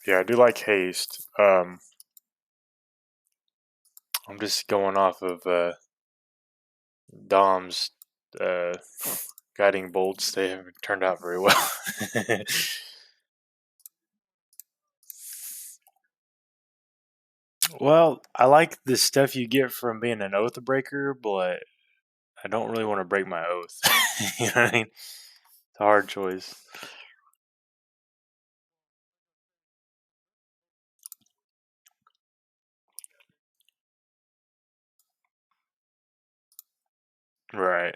Yeah, I do like Haste. I'm just going off of Dom's uh, guiding bolts. They haven't turned out very well. Well, I like the stuff you get from being an oath breaker, but I don't really want to break my oath. You know what I mean? It's a hard choice. Right.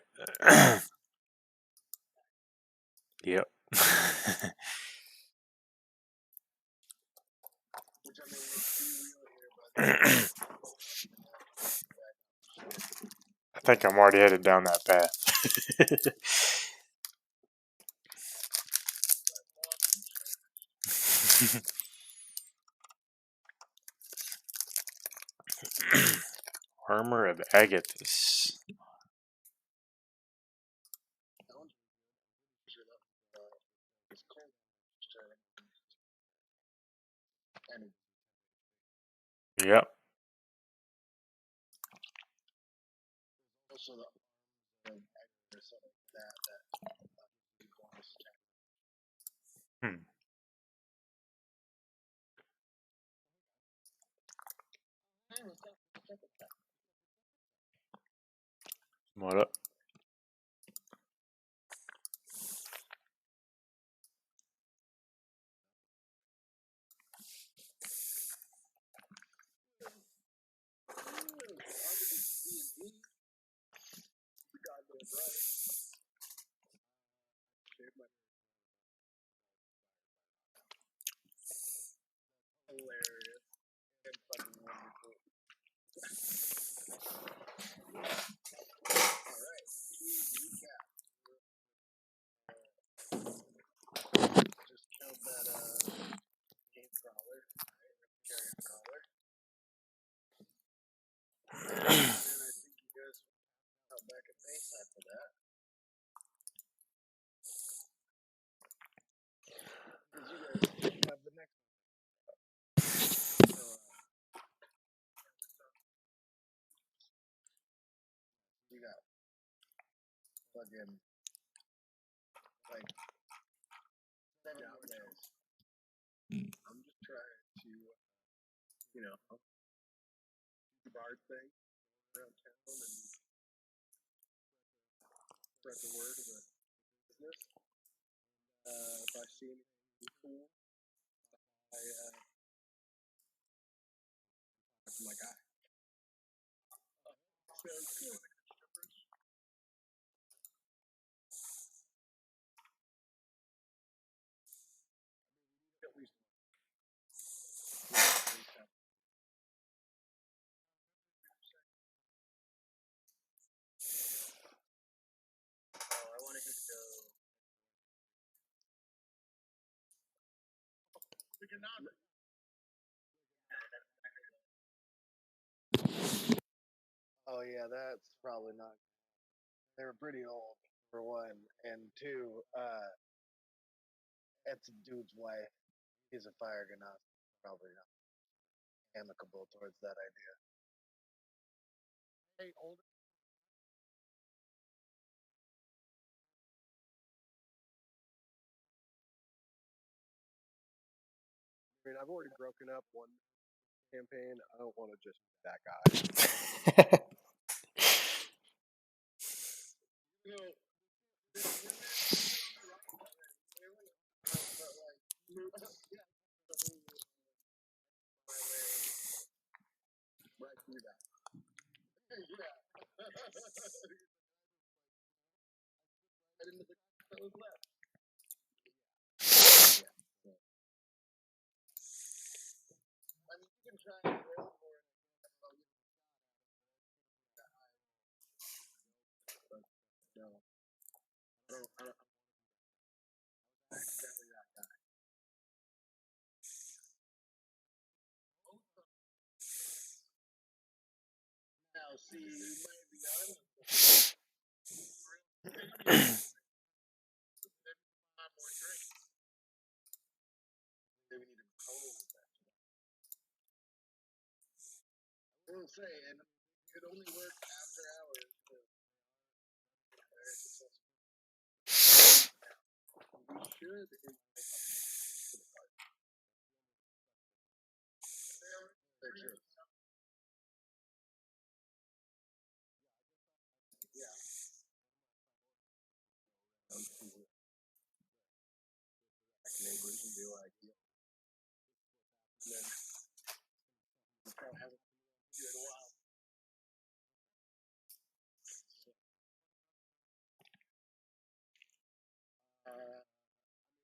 Yep. I think I'm already headed down that path. Armor of Agathis. Yep. Hmm. What up? Oh yeah, that's probably not. They were pretty old for one, and two, it's a dude's wife. He's a fire ganassi. Probably not amicable towards that idea. Hey, older. I mean, I've already broken up one campaign. I don't want to just be that guy. gonna say, and it could only work after hours. We should picture. Yeah. Neighbors and be like, and then probably haven't do it in a while.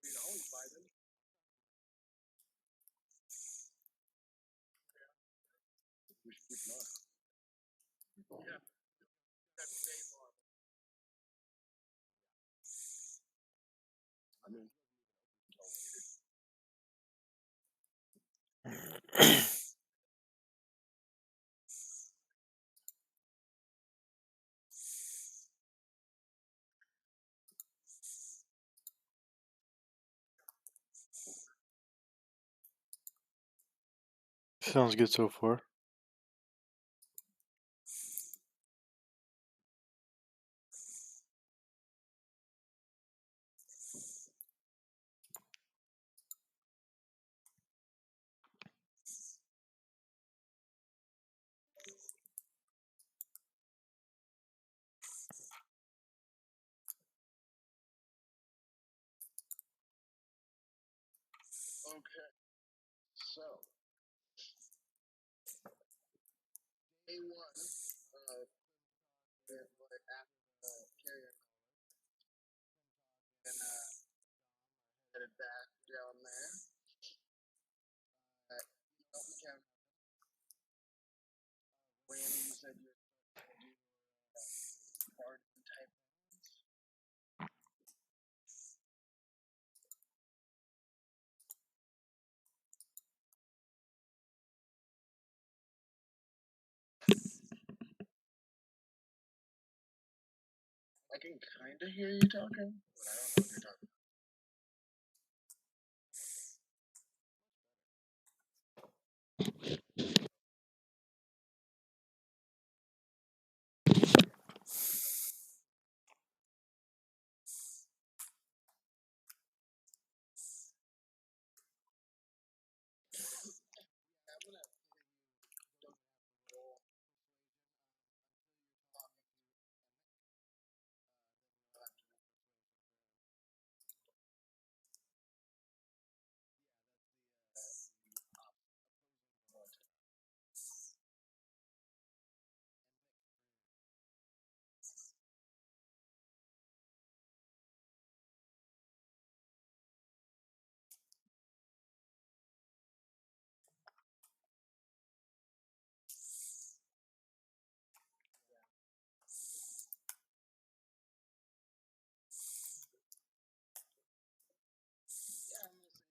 We'd always buy them. We should keep them on. Yeah. That's Dave on. I mean, Sounds good so far. okay. So, day one, with like carrier, and headed back down there. Elton County. Randy, you said you were going to do garden type. I can kind of hear you talking, but I don't know what you're talking about. I'm gonna roll. Yeah, I'm gonna say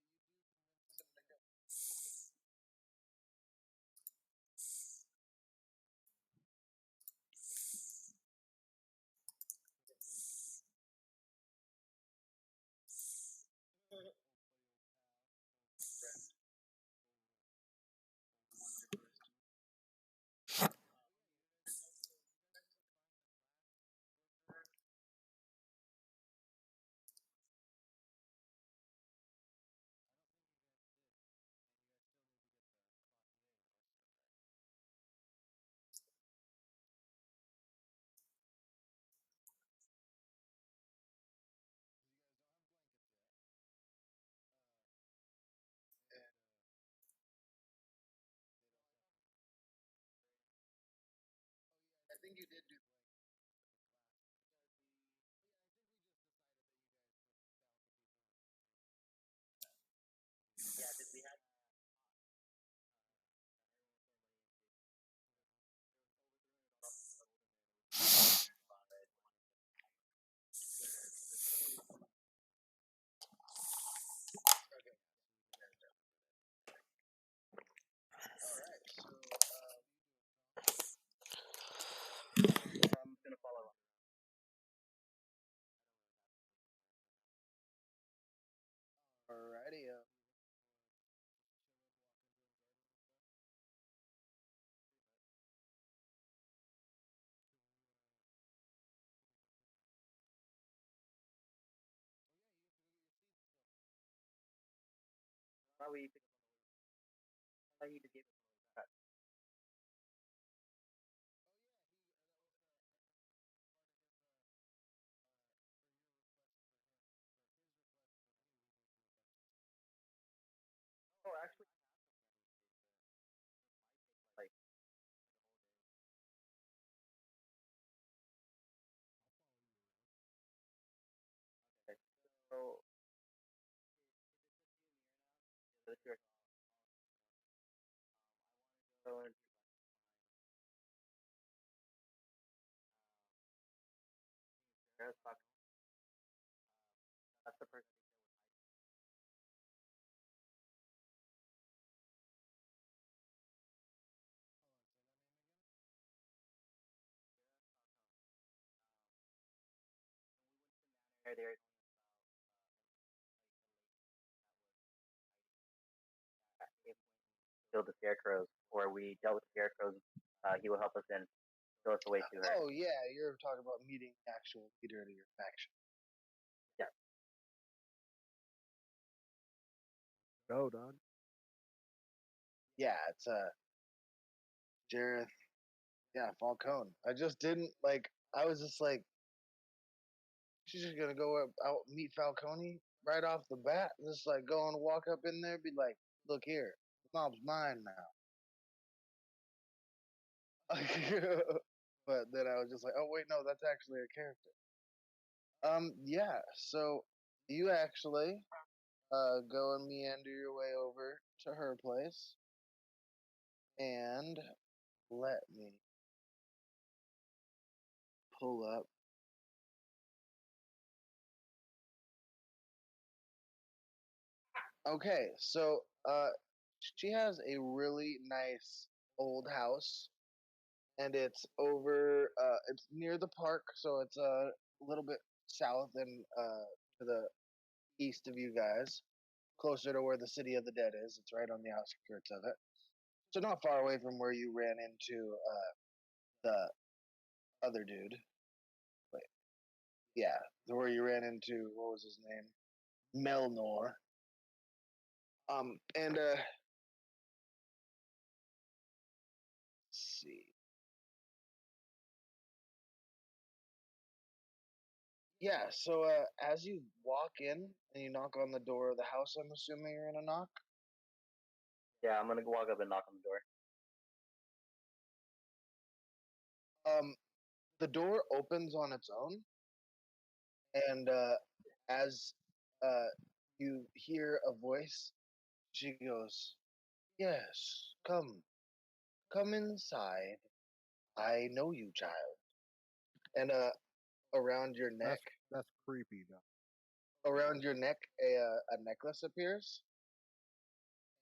I think you did do. Yeah, did we have? Okay. All right. So, Kill the scarecrows, or we dealt with the scarecrows. He will help us in, show us the way to her. Oh yeah, you're talking about meeting the actual leader of your faction. Yeah. Go, dog. Yeah, it's Jareth. Yeah, Falcone. I just didn't like. I was just like, she's just gonna go out meet Falcone right off the bat. Just like go and walk up in there, be like, look here, the mob's mine now. But then I was just like, oh wait, no, that's actually a character. Yeah. So you actually go and meander your way over to her place, and let me pull up. Okay, so she has a really nice old house, and it's over. It's near the park, so it's a little bit south and to the east of you guys, closer to where the City of the Dead is. It's right on the outskirts of it, so not far away from where you ran into the other dude. Wait, yeah, where you ran into, what was his name? Melnor. And let's see. Yeah, so as you walk in and you knock on the door of the house, I'm assuming you're gonna knock. Yeah, I'm gonna go walk up and knock on the door. The door opens on its own, and as you hear a voice, she goes, "Yes, come inside. I know you, child." And around your neck, That's creepy, dog. a necklace appears,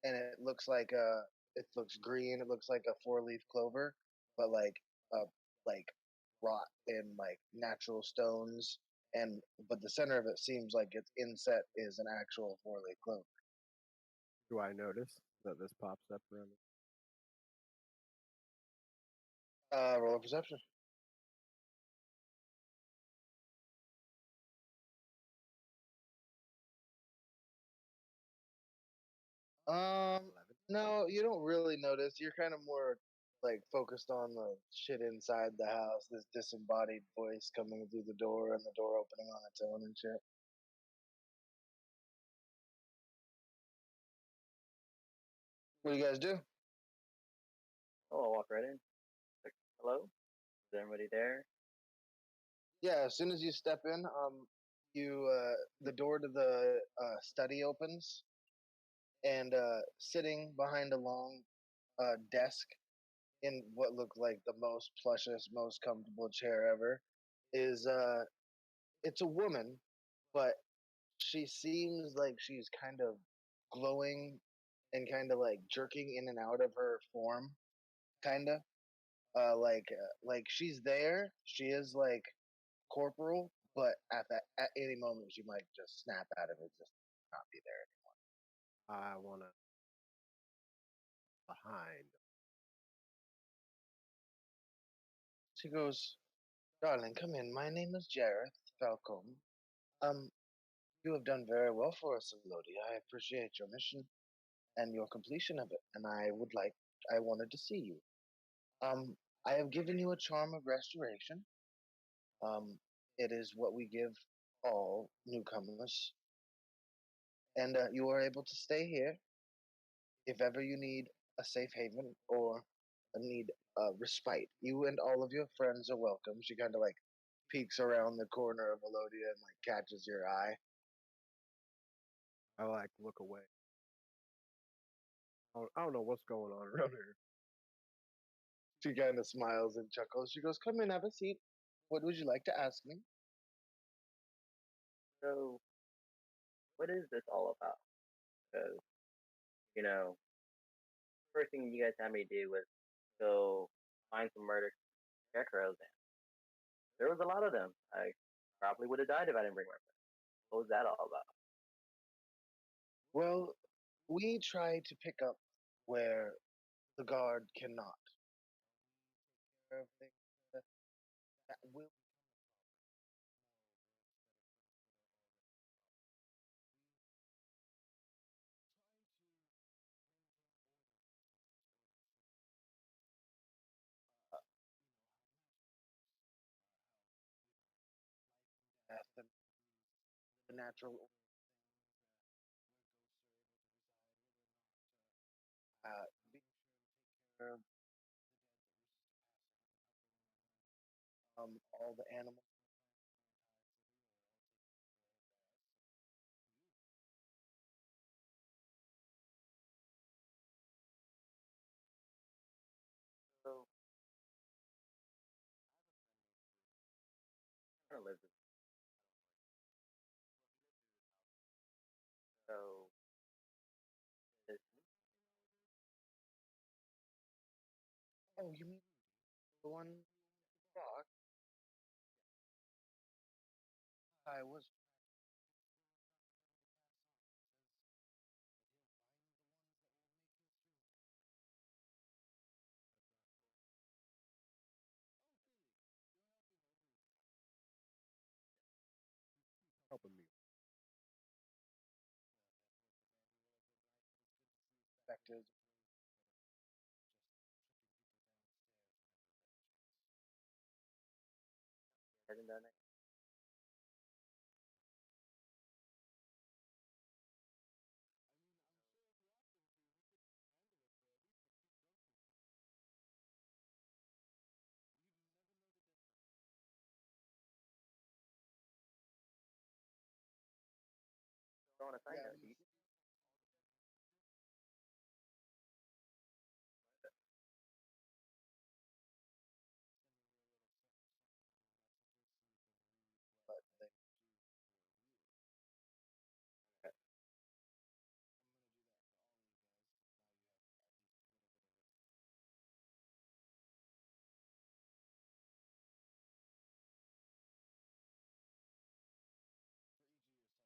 and it looks green. It looks like a 4-leaf clover, but like wrought in like natural stones. And but the center of it seems like its inset is an actual 4-leaf clover. Do I notice that this pops up around me? Roll a perception. Um, 11. no, you don't really notice. You're kind of more like focused on the shit inside the house. This disembodied voice coming through the door and the door opening on its own and shit. What do you guys do? Oh, I'll walk right in. Like, hello? Is everybody there? Yeah, as soon as you step in, you the door to the study opens, and sitting behind a long desk in what looked like the most plushest, most comfortable chair ever is it's a woman, but she seems like she's kind of glowing and kind of like jerking in and out of her form, kind of like she's there. She is like corporal, but at any moment she might just snap out of it, just not be there. I wanna behind. She goes, "Darling, come in. My name is Jareth Falcom. You have done very well for us, Elodie. I appreciate your mission. and your completion of it, and I wanted to see you. I have given you a charm of restoration. Um, it is what we give all newcomers, and you are able to stay here if ever you need a safe haven or need respite. You and all of your friends are welcome. She kind of like peeks around the corner of Elodia and like catches your eye. I like look away. I don't know what's going on around here. She kind of smiles and chuckles. She goes, "Come in, have a seat. What would you like to ask me?" So, what is this all about? Because, you know, first thing you guys had me do was go find some murder scarecrows, and there was a lot of them. I probably would have died if I didn't bring my friend. What was that all about? Well, we try to pick up where the guard cannot. Care of things that will death and the natural order being sure and take care of all the animals. So, I kind of live this. So, this, Oh, you mean the one with the rock? I was. Helping me. Perspectives. hasn't done it. So, on a side Yeah, note, do you but they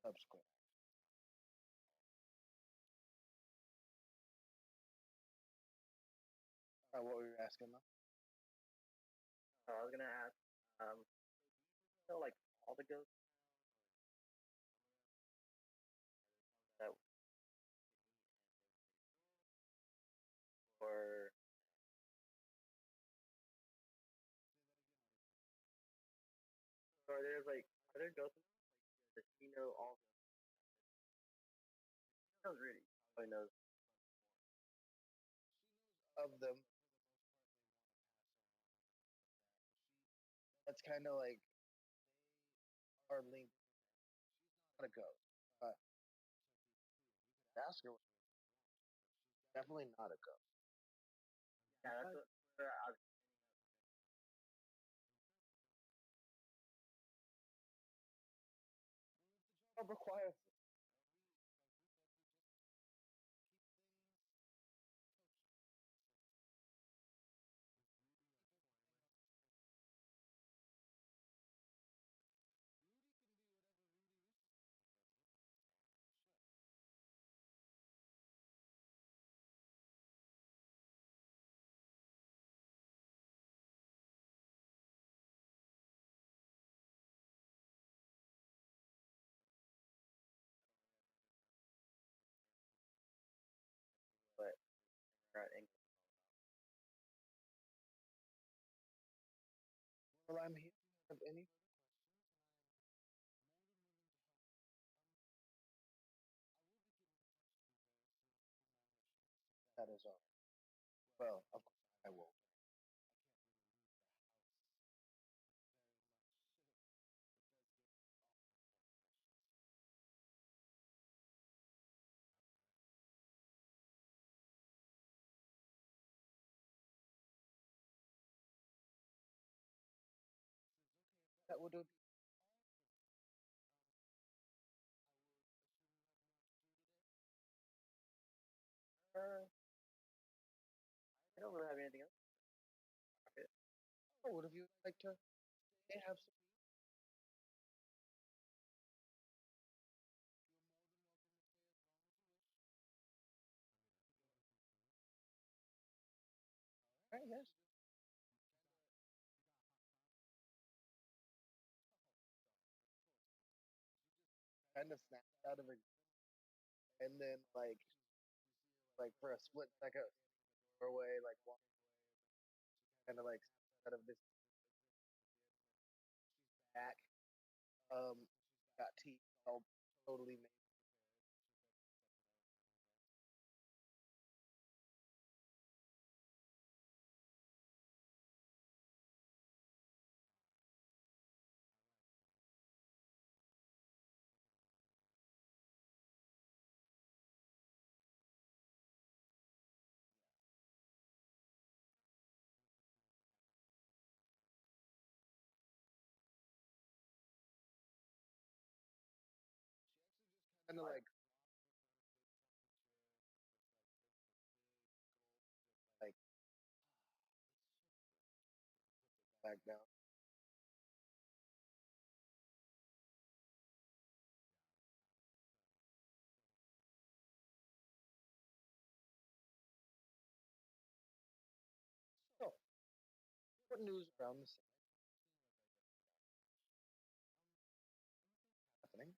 subsequent. What were you asking though? I was gonna ask, so like all the ghosts that or or there's like are there ghosts that she know all knows really probably knows Of them, that's kind of like are linked. Not a ghost. Ask her. Definitely not a ghost. yeah that's what where I was Job requires Well, I'm here if you have any further questions, and I'm more than willing to help. I will be getting the questions there for more missions, if that is all right. Well, of course I will. I can't really leave the house very much. It does get awful important missions. Says, okay, if that would be all for me, I would assume you have more to do today. I don't really have anything else. Okay. Oh, would you like to stay, have some tea? You're more than welcome to stay as long as you wish. All right, yes. Kind of snaps out of it, and then like for a split second, doorway, like walking away, and then she kind of like snaps out of this, she's back. She's got tea all totally made and prepared. She's like stepping out of anyway. She actually just kind of like like back down. So, what news around the city? Happening?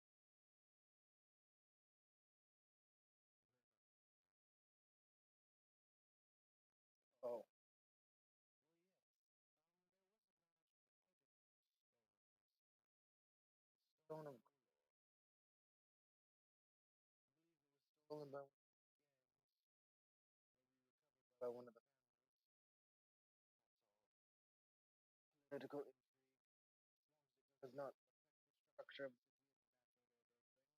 Oh, well, yes. There was a large item stolen. The stone of Golor. I believe it was stolen by one of the gangs, or recovered by one of the families. That's all. Political intrigue. As long as it does not affect the structure of the city and that sort of things, I couldn't really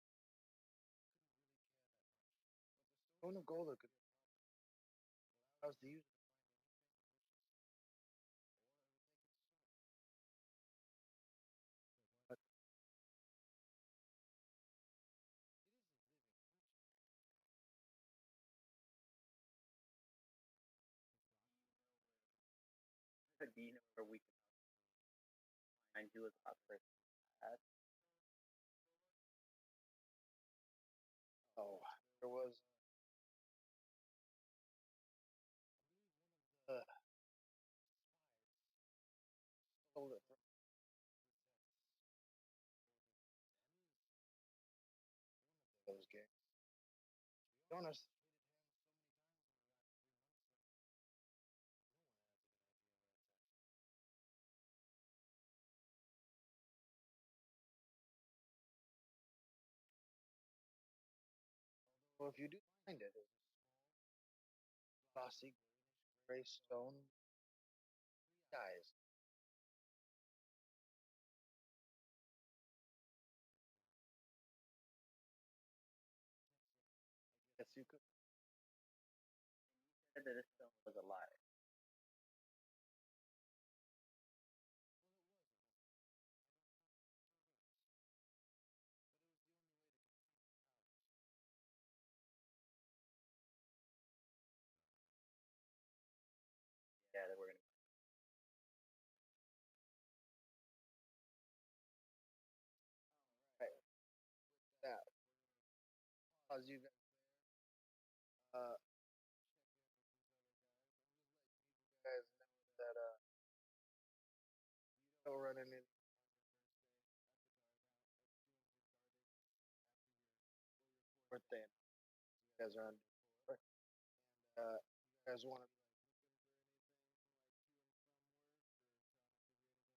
care that much. But the stone of Golor could be a problem. It allows the user to find anything it wishes, or it will take its soul. But it is a living creature, Do you know where we can find who was about the person who passed? oh, there was, I believe one of the spies stole it from Lieutenant's, or was it Ben's? One of those gangs. To be honest, traded hands so many times in the last 3 months that no one has any idea where it's at. Although if you do find it, it's a small, glossy, greenish gray stone, 3 eyes. I guess you could. Said that this stone was alive. Well, it was at one point. I don't know if it still is. But it was the only way to complete the towers. Yeah, that we're gonna. Alright, with that, we're gonna pause you guys there. Check in with these other guys. I'm just letting you guys know that you don't run into on your first day at the guardhouse, at doing your guarding after your birthday. You guys are on day 4, and you guys want to be like looking for anything like to and from work, or trying to figure anything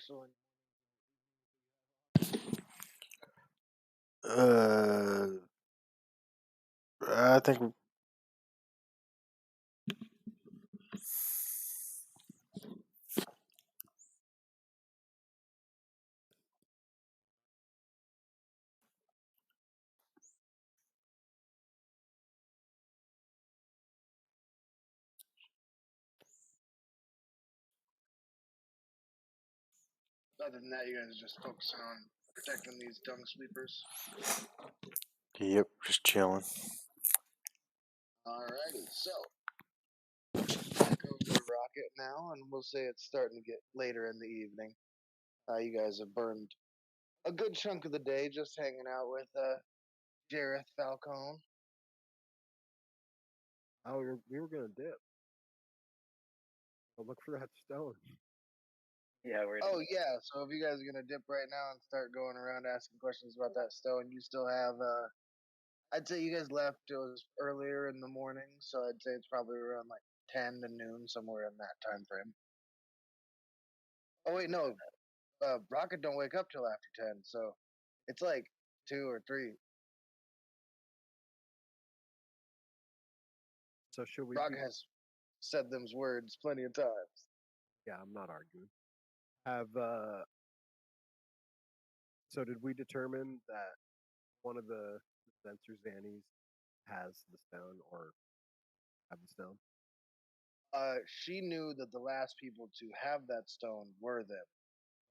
special? Uh, I think Other than that, you guys are just focusing on protecting these dung sweepers. yep, just chilling. Alrighty, so back over to Rocket now, and we'll say it's starting to get later in the evening. You guys have burned a good chunk of the day just hanging out with Jareth Falcone. Oh, we were gonna dip. I'll look for that stone. Yeah, we're Oh yeah, so if you guys are gonna dip right now and start going around asking questions about that stone, you still have I'd say you guys left it was earlier in the morning, so I'd say it's probably around like 10 to noon, somewhere in that time frame. Oh wait, no, Rocket don't wake up till after 10, so it's like 2 or 3. So should we? Rocket has said them words plenty of times. Yeah, I'm not arguing. Have So did we determine that one of the sensor Zannies has the stone or have the stone? She knew that the last people to have that stone were them.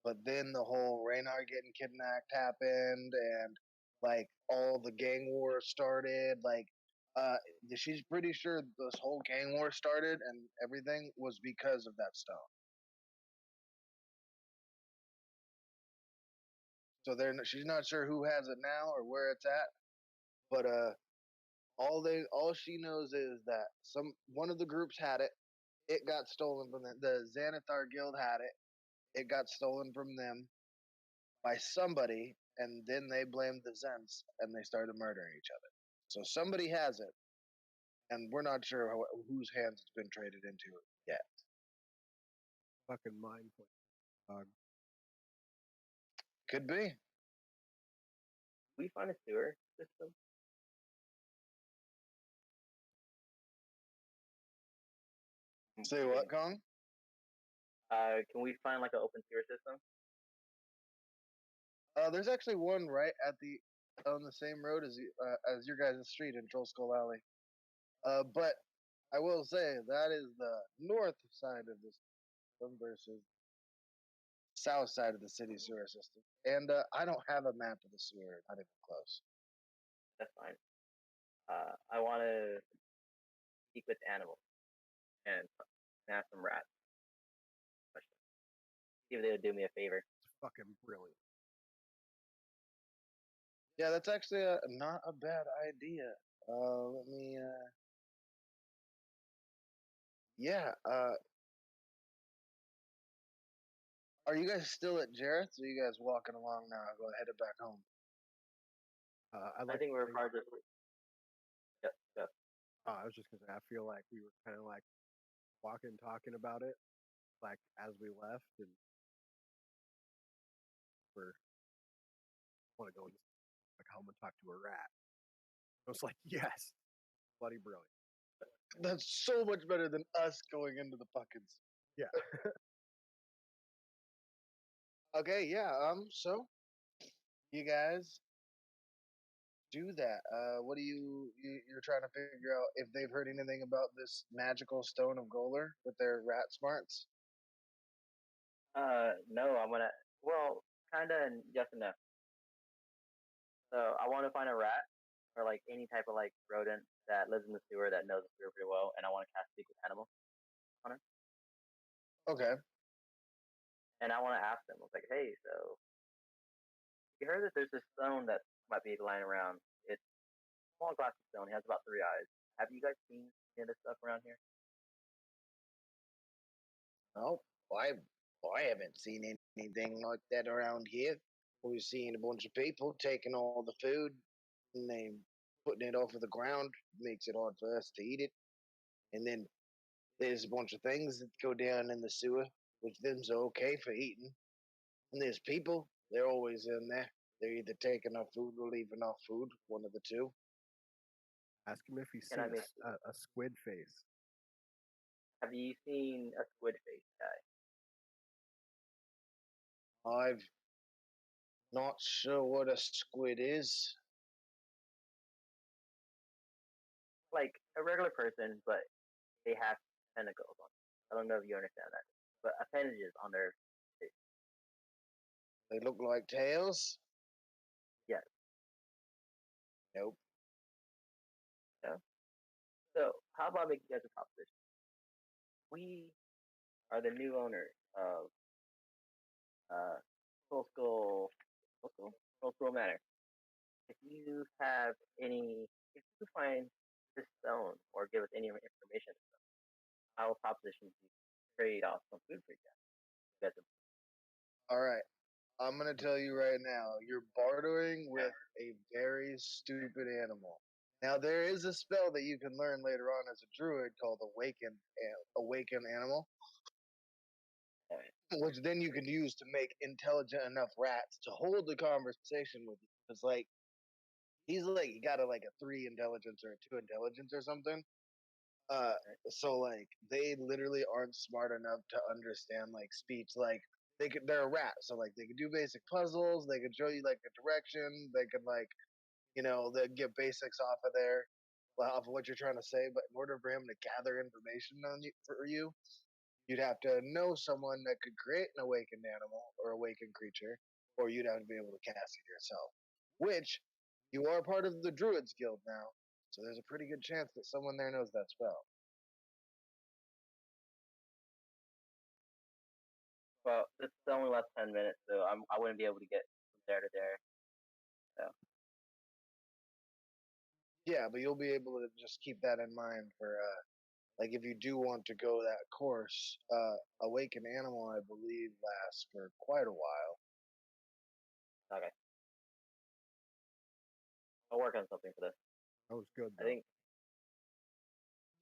But then the whole Raynar getting kidnapped happened, and like all the gang war started. Like, uh, she's pretty sure this whole gang war started, and everything was because of that stone. So she's not sure who has it now or where it's at, but all she knows is that one of the groups had it. It got stolen from the Xanathar Guild had it. It got stolen from them by somebody, and then they blamed the Zens and they started murdering each other. So somebody has it, and we're not sure whose hands it's been traded into yet. Fucking mind dog. Could be. we find a sewer system? Say what, Kong? Can we find like an open sewer system? There's actually one right at the on the same road as your guys' street in Troll Skull Alley. But I will say that is the north side of this system versus south side of the city sewer system. And I don't have a map of the sewer, not even close. That's fine. I want to speak with animals and have some rats. See if they would do me a favor. It's fucking brilliant. Yeah, that's actually not a bad idea. Let me. Yeah. Are you guys still at Jarrett's? Or are you guys walking along now? Go headed back home. I think we're far just. Yep, yep. I was just gonna say, I feel like we were kind of like walking, talking about it, like as we left, and we're want to go in like home and talk to a rat. I was like, yes, bloody brilliant. That's so much better than us going into the Puckins. Yeah. Okay, yeah. So you guys do that. What do you're trying to figure out if they've heard anything about this magical stone of Goler with their rat smarts? No, I'm gonna. Well, kinda yes and no. So I want to find a rat or like any type of like rodent that lives in the sewer that knows the sewer pretty well, and I want to cast speak with animals on it. Okay. And I want to ask them. I was like, hey, so you heard that there's this stone that might be lying around. It's a small glass stone. It has about 3 eyes. Have you guys seen any of this stuff around here? No, I haven't seen anything like that around here. We've seen a bunch of people taking all the food and they putting it off of the ground. Makes it hard for us to eat it. And then there's a bunch of things that go down in the sewer, which them's okay for eating. And there's people. They're always in there. They're either taking our food or leaving our food. One of the two. Ask him if he's Can seen I make? a squid face. Have you seen a squid face guy? I'm not sure what a squid is. Like a regular person, but they have tentacles on. I don't know if you understand that, but appendages on their face. They look like tails. Yes. Nope. Yeah. So how about making you guys a proposition? We are the new owners of Full Skull, Full Skull Manor. If you have any, if you find this stone or give us any information, I will proposition you trade off some food for you guys. All right. I'm gonna tell you right now, you're bartering with a very stupid animal. Now there is a spell that you can learn later on as a druid called Awaken Animal, which then you can use to make intelligent enough rats to hold the conversation with you. It's like he's like he got a 3 intelligence or a 2 intelligence or something. Uh, so like they literally aren't smart enough to understand like speech. Like they're a rat, so like they could do basic puzzles. They could show you like a direction. They could like they get basics off of there, off of what you're trying to say. But in order for him to gather information on you for you, you'd have to know someone that could create an awakened animal or awakened creature, or you'd have to be able to cast it yourself. Which you are part of the Druids Guild now, so there's a pretty good chance that someone there knows that spell. Well, this only lasts 10 minutes, so I wouldn't be able to get from there to there. So Yeah, but you'll be able to just keep that in mind for like if you do want to go that course. Awaken Animal, I believe, lasts for quite a while. okay, I'll work on something for this. That was good I though. think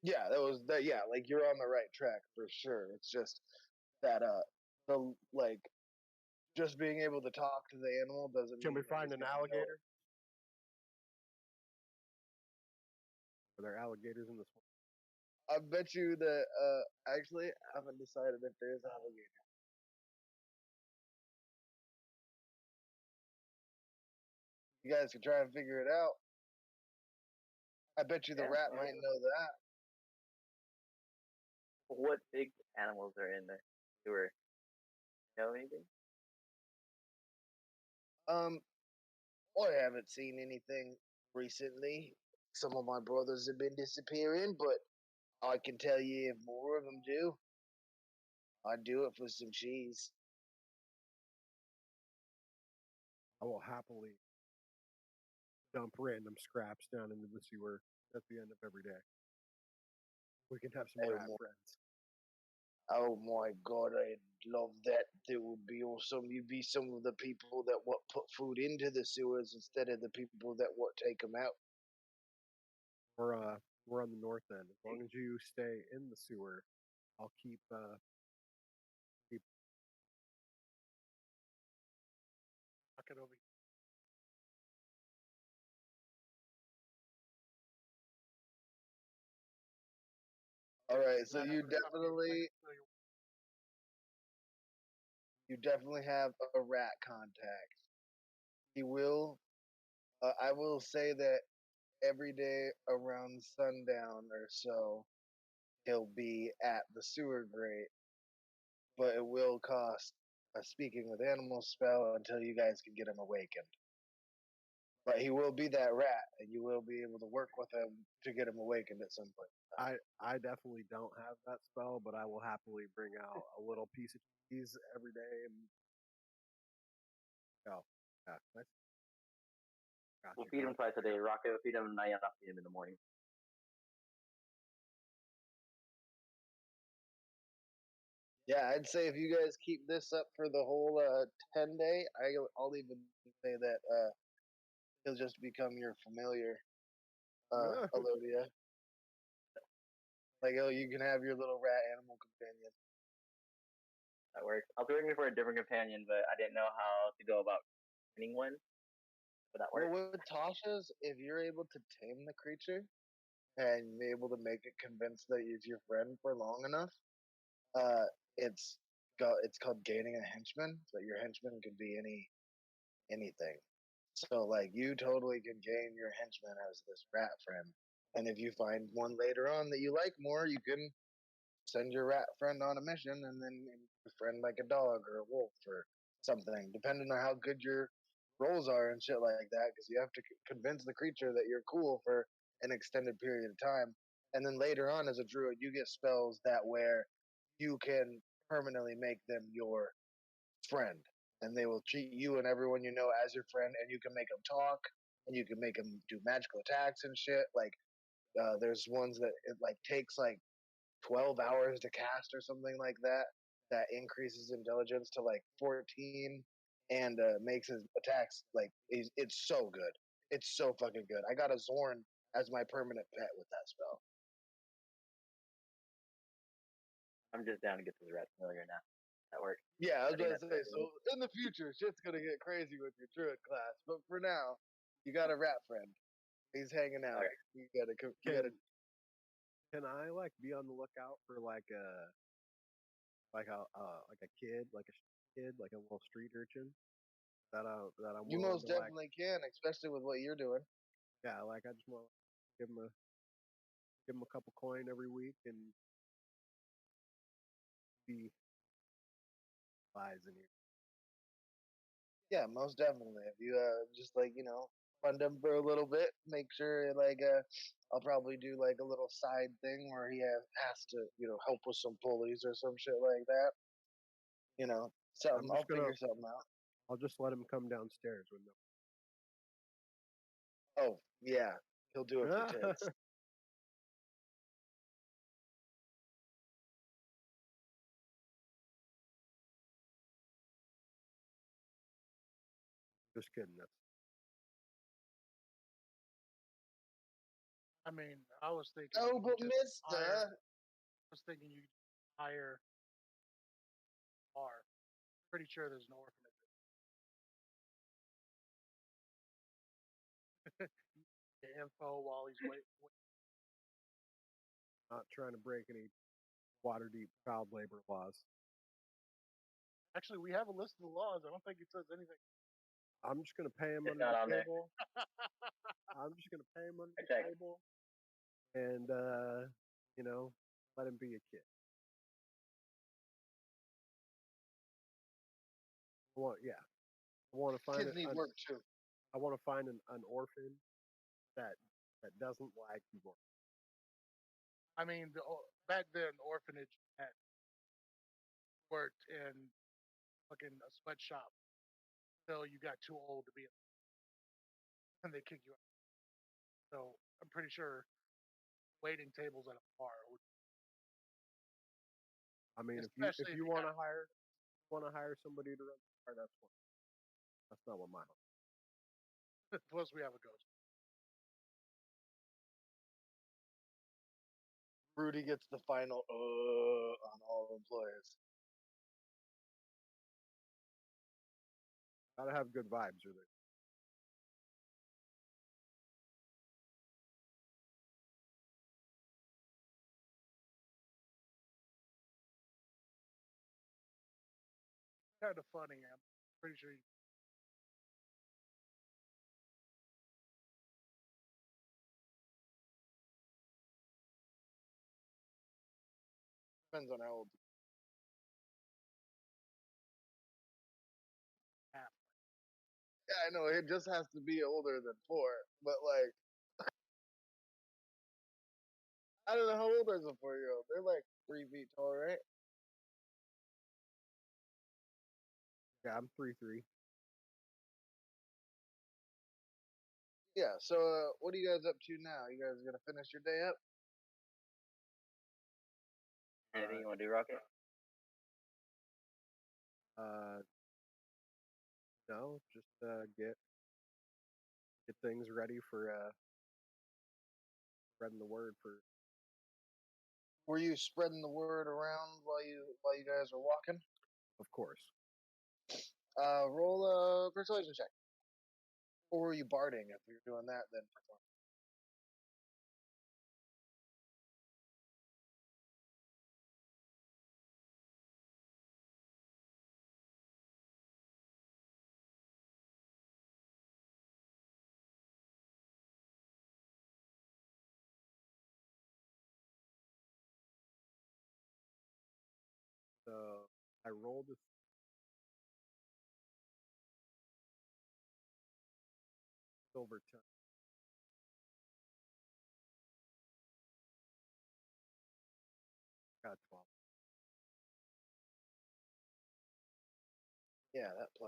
Yeah, that was that. Yeah, like you're on the right track for sure. It's just that the like just being able to talk to the animal doesn't Can mean we that find he's an gonna know. alligator? Are there alligators in this one? I bet you that actually I haven't decided if there is alligator. You guys can try and figure it out. I bet you the yeah. rat might know that. What big animals are in there? Do you know anything? I haven't seen anything recently. Some of my brothers have been disappearing, but I can tell you if more of them do, I'd do it for some cheese. I will happily dump random scraps down into the sewer at the end of every day. We can have some Oh rat my, friends. oh my god, I'd love that. That would be awesome. You'd be some of the people that what put food into the sewers instead of the people that what take them out. We're on the north end. As long as you stay in the sewer, I'll keep knocking over. All right, so That you definitely have a rat contact. He will. I will say that every day around sundown or so, he'll be at the sewer grate, but it will cost a speaking with animals spell until you guys can get him awakened. But he will be that rat, and you will be able to work with him to get him awakened at some point. I definitely don't have that spell, but I will happily bring out a little piece of cheese every day and go. Yeah, nice. We'll feed him twice a day. Rocket will feed him at night, and I'll feed him in the morning. Yeah, I'd say if you guys keep this up for the whole 10 day, I'll even say that he'll just become your familiar, Elodia. Like, oh, you can have your little rat animal companion. That works. I was looking for a different companion, but I didn't know how to go about finding one. But that Well, works. with Tasha's, if you're able to tame the creature and be able to make it convinced that it's your friend for long enough, uh, it's it's called gaining a henchman. But your henchman could be anything. So like you totally can gain your henchman as this rat friend. And if you find one later on that you like more, you can send your rat friend on a mission and then befriend like a dog or a wolf or something, depending on how good your rolls are and shit like that. Because you have to convince the creature that you're cool for an extended period of time. And then later on, as a druid, you get spells that where you can permanently make them your friend, and they will treat you and everyone you know as your friend, and you can make them talk, and you can make them do magical attacks and shit. Like there's ones that it like takes like 12 hours to cast or something like that. That increases intelligence to like 14 and makes his attacks like it's so good. It's so fucking good. I got a Zorn as my permanent pet with that spell. I'm just down to get this rat familiar now. That works. Yeah, I was I think gonna that's say. good. So in the future, shit's gonna get crazy with your druid class. But for now, you got a rat friend. He's hanging out. Okay. You gotta. Can I like be on the lookout for like a kid, like a little street urchin that I'm You willing most to like? definitely can, especially with what you're doing. Yeah, like I just want to give him a couple coin every week and be lies in here. Yeah, most definitely. If you just like fund him for a little bit, make sure like I'll probably do like a little side thing where he has to help with some pulleys or some shit like that. I'm Something just I'll gonna figure something out. I'll just let him come downstairs with Oh yeah, he'll do it for no. tits. Just kidding. That's I mean, I was thinking Oh, you but just hire. Mister, I was thinking you hire a bar. Pretty sure there's an orphanage. The info while he's wait. not trying to break any water deep child labor laws. Actually, we have a list of the laws. I don't think it says anything. I'm just gonna pay him It's under not the on there. table. I'm just gonna pay him under I the checked. table and let him be a kid. Yeah. I want to find kids need an work too. I want to find an orphan that doesn't like people. I mean, back then, orphanage had worked in fucking a sweatshop until you got too old to be, and they kick you out. So I'm pretty sure waiting tables at a bar would, I mean, if especially if you you got. want to hire somebody to run the car, that's fine. That's not what my home. Plus, we have a ghost. Rudy gets the final on all employers. Gotta have good vibes, or they Kind of funny. I'm pretty sure. Depends on how old. Half. Yeah, I know it just has to be older than 4, but like I don't know how old is a 4-year-old. They're like 3 feet tall, right? yeah, I'm 3'3". Yeah. So what are you guys up to now? You guys gonna finish your day up? Anything you want to do, Rocket? Uh, no, just get things ready for spreading the word for. Were you spreading the word around while you guys were walking? Of course. Roll a persuasion check. Or were you barding? If you're doing that, then perform. So I rolled a silver tongue. Got 12. Yeah, that +9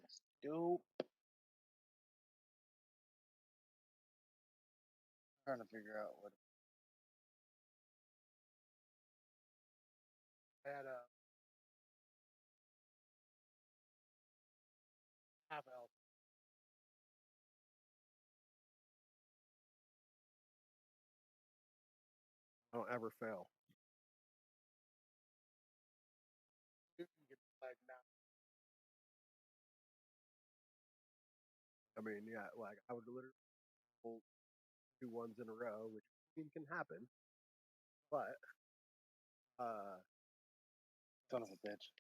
is dope. Trying to figure out what. I had a half elf. Don't ever fail. You can get like now. I mean, yeah, like I would literally roll 2 ones in a row, which can happen. But Son of a bitch.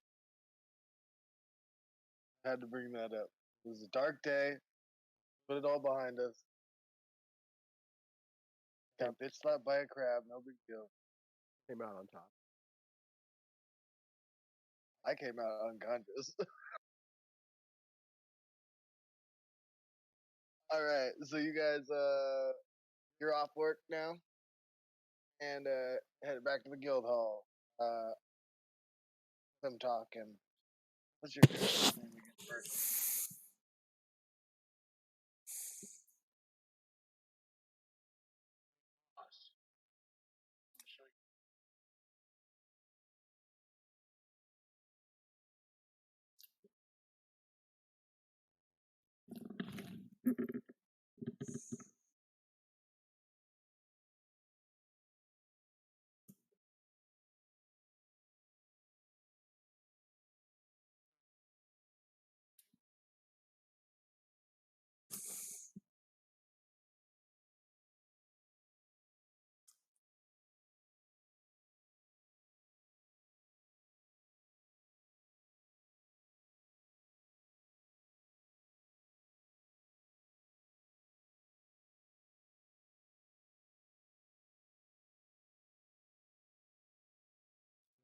Had to bring that up. It was a dark day. Put it all behind us. Got bitch slapped by a crab. No big deal. came out on top. I came out unconscious. All right, so you guys, you're off work now, and headed back to the guild hall. Them talking. What's your character's name again? First? Show you.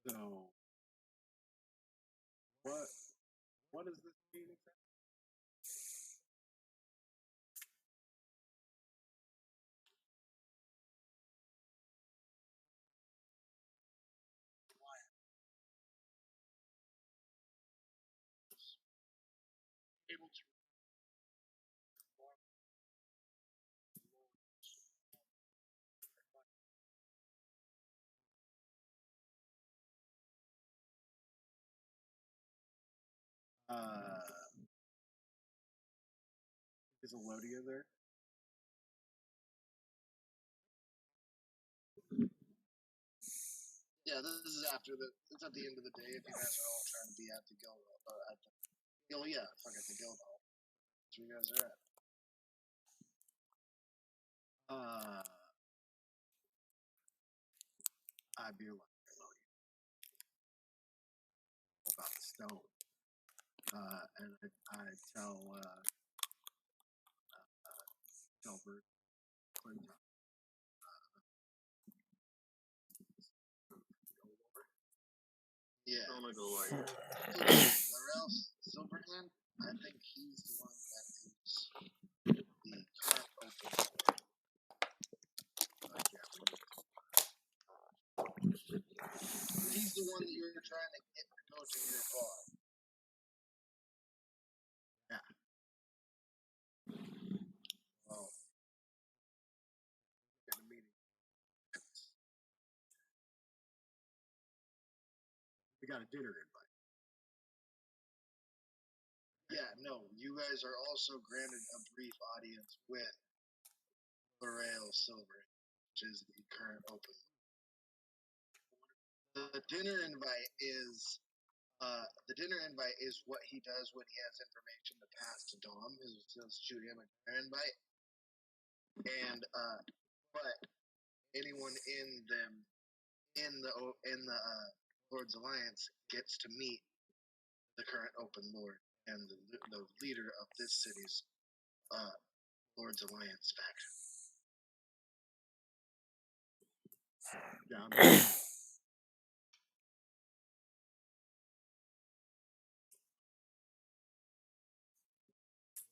So what does this mean exactly? Able to Is Elodia there? Yeah, this is after the. It's at the end of the day. If you guys are all trying to be at the guild, at the. Oh yeah, fuck at the guild hall. That's where you guys are at. I'd be like Elodia about the stone. And I tell Bert Clinton. Yeah. Oh my god. Laurel Silverhand, I think he's the one that is the current open. He's the one that you're trying to get to go to your bar. Yeah. Well, In a meeting. We got a dinner invite. yeah, no, you guys are also granted a brief audience with Laurel Silver, which is the current open. The dinner invite is The dinner invite is what he does when he has information to pass to Dom. He'll shoot him a dinner invite, and but anyone in the Lord's Alliance gets to meet the current Open Lord and the leader of this city's Lord's Alliance faction. Yeah,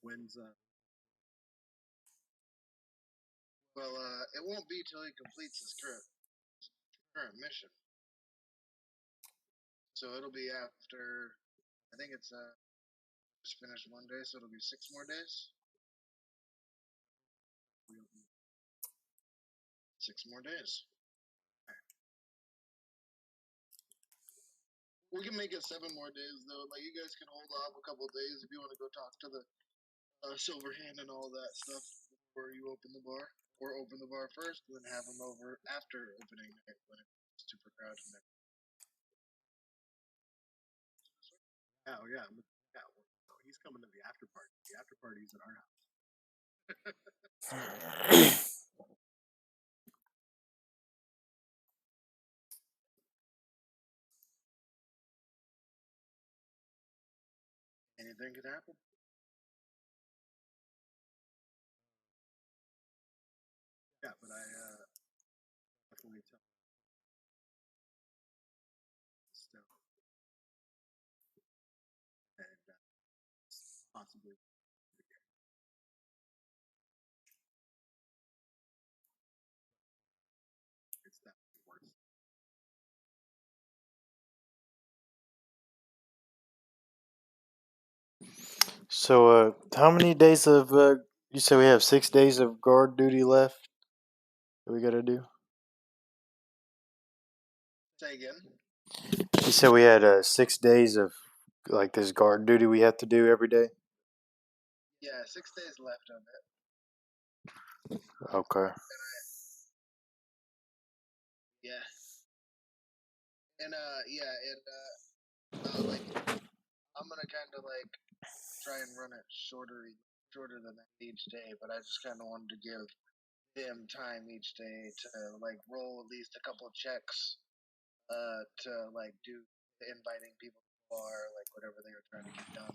when's Well, it won't be till he completes his current mission. So it'll be after. I think it's just finished one day, so it'll be 6 more days. 6 more days. We can make it 7 more days though. Like, you guys can hold off a couple days if you want to go talk to the Silver Hand and all that stuff before you open the bar, or open the bar first, and then have them over after opening night when it's super crowded. oh yeah, well, he's coming to the after party. The after party's at our house. Anything could happen. Yeah, but I definitely tell Stone and possibly it's definitely worse. So, how many days of you said we have 6 days of guard duty left that we got to do? Say again. You said we had 6 days of like this guard duty we have to do every day. Yeah, 6 days left of it. Okay. Yeah. And like, I'm gonna kind of like try and run it shorter than that each day, but I just kind of wanted to give them time each day to like roll at least a couple checks, to like do the inviting people to the bar, like whatever they were trying to get done,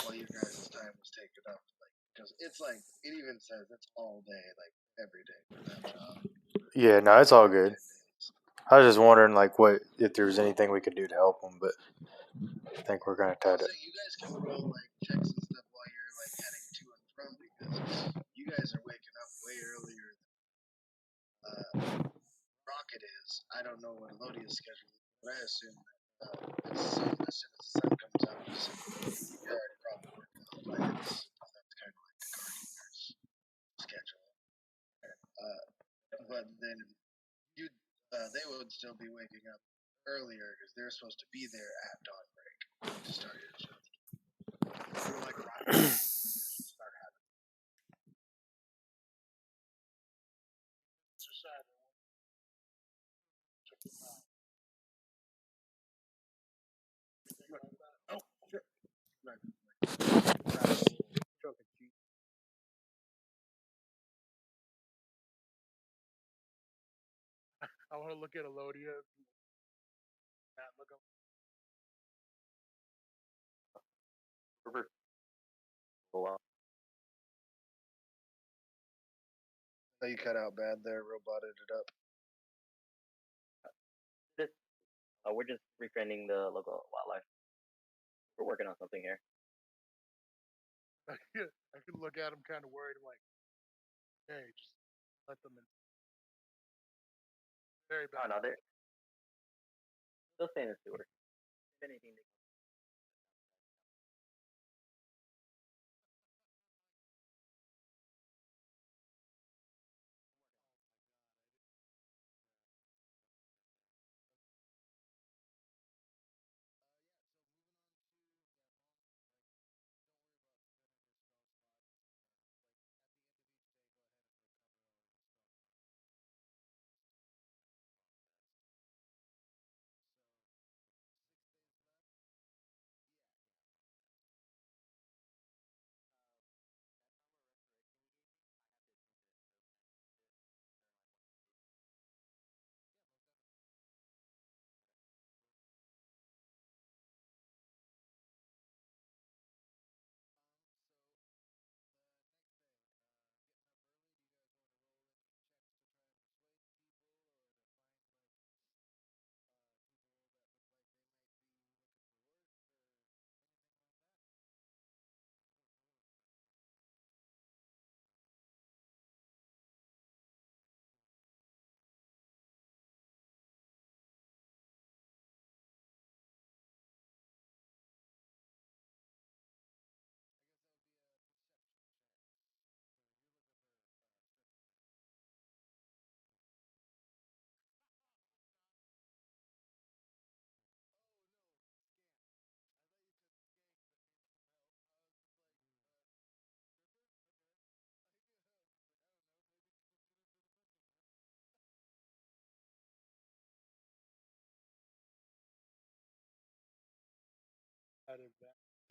while you guys' time was taken up, like, because it's like, it even says it's all day, like every day for that job. Yeah, no, it's all good. 10 days. I was just wondering, like, what if there was anything we could do to help them, but I think we're kind of tied So up. you guys can roll like checks and stuff while you're like heading to and from, because you guys are waking up way earlier than Rocket is. I don't know what Elodia's schedule is, but I assume that as soon as the sun comes out, you're already probably working on plans. That's kind of like the Guardian's schedule. But then they would still be waking up earlier because they're supposed to be there at dawn break to start your shift. We're like Rocket start having. Oh shit! Like, grab a little chunk of cheese. I want to look at Elodia. Not look up. Well, Oh, you cut out bad there. Roboted it up. just we're just refriending the local wildlife. We're working on something here. I can look at him kind of worried. I'm like, hey, just let them in. Very Oh bad. no, they'll stay in the sewer. If anything, they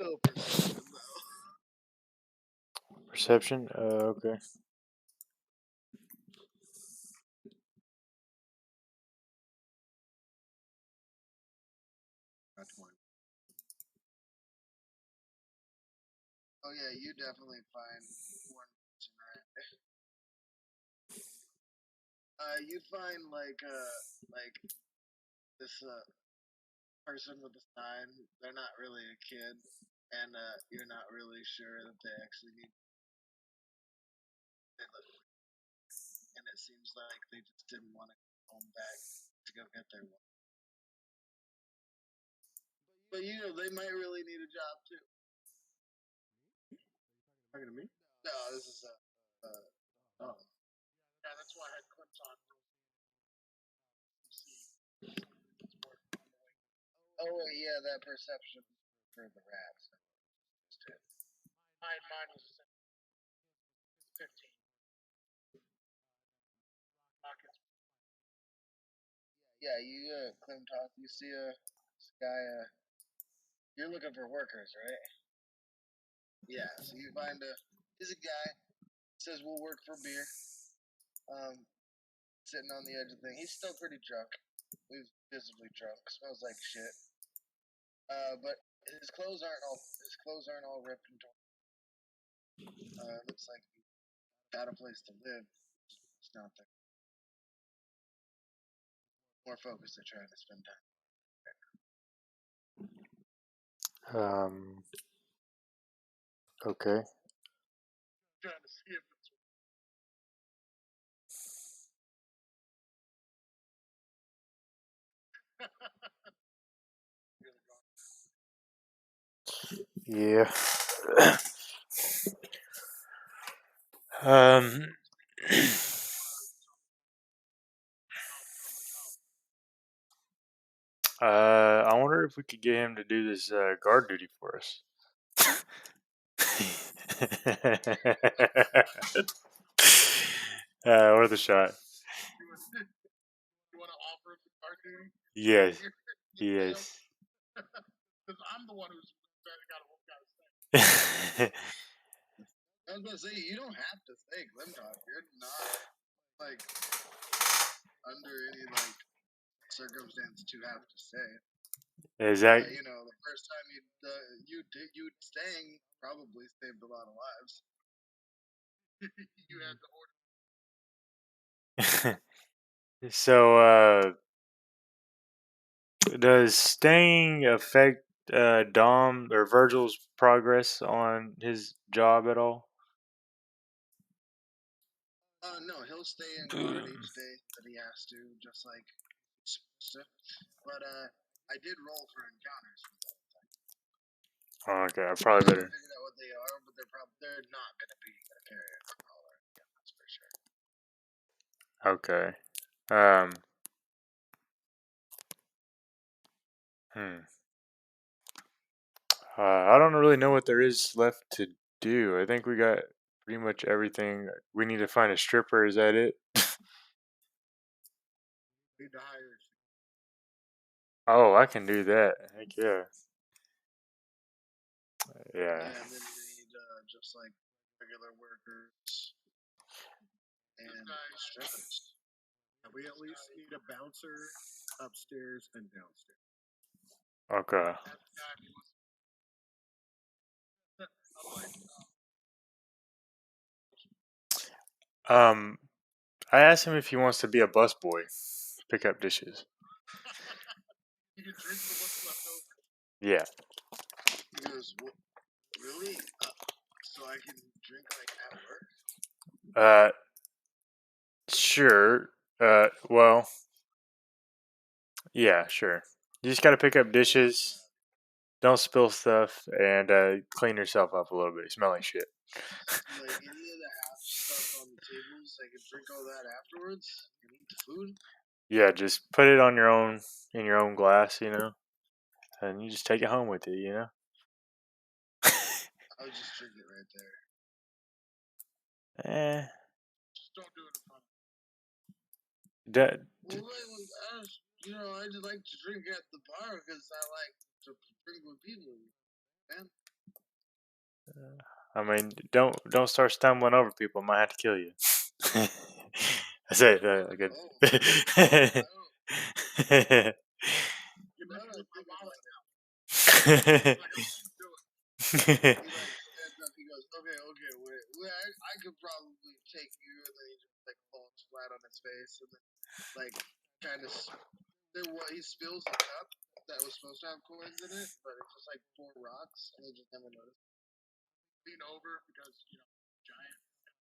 Still perception though. Perception? Okay. Not 20. Oh yeah, you definitely find one person, right? You find like this person with a sign. They're not really a kid, and you're not really sure that they actually need. They look, and it seems like they just didn't want to go home back to go get their one. But you know, they might really need a job too. Talking to me? No, this is Oh. Yeah, that's why I had clips on. oh wait, yeah, that perception for the rats. Mine was 15. Rockets. Yeah, you Clem Talk, you see this guy. You're looking for workers, right? Yeah. So you find he's a guy. Says we'll work for beer. Sitting on the edge of the thing. He's still pretty drunk. He's visibly drunk. Smells like shit. But his clothes aren't all ripped and torn. Looks like he got a place to live. It's not there. More focused at trying to spend time. Okay. Trying to see if it's. Yeah. um. I wonder if we could get him to do this guard duty for us. Worth a shot. You want to offer the cartoon? Yes. Yes. Because I'm the one who's got to say. I was about to say you don't have to say Glim Talk. You're not like under any like circumstance to have to say. Exactly. You know, the first time you staying probably saved a lot of lives. You had the order. So, does staying affect Dom or Virgil's progress on his job at all? No, he'll stay in guard each day that he has to, just like he's supposed to. But I did roll for encounters for the whole time. Oh, okay, I I probably haven't better. figured out what they are, but they're not gonna be a carrier crawler. Yeah, that's for sure. Okay. Hmm. I don't really know what there is left to do. I think we got pretty much everything. We need to find a stripper. Is that it? Need to hire. Oh, I can do that. Heck yeah. Yeah. Yeah, and then you need just like regular workers and strippers. We at least need a bouncer upstairs and downstairs. Okay. That guy was. I'm like, Um, I asked him if he wants to be a busboy, pick up dishes. you can drink the what's left over. Yeah. He goes, well, really? So I can drink like at work? Sure. Well, yeah, sure. You just gotta pick up dishes. Don't spill stuff and clean yourself up a little bit. You smell like shit. Like any of the half stuff on the tables, I can drink all that afterwards and eat the food. Yeah, just put it on your own in your own glass, and you just take it home with you. I would just drink it right there. Eh. Just don't do it in front of That, Well, I just like to drink at the bar because I like to drink with people, man. I mean, don't start stumbling over people. I might have to kill you. I said good. You Now messing that I with my think about wallet it, now. Like I don't want to do it. he like stands up. He goes, "Okay, wait, I could probably take you." And then he just like falls flat on his face, and then like kind of he spills a cup that was supposed to have coins in it, but it's just like 4 rocks, and he just never noticed. Lean over because giant.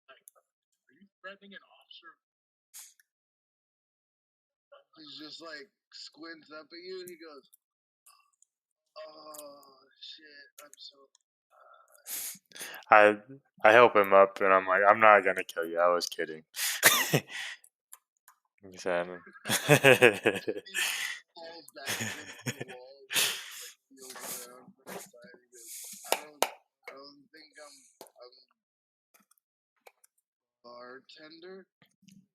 Like, are you threatening an officer? He's just like squints up at you, and he goes, "Oh shit, I'm so." I I help him up, and I'm like, I'm not gonna kill you. I was kidding. Exactly. He falls back against the wall, and like feels around for the side. He goes, I don't think I'm bartender.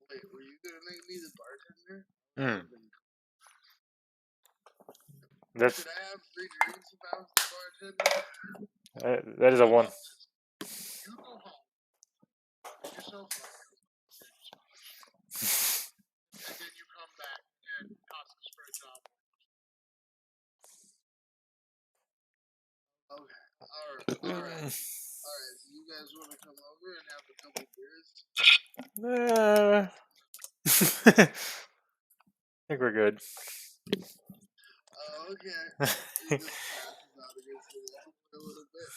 Wait, were you gonna make me the bartender? Mm, Could that's I have 3 drinks if I was the bartender? that is a How one. about this? You go home, get yourself up, and then you come back and ask us for a job. Okay, all right. So you guys want to come over and have a couple beers? I think we're good. Okay. He just passes out against the wall for a little bit.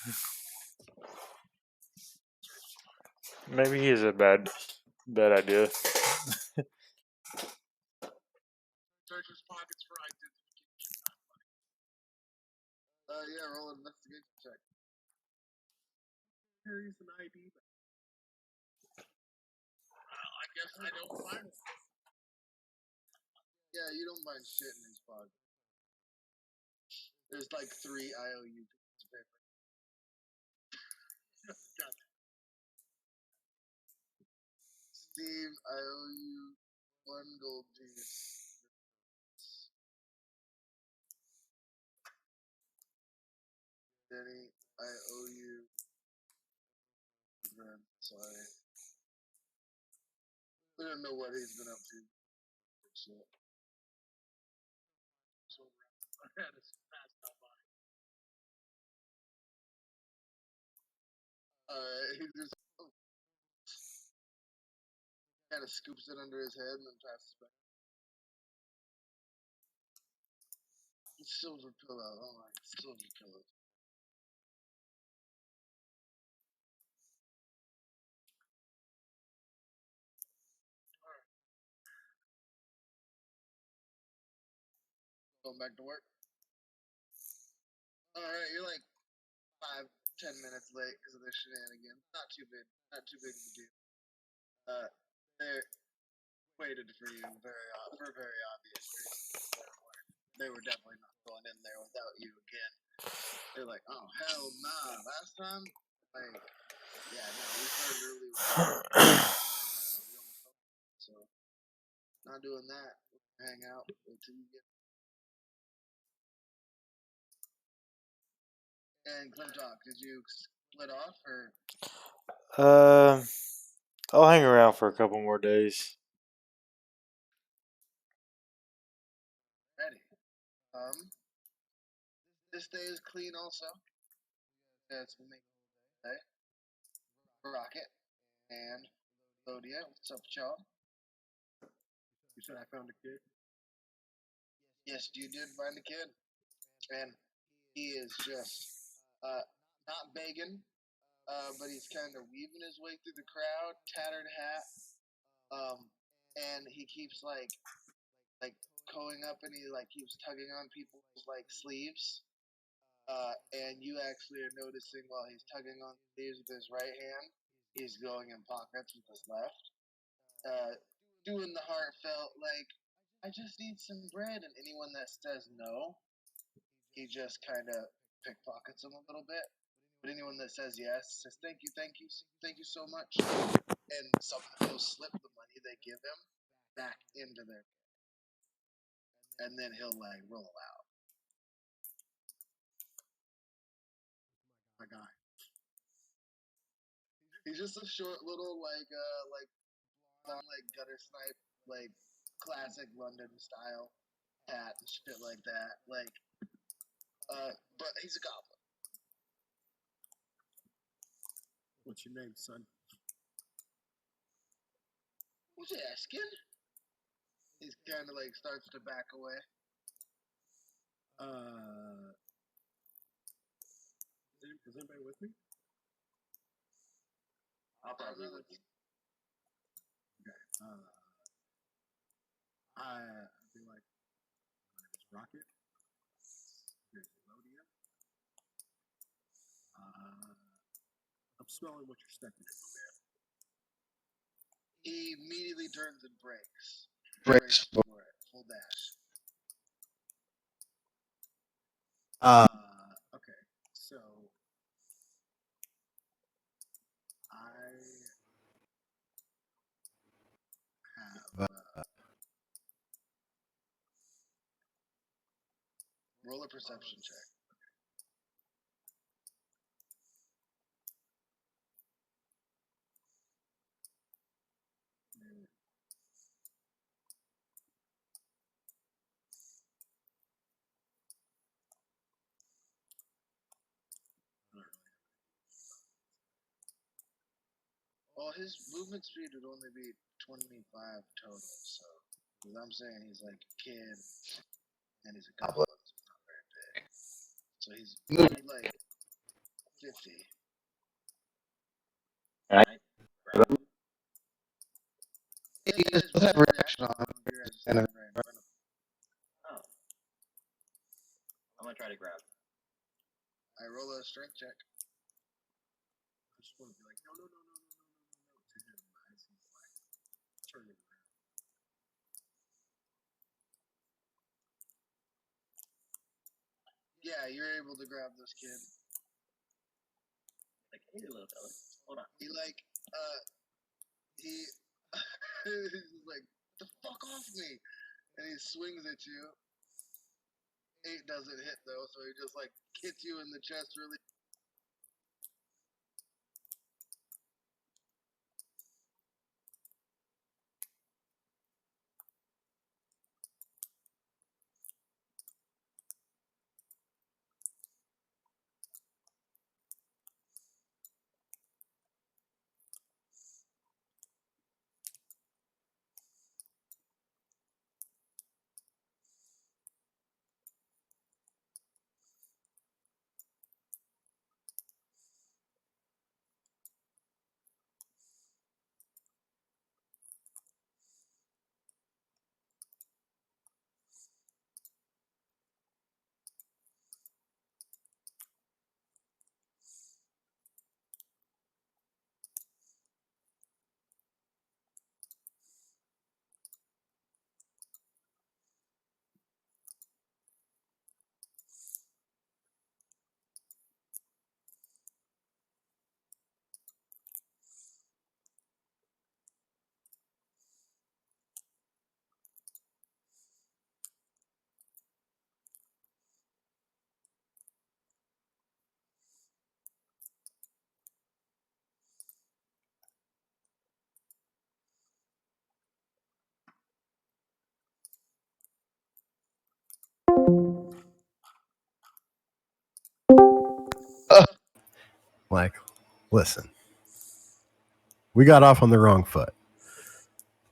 Maybe he is a bad idea. Search his pockets for identification. Yeah, roll an investigation check. Carries an ID. I guess I don't find one. Yeah, you don't find shit in his pocket. There's like 3 IOU pieces of paper. God, Steve, I owe you 1 gold piece. Denny, I owe you. Sorry. We don't know what he's been up to. So, so I had to pass out by. he just kind of scoops it under his head and then passes back. Silver pillow. Oh my, silver pillow. Going back to work. All right, you're like 5-10 minutes late because of their shenanigans. Not too big. Not too big of a deal. They waited for you for very obvious reasons. They were definitely not going in there without you again. They're like, oh hell nah. Last time, like, yeah, no, we started early. We almost so not doing that. We'll hang out until you get. And Clintock, did you split off or? Uh, I'll hang around for a couple more days. Ready. This day is clean also. That's me. Day. Rocket and Lodia. What's up, y'all? You said I found a kid. Yes, you did find a kid, and he is just not begging, but he's kind of weaving his way through the crowd, tattered hat, and he keeps like going up and he like keeps tugging on people's like sleeves. And you actually are noticing while he's tugging on sleeves with his right hand, he's going in pockets with his left, doing the heartfelt like, I just need some bread, and anyone that says no, he just kind of pickpockets them a little bit. But anyone that says yes says thank you, thank you so much, and somehow he'll slip the money they give him back into their, and then he'll like roll out. My guy. He's just a short little like blonde like gutter snipe like classic London style hat and shit like that. Like, but he's a goblin. What's your name, son? What's you asking? He's kind of like starts to back away. Is anybody with me? I'll probably with you. Okay. I'd be like, my name is Rocket. Here's Melodia. I'm smelling what you're stepping in, my man. He immediately turns and brakes. Brakes for it. Full dash. Okay. So I have Roll a perception check. Well, his movement speed would only be 25 total, so I'm saying he's like a kid and he's a goblin, so he's not very big. So he's maybe like 50. Alright. You guys both have reaction on him. You guys stand right in front of him. Oh. I'm gonna try to grab. I roll a strength check. I just want to be like, no, to him as he's like turning around. Yeah, you're able to grab this kid. Like, hey, little fella. Hold on. He like, he's like, the fuck off me, and he swings at you. 8 doesn't hit though, so he just like hits you in the chest really. Like, listen, we got off on the wrong foot.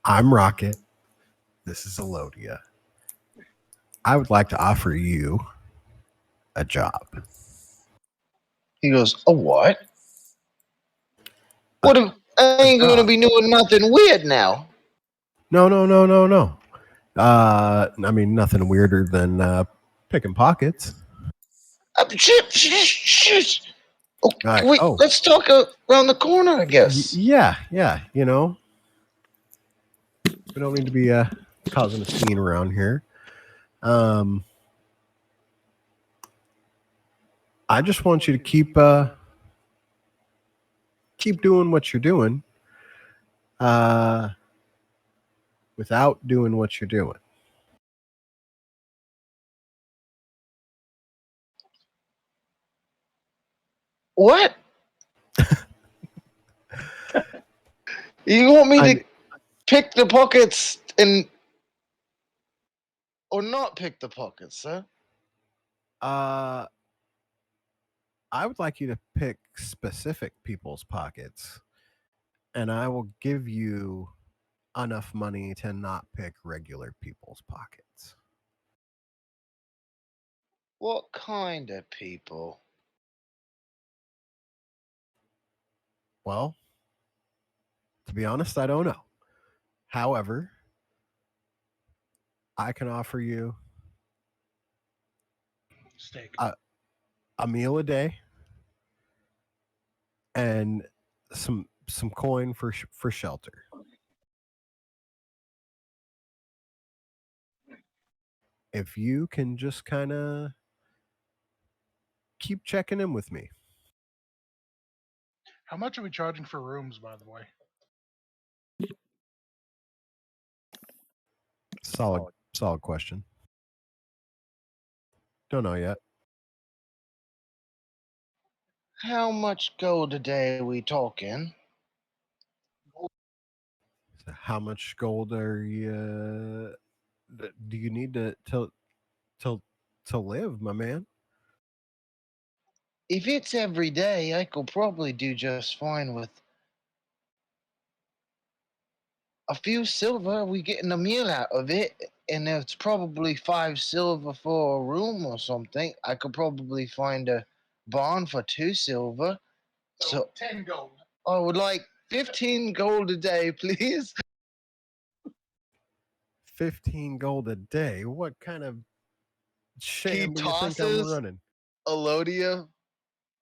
I'm Rocket. This is Elodia. I would like to offer you a job. He goes, a what? What? I ain't gonna be doing nothing weird now. No. I mean, nothing weirder than picking pockets. Shit. Oh, Right. wait, let's talk around the corner, I guess. Yeah. You know, we don't need to be causing a scene around here. I just want you to keep doing what you're doing, without doing what you're doing. What? You want me to I- pick the pockets or not pick the pockets, sir? I would like you to pick specific people's pockets, and I will give you enough money to not pick regular people's pockets. What kind of people? Well, to be honest, I don't know. However, I can offer you Steak. a meal a day and some coin for shelter. If you can just kind of keep checking in with me. How much are we charging for rooms, by the way? Solid question. Don't know yet. How much gold a day are we talking? So how much gold are you? Do you need to live, my man? If it's every day, I could probably do just fine with a few silver. We getting a meal out of it, and it's probably 5 silver for a room or something. I could probably find a barn for 2 silver. So 10 gold. I would like 15 gold a day, please. 15 gold a day. What kind of He sham do you think I'm tosses running? Elodia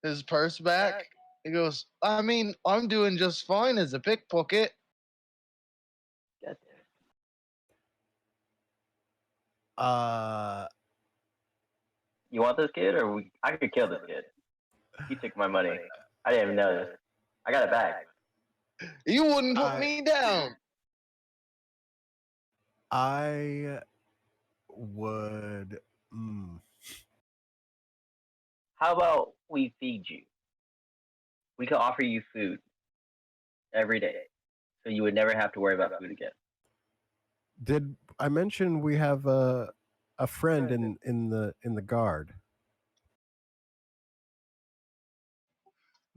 his purse back. He goes, I mean, I'm doing just fine as a pickpocket. God damn. Uh, You want this kid, or I could kill this kid. He took my money. I didn't even know this. I got it back. You wouldn't put I- me down. I would. How about we feed you? We could offer you food every day, so you would never have to worry about food again. Did I mention we have a friend in the guard?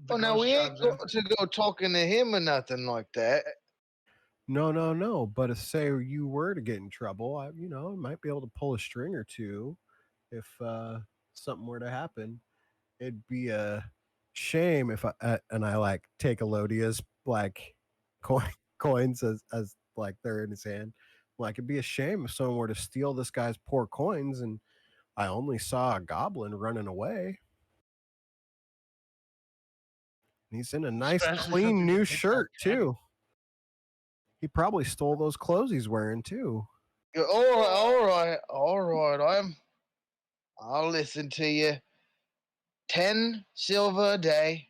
The Oh, now ghost we ain't chimes in. got to go talking to him or nothing like that. No. But if say you were to get in trouble, I might be able to pull a string or two if something were to happen. It'd be a shame if and I like take Elodia's like coins as like they're in his hand. Like it'd be a shame if someone were to steal this guy's poor coins and I only saw a goblin running away. He's in a nice, Especially since clean he's a new big shirt fat too. He probably stole those clothes he's wearing too. All right, all right. I'll listen to you. 10 silver a day,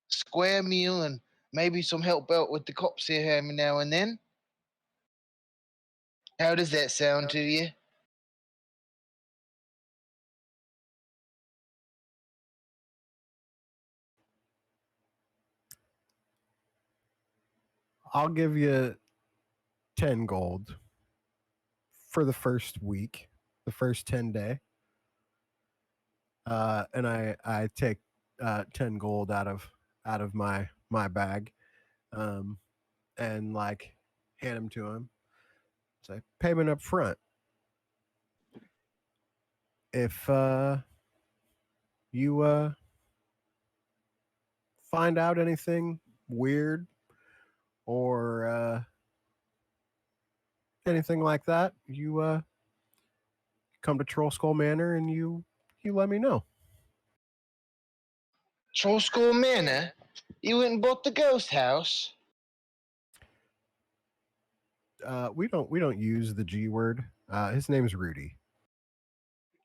square meal, and maybe some help out with the cops here every now and then. How does that sound to you? I'll give you 10 gold for the first week, the first 10 day. And I take 10 gold out of my bag, and like hand them to him. Say payment up front. If you find out anything weird or anything like that, you come to Troll Skull Manor and you let me know. Troll School Manor? You went and bought the ghost house? We don't use the G word. His name's Rudy.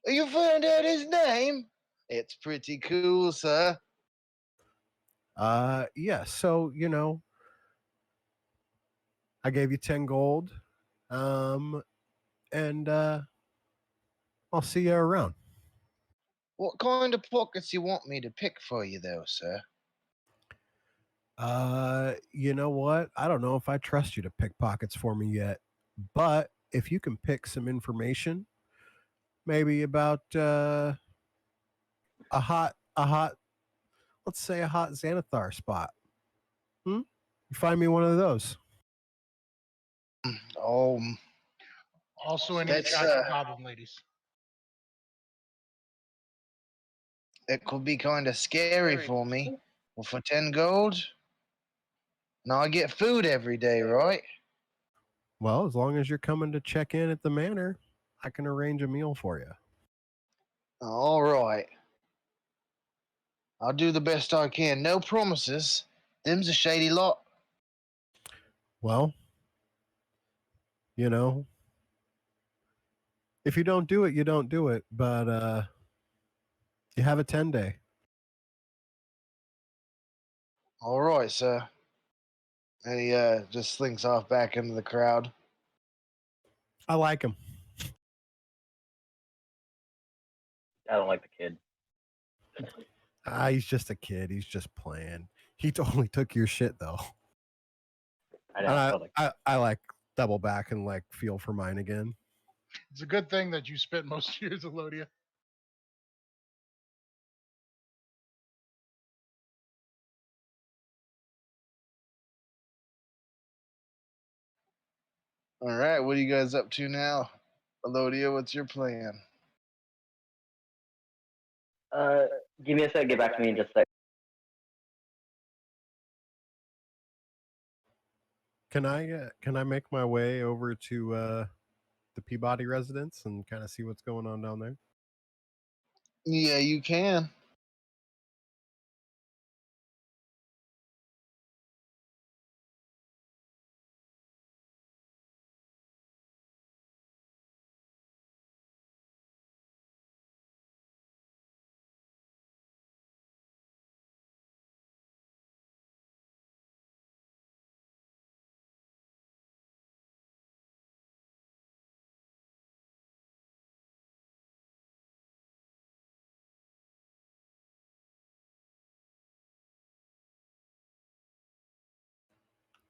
You found out his name? It's pretty cool, sir. Yeah. So I gave you 10 gold, and I'll see you around. What kind of pockets you want me to pick for you, though, sir? You know what? I don't know if I trust you to pick pockets for me yet, but if you can pick some information, maybe about a hot, let's say a hot Xanathar spot. You find me one of those. Oh, Also, any That's, shots of goblin ladies. it could be kind of scary for me. Well, for 10 gold, now I get food every day, right? Well, as long as you're coming to check in at the manor, I can arrange a meal for you. All right. I'll do the best I can. No promises. Them's a shady lot. Well, you know, if you don't do it, you don't do it. But you have a 10-day. All right, sir. And he just slinks off back into the crowd. I like him. I don't like the kid. He's just a kid. He's just playing. He totally took your shit though. I know. And I felt like I like double back and like feel for mine again. It's a good thing that you spent most years of Lodia. All right, what are you guys up to now? Elodia, what's your plan? give me a sec. Get back to me in just a sec. Can I make my way over to the Peabody residence and kind of see what's going on down there? Yeah, you can.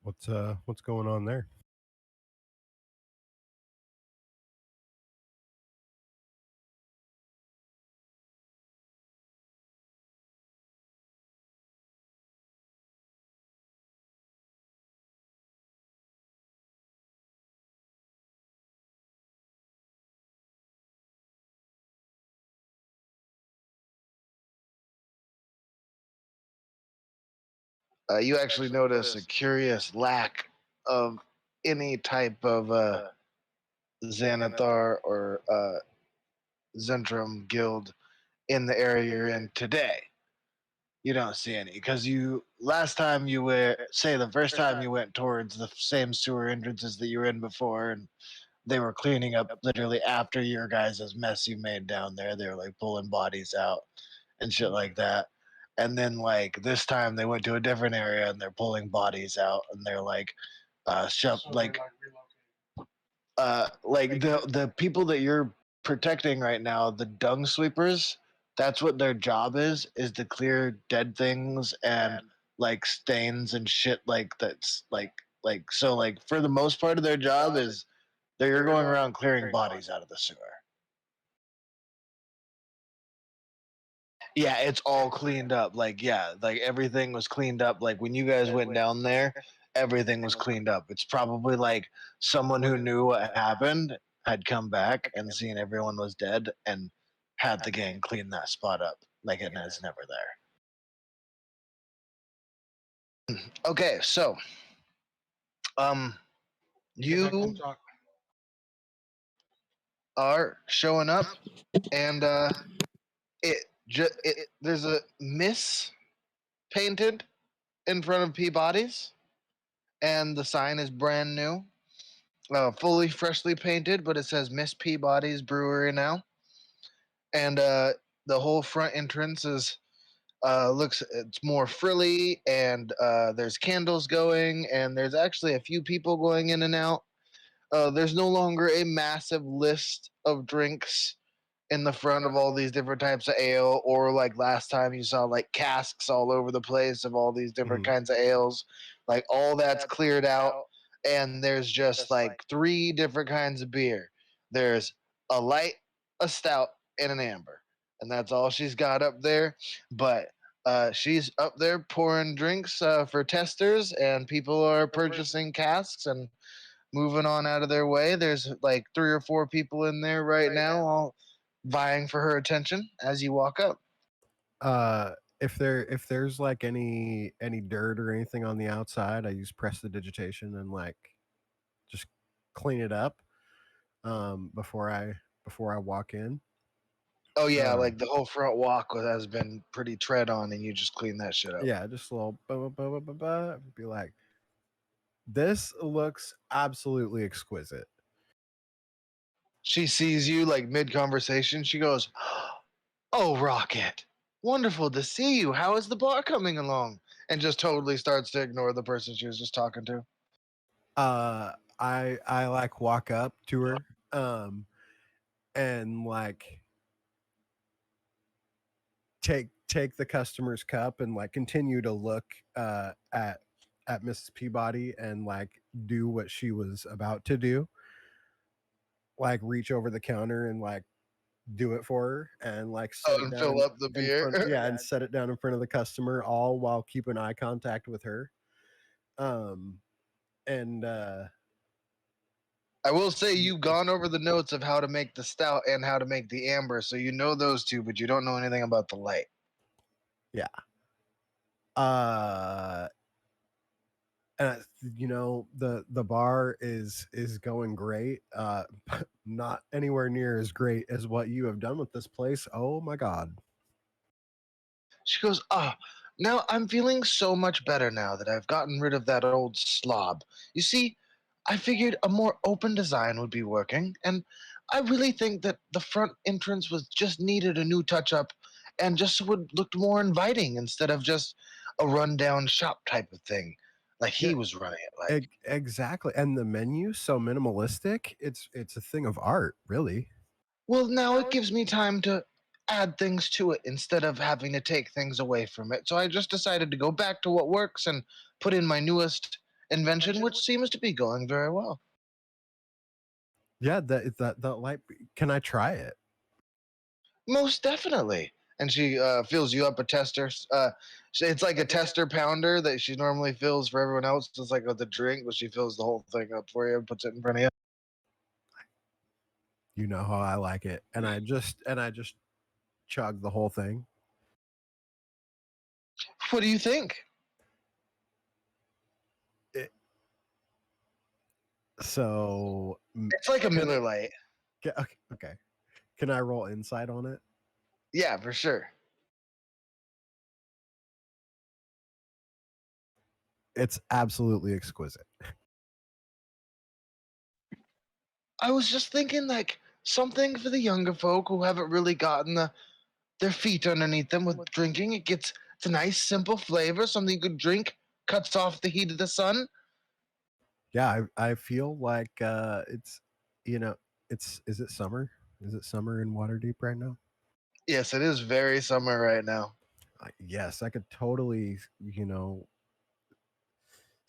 What's going on there? You actually notice a curious lack of any type of Xanathar or Zentrum guild in the area you're in today. You don't see any because you last time you were say the first time you went towards the same sewer entrances that you were in before, and they were cleaning up literally after your guys' mess you made down there. They were like pulling bodies out and shit like that. And then like this time they went to a different area and they're pulling bodies out and they're like like the people that you're protecting right now, the dung sweepers, that's what their job is to clear dead things and like stains and shit like that's like so like for the most part of their job is they're going around clearing bodies out of the sewer. Yeah, it's all cleaned up. Like, yeah, like everything was cleaned up. Like when you guys went down there, everything was cleaned up. It's probably like someone who knew what happened had come back and seen everyone was dead and had the gang clean that spot up. Like it is never there. Okay, so you are showing up and it there's a miss painted in front of Peabody's and the sign is brand new, fully freshly painted, but it says Miss Peabody's Brewery now, and the whole front entrance is looks it's more frilly, and there's candles going, and there's actually a few people going in and out. There's no longer a massive list of drinks in the front of all these different types of ale, or like last time you saw like casks all over the place of all these different kinds of ales. Like all that's cleared out, and there's just like three different kinds of beer. There's a light, a stout, and an amber, and that's all she's got up there. But she's up there pouring drinks for testers, and people are purchasing casks and moving on out of their way. There's like three or four people in there right now, all vying for her attention as you walk up. If there's like any dirt or anything on the outside, I use prestidigitation and like just clean it up before I walk in. Oh yeah, like the whole front walk has been pretty tread on, and you just clean that shit up. Yeah, just a little be like, this looks absolutely exquisite. She sees you like mid conversation. She goes, "Oh, Rocket, wonderful to see you. How is the bar coming along?" And just totally starts to ignore the person she was just talking to. I like walk up to her and like take the customer's cup and like continue to look at Mrs. Peabody and like do what she was about to do, like reach over the counter and like do it for her and like set it and down fill up the beer. and set it down in front of the customer, all while keeping eye contact with her. And I will say you've gone over the notes of how to make the stout and how to make the amber, so you know those two, but you don't know anything about the light. Yeah. And you know, the bar is going great. Not anywhere near as great as what you have done with this place. Oh my god. She goes, now I'm feeling so much better now that I've gotten rid of that old slob. You see, I figured a more open design would be working, and I really think that the front entrance was just needed a new touch up and just would look more inviting instead of just a rundown shop type of thing like he was running it like. Exactly. And the menu so minimalistic. It's a thing of art, really. Well, now it gives me time to add things to it instead of having to take things away from it. So I just decided to go back to what works and put in my newest invention, which seems to be going very well. Yeah, that light. Can I try it? Most definitely. And she fills you up a tester. It's like a tester pounder that she normally fills for everyone else. It's like with the drink, but she fills the whole thing up for you and puts it in front of you. You know how I like it. And I just chug the whole thing. What do you think? So it's like a Miller Lite. Okay. Can I roll insight on it? Yeah, for sure. It's absolutely exquisite. I was just thinking like something for the younger folk who haven't really gotten their feet underneath them with drinking. It's a nice simple flavor, something you could drink, cuts off the heat of the sun. Yeah, I feel like it's, you know, is it summer? Is it summer in Waterdeep right now? Yes, it is very summer right now. Yes, I could totally, you know,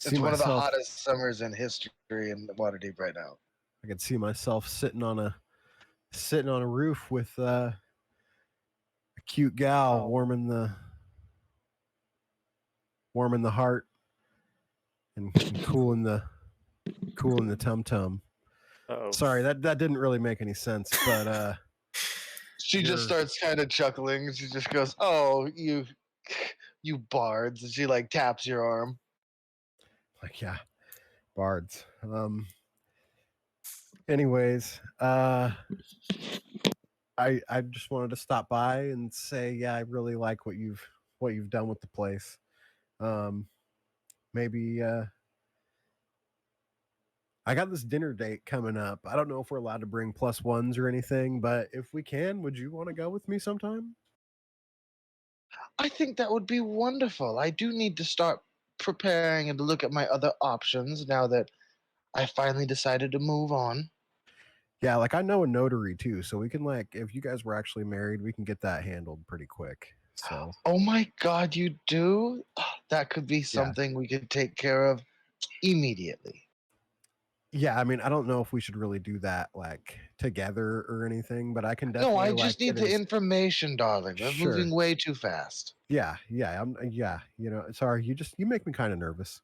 it's one of the hottest summers in history in Waterdeep right now. I could see myself sitting on a roof with a cute gal warming the heart and cooling the tum tum. Sorry, that didn't really make any sense, but she just starts kind of chuckling. She just goes, "Oh, you bards!" And she like taps your arm. Like, yeah, bards. Anyways, I just wanted to stop by and say, yeah, I really like what you've done with the place. Maybe I got this dinner date coming up. I don't know if we're allowed to bring +1s or anything, but if we can, would you want to go with me sometime? I think that would be wonderful. I do need to start preparing and to look at my other options now that I finally decided to move on. Yeah, like I know a notary too, so we can like if you guys were actually married, we can get that handled pretty quick. So Oh my God, you do? That could be something we could take care of immediately. yeah, I mean, I don't know if we should really do that like together or anything, but I can No, definitely I like just need get the his information, darling. We're sure. moving way too fast. Yeah, you know, sorry, you make me kind of nervous.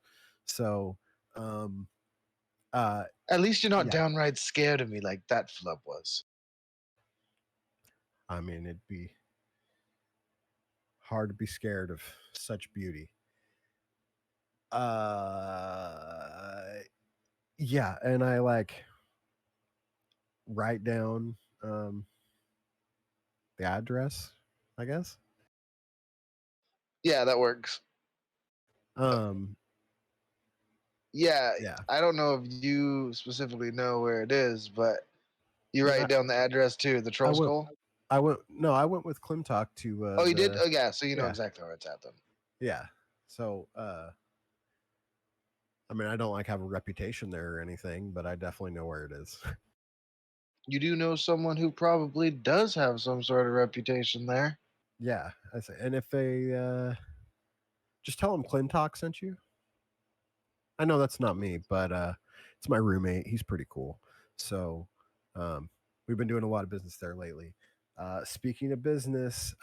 So, uh At least you're not yeah, downright scared of me like that flub was. I mean, it'd be hard to be scared of such beauty. Uh yeah, and I like write down the address, I guess. Yeah, that works. Um Yeah, yeah. I don't know if you specifically know where it is, but you I mean, write down the address too, the I troll went skull? I went with Klimtok to Oh, you did? the Oh, yeah, so you know yeah, exactly where it's at then. yeah. So I mean, I don't like have a reputation there or anything, but I definitely know where it is. You do know someone who probably does have some sort of reputation there. Yeah, I say, and if they just tell them Clintock sent you. I know that's not me, but it's my roommate. He's pretty cool. So we've been doing a lot of business there lately. Speaking of business,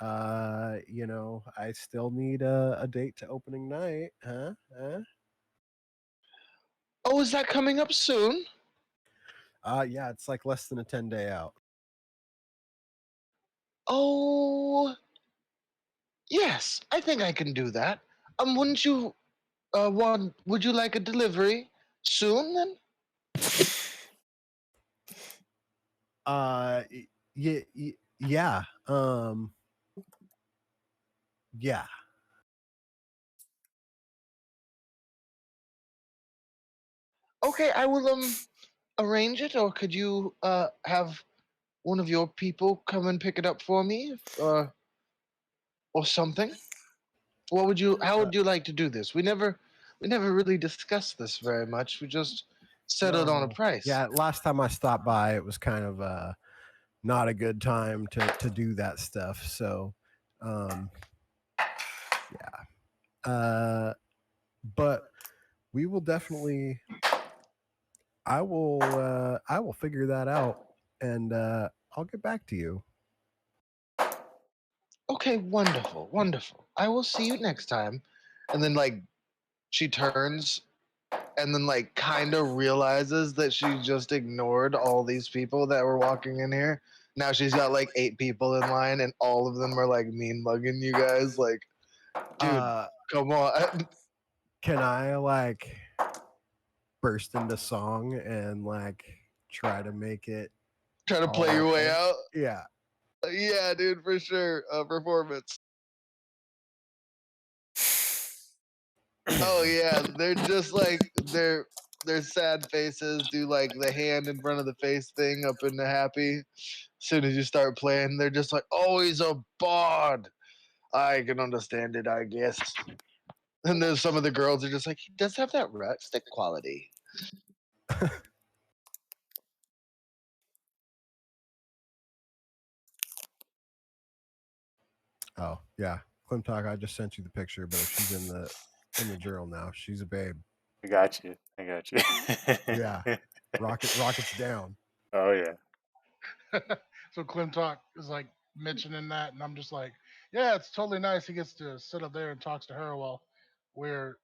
you know, I still need a date to opening night, huh? Huh? Oh, is that coming up soon? Yeah, it's like less than a 10-day out. Oh, yes, I think I can do that. Wouldn't you would you like a delivery soon then? Yeah, yeah, yeah. Okay, I will arrange it, or could you have one of your people come and pick it up for me, or something? What would you? How Uh, would you like to do this? We never really discussed this very much. We just settled on a no, price. yeah. Last time I stopped by, it was kind of not a good time to do that stuff. So, um, yeah. But we will definitely. I will figure that out, and I'll get back to you. Okay, wonderful, wonderful. I will see you next time. And then like she turns and then like kind of realizes that she just ignored all these people that were walking in here. Now she's got like 8 people in line and all of them are like mean mugging you guys like, dude, Uh, come on. can I like burst into song and like try to make it Trying to play all your way okay? out. Yeah. Yeah, dude, for sure. Performance. Oh yeah, they're just like their sad faces do like the hand in front of the face thing up into happy. As soon as you start playing, they're just like, "Oh, he's a bard." I can understand it, I guess. And then some of the girls are just like, "He does have that rustic quality." Oh yeah, Clintock. I just sent you the picture, but if she's in the journal now, she's a babe. I got you. I got you. Yeah, rockets down. Oh yeah. So Clintock is like mentioning that, and I'm just like, yeah, it's totally nice. He gets to sit up there and talks to her while we're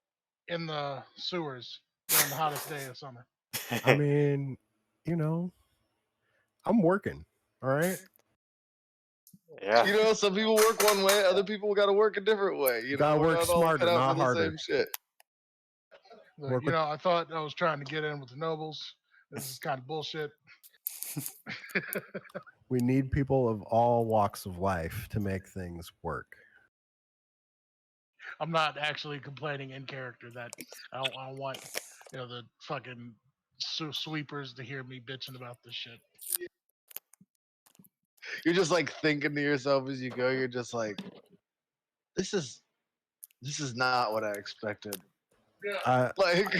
in the sewers during the hottest day of summer. I mean, you know, I'm working. All right. Yeah. You know, some people work one way, other people got to work a different way. You know, Gotta we're work not all cut smarter, out for not the same harder. shit. Like, Work with. I thought I was trying to get in with the nobles. This is kind of bullshit. We need people of all walks of life to make things work. I'm not actually complaining in character that I don't want the fucking sweepers to hear me bitching about this shit. You're just like thinking to yourself as you go. You're just like, this is this is not what I expected. I, Like,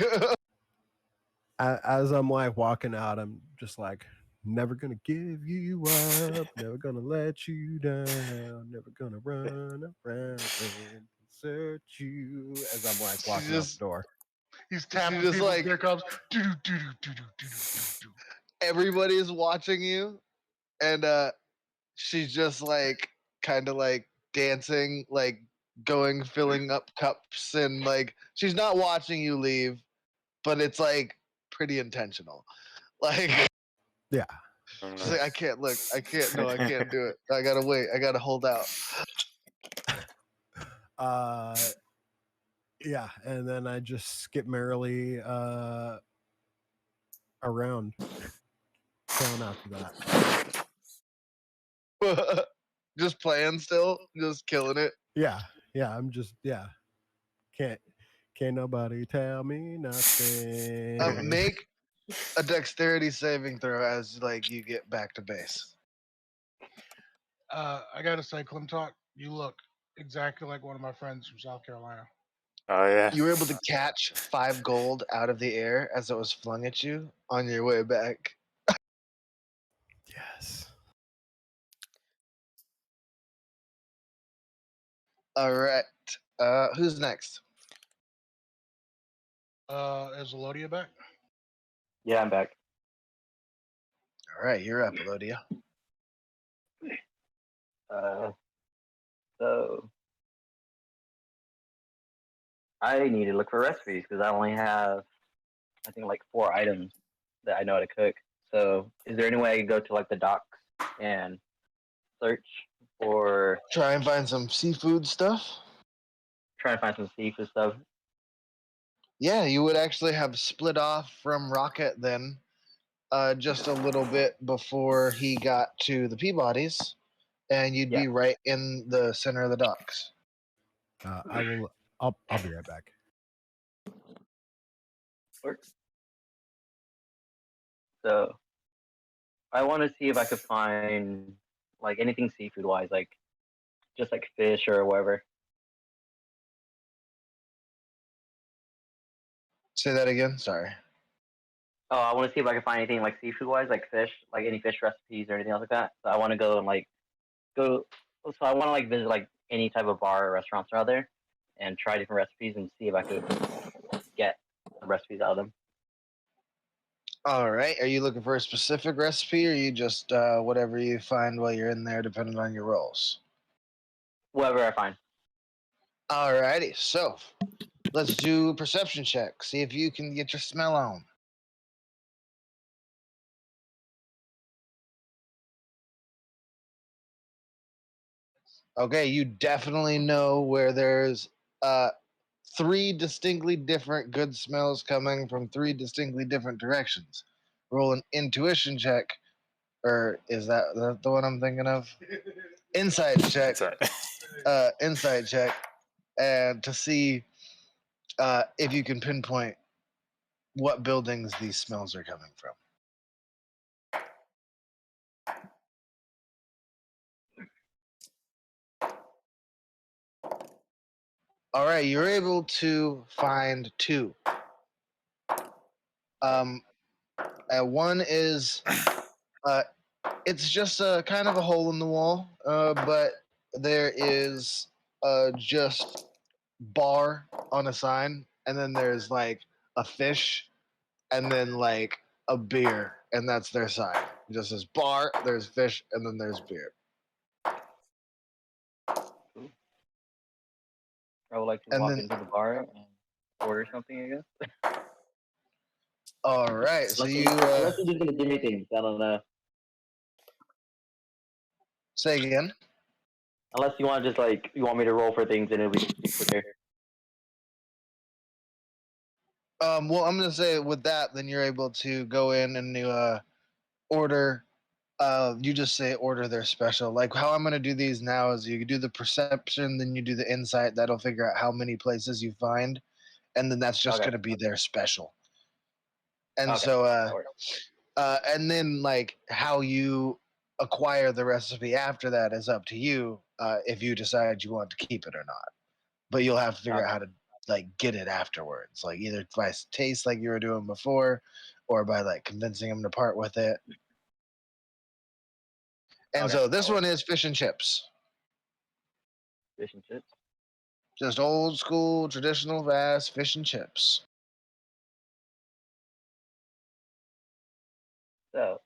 as I'm like walking out, I'm just like, Never gonna give you up, never gonna let you down, never gonna run around and desert you. As I'm like She walking out the just door. He's she tapping just people's like beer cups. Do do do do do do do do. everybody's watching you, and she's just like kind of like dancing, like going filling up cups, and like she's not watching you leave, but it's like pretty intentional. Like Yeah. Oh, she's no. like, I can't look, I can't, no, I can't do it. I gotta wait, I gotta hold out. Uh yeah, and then I just skip merrily around town after that. Just playing still, just killing it. Yeah, I'm just can't nobody tell me nothing. Make a dexterity saving throw as like you get back to base. I gotta say, Clem Talk, you look exactly like one of my friends from South Carolina. Oh yeah. You were able to catch 5 gold out of the air as it was flung at you on your way back. Yes. All right. Who's next? Is Elodia back? Yeah, I'm back. All right, you're up, Elodia. So I need to look for recipes because I only have, I think, like 4 items that I know how to cook. So, is there any way I could go to like the docks and search for, Try and find some seafood stuff. try and find some seafood stuff? Yeah, you would actually have split off from Rocket then, just a little bit before he got to the Peabodys, and you'd Yeah. be right in the center of the docks. I will I'll be right back. So I want to see if I could find like anything seafood wise, like just like fish or whatever. Say that again. Sorry. Oh, I want to see if I can find anything like seafood wise, like fish, like any fish recipes or anything else like that. So I want to go and like go. So I want to like visit like any type of bar or restaurants out there and try different recipes and see if I could get the recipes out of them. All right. Are you looking for a specific recipe, or you just whatever you find while you're in there, depending on your rolls? Whatever I find. All righty. So let's do a perception check. See if you can get your smell on. Okay, you definitely know where there's uh, 3 distinctly different good smells coming from 3 distinctly different directions. Roll an intuition check, or is that the one I'm thinking of? Insight check. Insight check, and to see if you can pinpoint what buildings these smells are coming from. All right, you're able to find 2. One is it's just a kind of a hole in the wall, but there is just bar on a sign, and then there's like a fish, and then like a beer, and that's their sign. It just says bar, there's fish, and then there's beer. I would like to And walk then, into the bar and order something, I guess. all right, so Unless, you unless you're just gonna give me things, I don't know. say again. Unless you want to just like you want me to roll for things and it'll be quicker. Well, I'm gonna say with that, then you're able to go in and you order. You just say order their special. Like how I'm gonna do these now is you do the perception, then you do the insight. That'll figure out how many places you find, and then that's just Okay. gonna be their special. And Okay. so, That works. and then like how you acquire the recipe after that is up to you. If you decide you want to keep it or not, but you'll have to figure out Okay. how to like get it afterwards, like either by taste like you were doing before, or by like convincing them to part with it. And Okay. so this one is fish and chips. Fish and chips. Just old school, traditional, fast fish and chips. So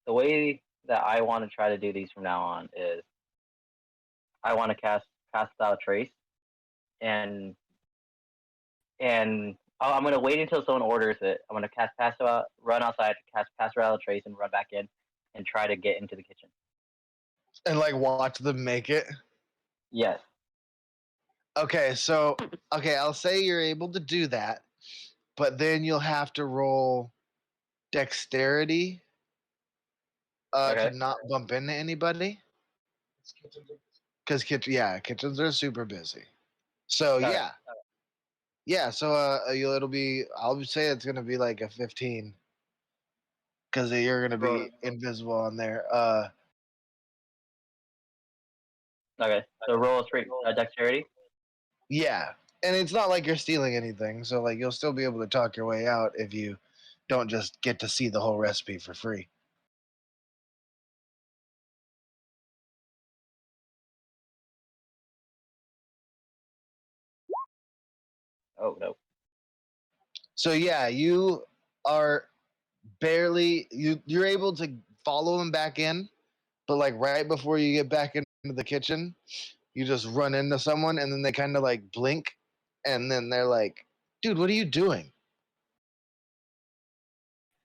the way that I want to try to do these from now on is I want to cast out trace, and I'm gonna wait until someone orders it. I'm gonna cast pass out, run outside, cast pass out trace, and run back in, and try to get into the kitchen. And like watch them make it. Yes. Okay, so I'll say you're able to do that, but then you'll have to roll dexterity to Okay. not bump into anybody. Because kitchens are super busy. So Okay. yeah. So it'll be. I'll say it's gonna be like a 15 because you're gonna Roll. be invisible on there. Okay. So roll a straight dexterity. Yeah, and it's not like you're stealing anything, so like you'll still be able to talk your way out if you don't just get to see the whole recipe for free. Oh no. So yeah, you are barely you're able to follow him back in, but like right before you get back into the kitchen, you just run into someone and then they kind of like blink and then they're like, "Dude, what are you doing?"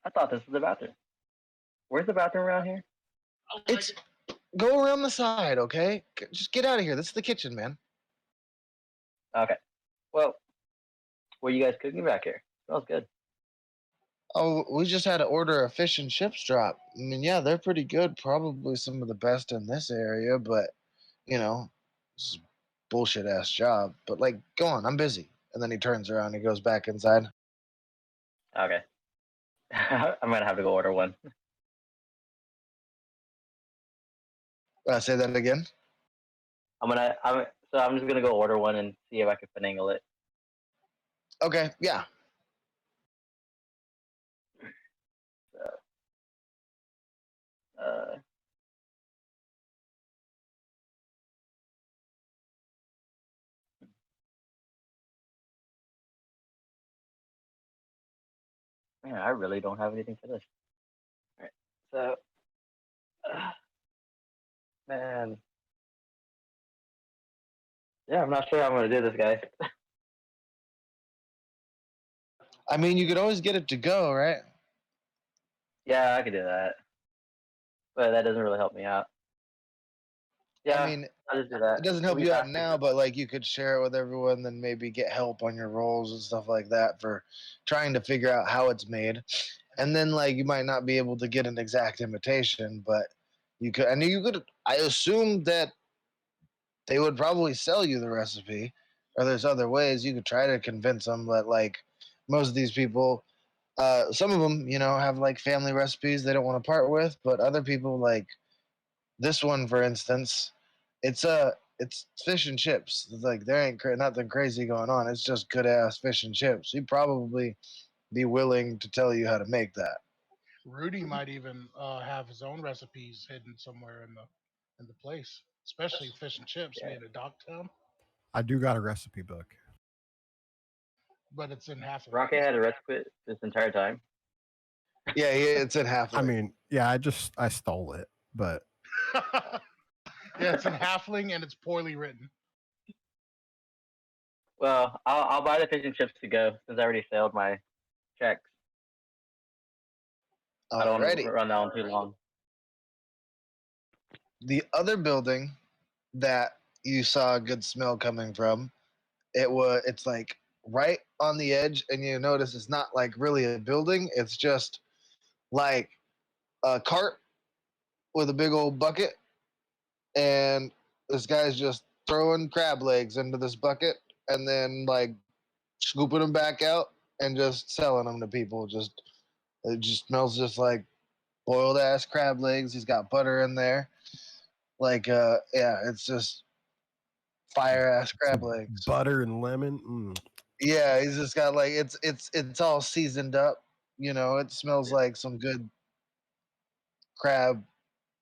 I thought this was the bathroom. Where's the bathroom around here? It's go around the side, okay? Just get out of here. This is the kitchen, man. Okay. Well, what are you guys cooking back here? Smells good. Oh, we just had to order a fish and chips drop. I mean, yeah, they're pretty good. Probably some of the best in this area, but you know, it's a bullshit ass job. But like, go on, I'm busy. And then he turns around and goes back inside. Okay. I'm gonna have to go order one. Say that again. I'm just gonna go order one and see if I can finagle it. Okay, yeah. Uh, man, I really don't have anything for this. All right. So, man, yeah, I'm not sure how I'm gonna do this, guys. I mean, you could always get it to go, right? Yeah, I could do that, but that doesn't really help me out. Yeah, I mean, I'll just do that. it doesn't It'll help be you out faster. now, but like you could share it with everyone, then maybe get help on your rolls and stuff like that for trying to figure out how it's made. And then like you might not be able to get an exact imitation, but you could. I mean, you could. I assume that they would probably sell you the recipe, or there's other ways you could try to convince them that like most of these people, some of them, have like family recipes they don't want to part with, but other people like this one, for instance, it's fish and chips. It's like there ain't nothing crazy going on. It's just good ass fish and chips. He'd probably be willing to tell you how to make that. Rudy might even have his own recipes hidden somewhere in the place, especially fish and chips Yeah. being a dock town, I do got a recipe book. but it's in half of Rocket had a recipe this entire time. Yeah, it's in half. I mean, yeah, I stole it, but yeah, it's in halfling and it's poorly written. Well, I'll buy the fish and chips to go since I already failed my checks. I don't want to Alrighty. run that one too long. The other building that you saw a good smell coming from, it's like right on the edge, and you notice it's not like really a building. It's just like a cart with a big old bucket, and this guy's just throwing crab legs into this bucket, and then like scooping them back out and just selling them to people. Just it just smells just like boiled ass crab legs. He's got butter in there. Like yeah, it's just fire ass crab legs. butter and lemon. Yeah, he's just got like it's all seasoned up. It smells like some good crab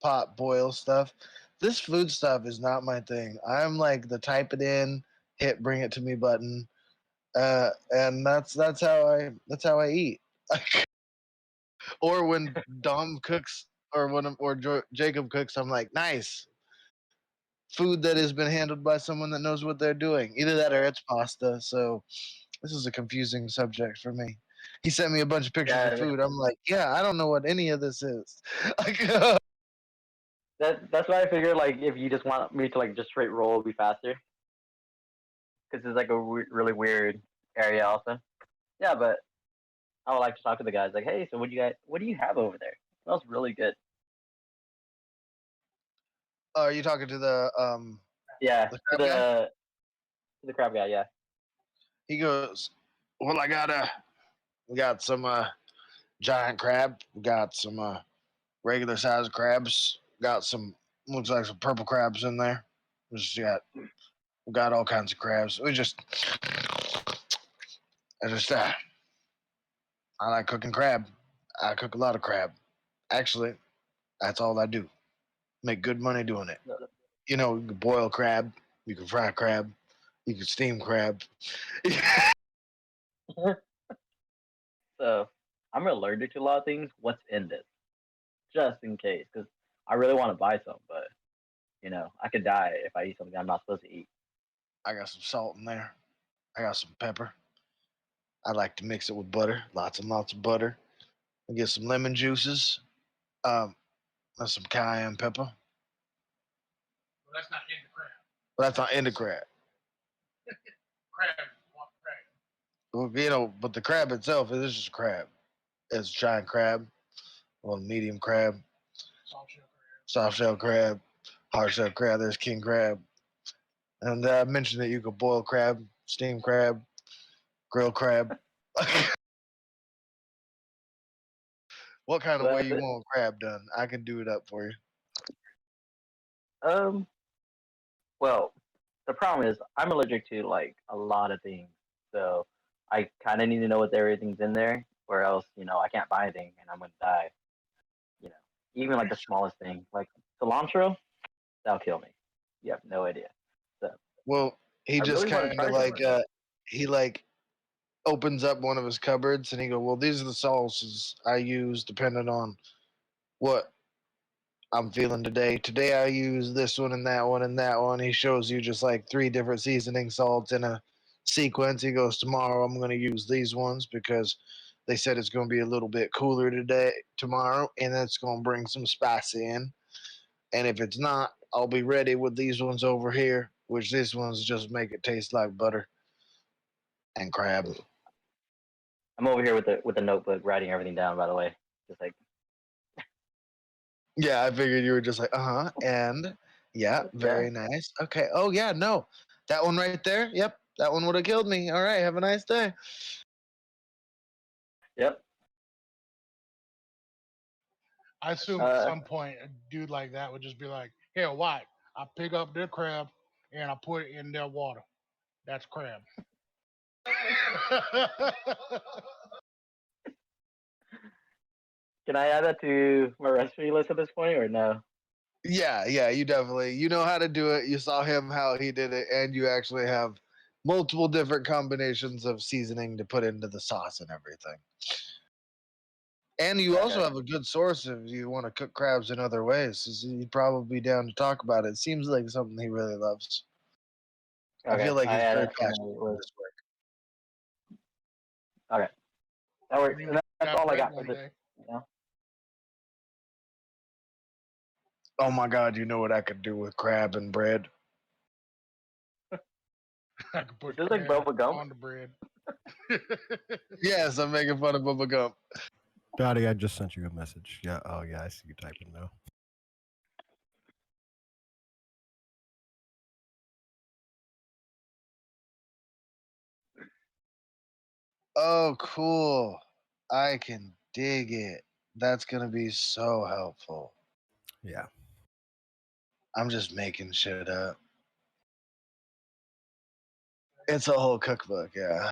pot boil stuff. This food stuff is not my thing. I'm like the type it in, hit bring it to me button, and that's how I eat. Or when Dom cooks, or Jacob cooks, I'm like, nice food that has been handled by someone that knows what they're doing. Either that or it's pasta. So this is a confusing subject for me. He sent me a bunch of pictures of Yeah, food. I'm like, yeah, I don't know what any of this is. Like, that's why I figured like if you just want me to like just straight roll, it'd be faster because it's like a really weird area also. Yeah, but I would like to talk to the guys. Like, hey, so what do you have over there? It smells really good. are you talking to the Yeah, crab guy? to the crab guy. Yeah. He goes, well, we got some giant crab, we got some regular sized crabs, got some looks like some purple crabs in there. We got all kinds of crabs. I just I like cooking crab. I cook a lot of crab. Actually, that's all I do. Make good money doing it. You know, you can boil crab, you can fry crab, you can steam crab. So I'm allergic to a lot of things. What's in this? Just in case, because I really want to buy some, but I could die if I eat something I'm not supposed to eat. I got some salt in there. I got some pepper. I like to mix it with butter, lots and lots of butter. I get some lemon juices, and some cayenne pepper. Well, that's not in the crab. But that's not in the crab. Crab is one crab. Well, you know, but the crab itself is just a crab. It's a giant crab, a little medium crab, soft shell crab, hard shell crab. There's king crab. And I mentioned that you could boil crab, steam crab, grill crab. What kind of So way that's you it. want crab done? I can do it up for you. Well, the problem is I'm allergic to like a lot of things, so I kind of need to know what everything's in there, or else I can't buy anything and I'm gonna die. You know, even like the smallest thing, like cilantro, that'll kill me. You have no idea. So Well, he I just really want to kind of try some of it. he like opens up one of his cupboards and he go, well, these are the sauces I use depending on what I'm feeling today. Today I use this one and that one and that one. He shows you just like three different seasoning salts in a sequence. He goes, tomorrow I'm going to use these ones because they said it's going to be a little bit cooler tomorrow, and it's going to bring some spice in. And if it's not, I'll be ready with these ones over here, which these ones just make it taste like butter and crab. I'm over here with the notebook writing everything down. By the way, just like Yeah, I figured you were just like, and yeah, yeah, very nice. Okay. Oh yeah, no, that one right there. Yep, that one would have killed me. All right, have a nice day. yep. I assume at some point a dude like that would just be like, "Hell, why? I pick up their crab and I put it in their water. That's crab." Can I add that to my recipe list at this point, or no? Yeah, you know how to do it. You saw him how he did it, and you actually have multiple different combinations of seasoning to put into the sauce and everything. And you also Okay. have a good source if you want to cook crabs in other ways. He'd probably be down to talk about it. It seems like something he really loves. I Okay. feel like I he's add very that to my passionate about list. this work. Okay. That works. Bring And that's that all I bread got for one this. day. You know? Oh my God, you know what I could do with crab and bread? I could Is put this like crab Bubba Gump? on the bread. Yes, I'm making fun of Bubba Gump. Dottie, I just sent you a message. Yeah. Oh, yeah. I see you typing now. Oh, cool. I can dig it. That's going to be so helpful. Yeah. I'm just making shit up. It's a whole cookbook, yeah.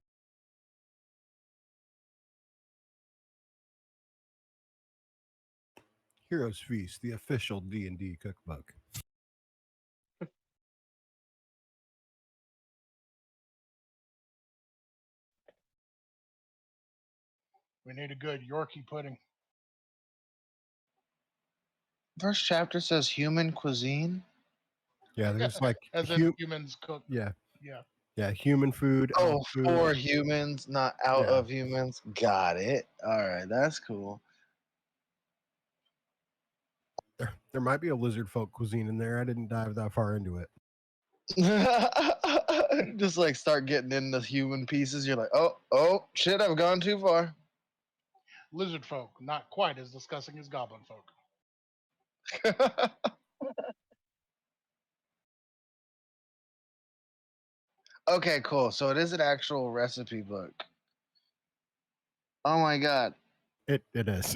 Heroes Feast, the official D&D cookbook. We need a good Yorkie pudding. First chapter says human cuisine. Yeah, there's like As in humans cook. yeah, Yeah. human food, elf Oh, food. for humans, not out Yeah. of humans. Got it. All right, that's cool. There might be a lizard folk cuisine in there. I didn't dive that far into it. Just like start getting into human pieces. You're like, oh, shit, I've gone too far. Lizard folk, not quite as disgusting as goblin folk. Okay, cool. So it is an actual recipe book. Oh my god. It is.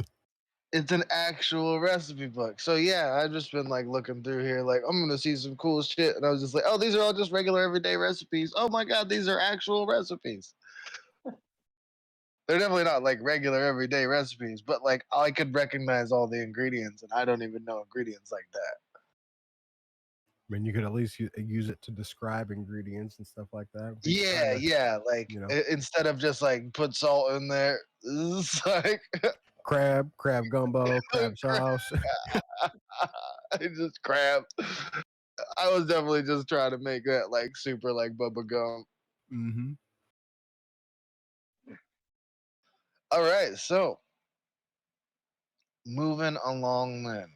It's an actual recipe book. So yeah, I've just been like looking through here, like I'm gonna see some cool shit, and I was just like, oh, these are all just regular everyday recipes. Oh my god, these are actual recipes. They're definitely not like regular everyday recipes, but like I could recognize all the ingredients, and I don't even know ingredients like that. I mean, you could at least use it to describe ingredients and stuff like that. Yeah. Like you know. instead of just like put salt in there, it's like Crab gumbo, crab sauce. just crap. I was definitely just trying to make that like super like bubba gum. Mm-hmm. All right, so moving along then.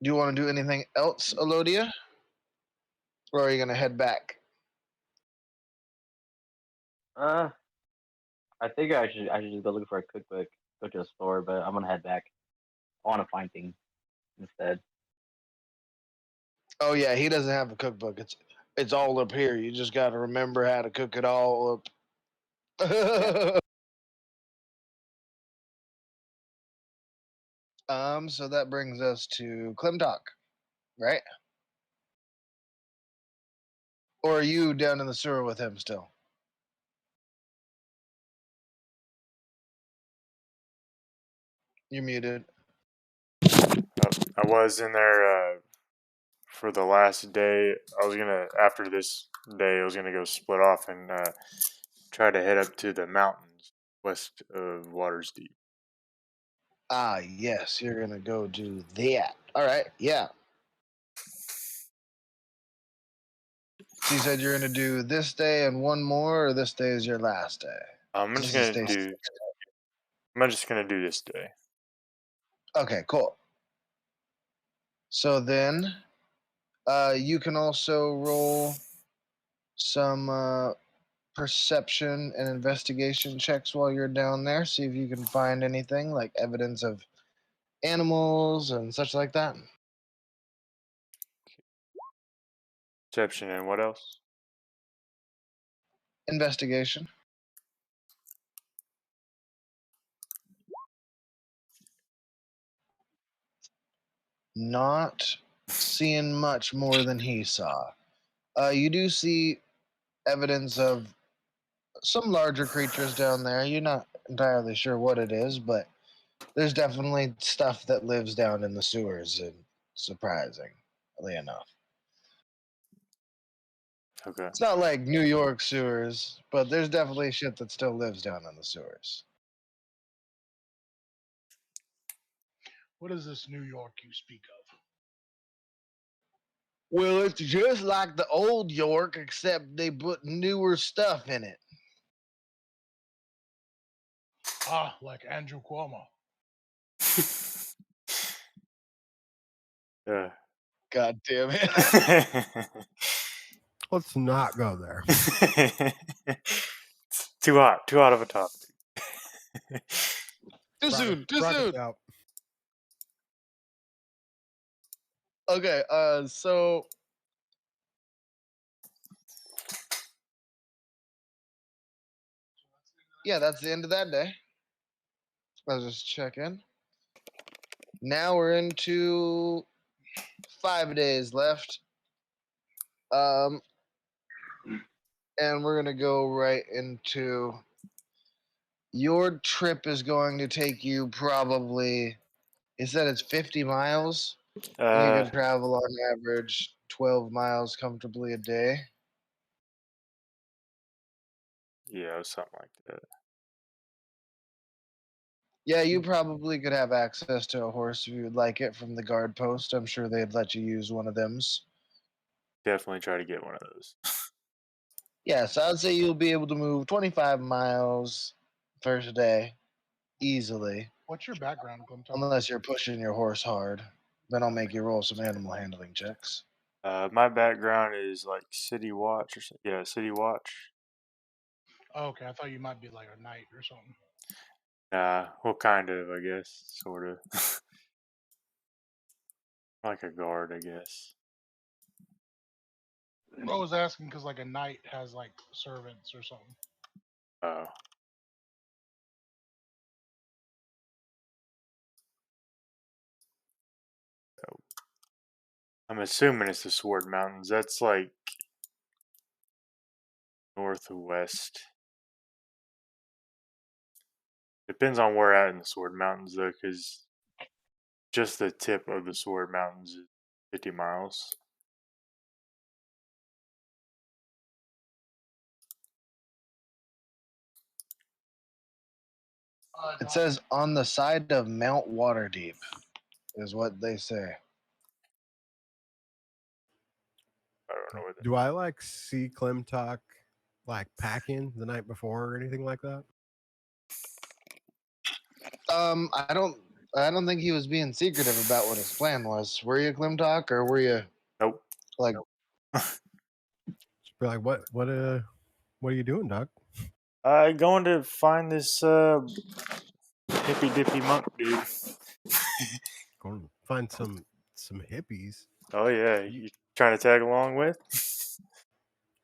Do you want to do anything else, Elodia? Or are you gonna head back? I think I should just go looking for a cookbook, go to a store, but I'm gonna head back. I want to find things instead. Oh yeah, he doesn't have a cookbook. It's all up here. You just gotta remember how to cook it all up. Yeah. So that brings us to Klimtok, right? Or are you down in the sewer with him still? You're muted. I was in there for the last day. I was gonna after this day, I was gonna go split off and try to head up to the mountains west of Waters Deep. Ah, yes, you're gonna go do that. All right, yeah. So you said you're gonna do this day and one more, or this day is your last day? I'm This just is gonna day. do. I'm just gonna do this day. Okay, cool. So then, you can also roll some perception and investigation checks while you're down there. See if you can find anything like evidence of animals and such like that. Perception and what else? Investigation. Not seeing much more than he saw. You do see evidence of some larger creatures down there. You're not entirely sure what it is, but there's definitely stuff that lives down in the sewers, and surprisingly enough. Okay. It's not like New York sewers, but there's definitely shit that still lives down in the sewers. What is this New York you speak of? Well, it's just like the old York, except they put newer stuff in it. Ah, like Andrew Cuomo. Yeah. God damn it. Let's not go there. Too hot. Too hot of a topic. Too soon. Rocket's out. Okay, so yeah, that's the end of that day. I'll just check in. Now we're into 5 days left. And we're gonna go right into Your trip is going to take you probably. It said it's 50 miles. You Uh, can travel on average 12 miles comfortably a day. yeah, something like that. Yeah, you probably could have access to a horse if you would like it from the guard post. I'm sure they'd let you use one of them's. Definitely try to get one of those. Yes, I'd say you'll be able to move 25 miles first day easily, What's your background, Clinton? unless you're pushing your horse hard. Then I'll make you roll some animal handling checks. My background is like City Watch or something. Yeah, City Watch. Oh, okay, I thought you might be like a knight or something. Well, kind of, I guess, sort of. Like a guard, I guess. I was asking because like a knight has like servants or something. Oh, I'm assuming it's the Sword Mountains. That's like northwest. Depends on where at in the Sword Mountains, though, because just the tip of the Sword Mountains is 50 miles. It says on the side of Mount Waterdeep, is what they say. I don't know where that. Do I like see Klimtok like packing the night before or anything like that? I don't think he was being secretive about what his plan was. Were you, Klimtok, or were you Nope. like? Just be like, what are you doing, Doc? Going to find this hippy dippy monk dude. Going to find some hippies. Oh yeah, you trying to tag along with?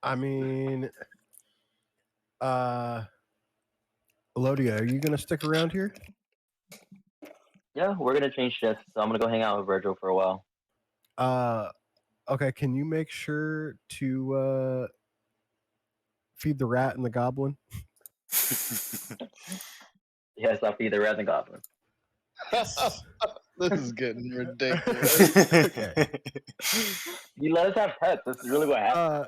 I mean, Elodia, are you gonna stick around here? Yeah, we're gonna change shifts, so I'm gonna go hang out with Virgil for a while. Okay. Can you make sure to feed the rat and the goblin? Yes, I'll feed the rat and goblin. Yes. This is getting ridiculous. Okay. You let us have pets. This is really what happened.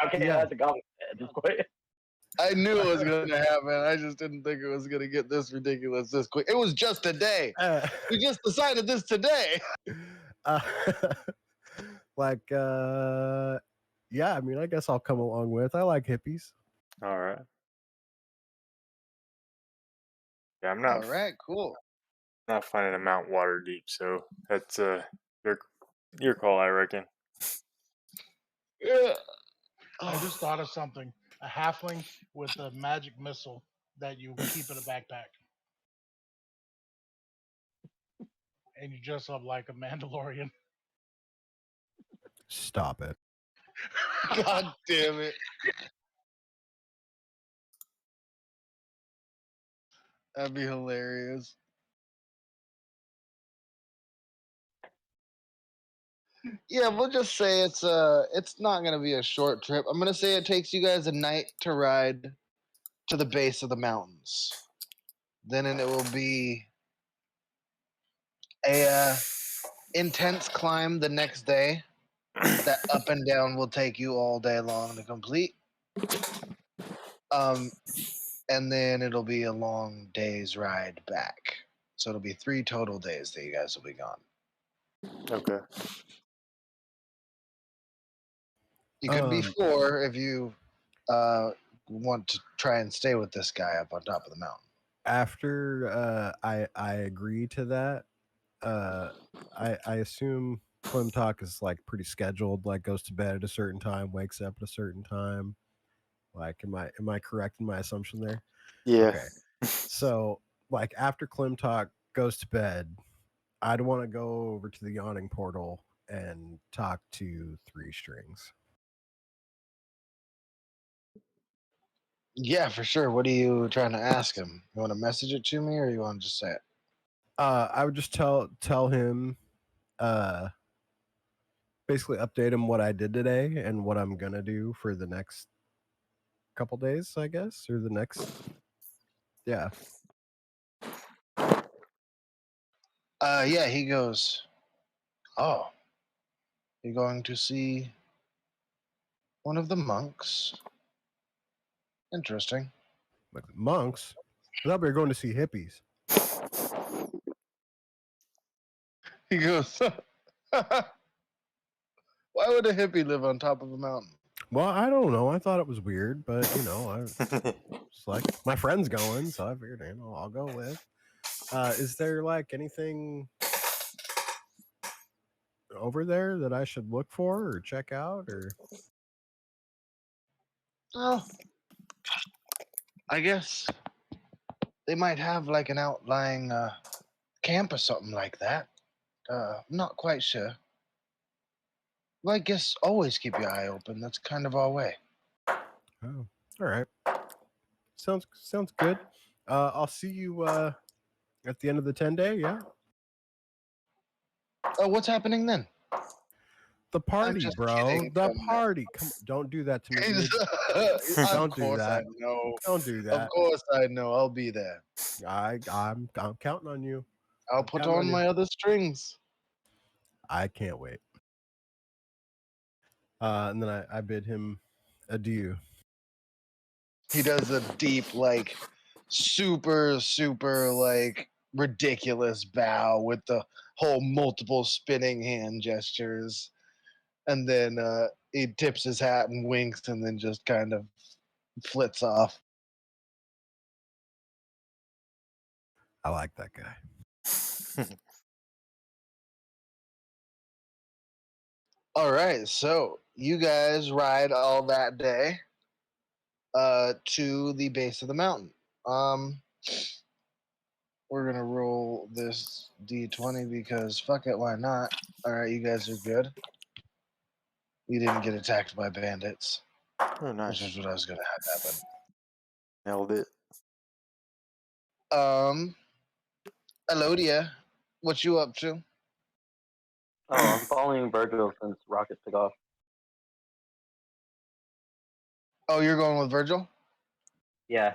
Okay, yeah. that's a goblin at this point. I knew it was going to happen. I just didn't think it was going to get this ridiculous this quick. It was just today. We just decided this today. Uh, like, yeah. I mean, I guess I'll come along with. I like hippies. All right. Yeah, I'm All right, cool. not finding a Mount Waterdeep, so that's your call, I reckon. Yeah. I just thought of something. A halfling with a magic missile that you keep in a backpack. And you dress up like a Mandalorian. Stop it. God damn it. That'd be hilarious. Yeah, we'll just say it's not gonna be a short trip. I'm gonna say it takes you guys a night to ride to the base of the mountains. Then it will be a intense climb the next day. That up and down will take you all day long to complete. Um, and then it'll be a long day's ride back. So it'll be 3 total days that you guys will be gone. Okay. You could be 4 if you want to try and stay with this guy up on top of the mountain. After I agree to that, I assume Klimtok is like pretty scheduled, like goes to bed at a certain time, wakes up at a certain time. Like, am I correct in my assumption there? Yeah. Okay. So, like after Klimtok goes to bed, I'd want to go over to the yawning portal and talk to Three Strings. Yeah, for sure. What are you trying to ask him? You want to message it to me, or you want to just say it? I would just tell him, basically update him what I did today and what I'm gonna do for the next couple days, I guess, or the next Yeah. Yeah, he goes, "Oh, you're going to see one of the monks? Interesting." Like monks. I thought we were going to see hippies. He goes, "Why would a hippie live on top of a mountain?" Well, I don't know. I thought it was weird, but I it's like my friend's going, so I figured I'll go with. Is there like anything over there that I should look for or check out or? Oh, I guess they might have like an outlying camp or something like that. I'm not quite sure. Well, I guess always keep your eye open. That's kind of our way. Oh, all right. Sounds good. I'll see you at the end of the 10-day. Yeah, Oh, what's happening then? the I'm party, just bro. kidding. The Come now. party. Come, don't do that to me, He's- Mage. of Don't do course I that. know. Don't do Of that. course I know. I'll be there. I'm counting on you. I'll I'm put counting on you. my other strings. I can't wait. And then I bid him adieu. He does a deep, like, super, super, like, ridiculous bow with the whole multiple spinning hand gestures. And then he tips his hat and winks and then just kind of flits off. I like that guy. All right, so you guys ride all that day to the base of the mountain. Um, we're gonna roll this d20 because fuck it, why not? All right, you guys are good. You didn't get attacked by bandits, Oh, which nice. is what I was gonna have happen. Nailed it. Elodia, what you up to? Oh, I'm following Virgil since Rocket took off. Oh, you're going with Virgil? Yeah.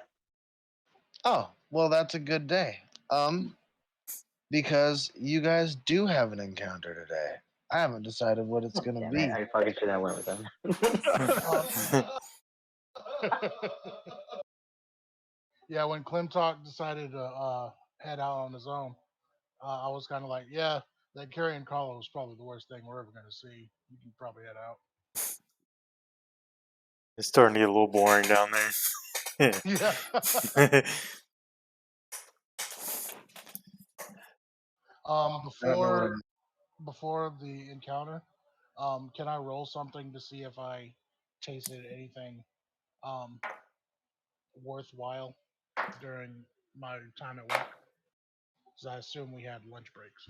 Oh, well, that's a good day. Because you guys do have an encounter today. I haven't decided what it's gonna Damn be. it, I fucking should have went with him. Yeah, when Clintock decided to head out on his own, I was kind of like, yeah, that carrying collar was probably the worst thing we're ever going to see. You can probably head out. It's starting to get a little boring down there. Yeah. I don't know what Before the encounter, can I roll something to see if I tasted anything um, worthwhile during my time at work? Because I assume we had lunch breaks.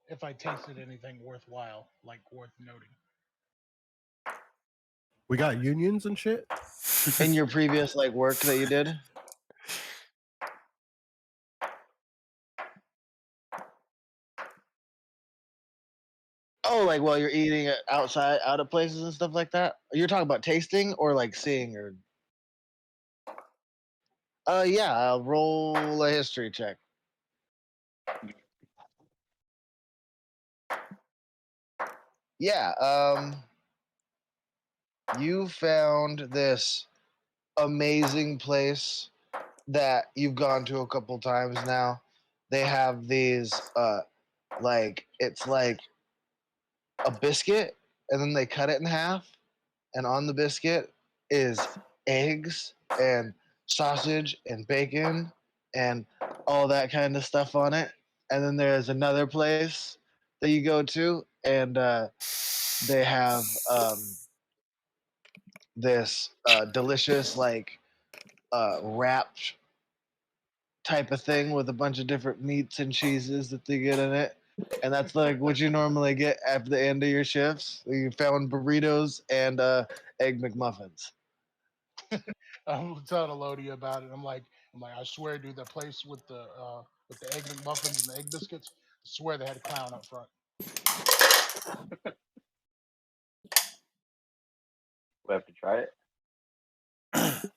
If I tasted anything worthwhile, like worth noting. We got unions and shit. in your previous like work that you did. Oh, like while you're eating it outside, out of places and stuff like that. You're talking about tasting or like seeing or. Yeah, I'll roll a history check. Yeah, you found this amazing place that you've gone to a couple times now. They have these like it's like a biscuit and then they cut it in half and on the biscuit is eggs and sausage and bacon and all that kind of stuff on it. And then there's another place that you go to and they have this delicious like wrapped type of thing with a bunch of different meats and cheeses that they get in it. And that's like what you normally get at the end of your shifts. You found burritos and egg McMuffins. I'm telling Elodie about it. I'm like, I swear, dude, that place with the egg McMuffins and the egg biscuits. I swear they had a clown up front. We have to try it.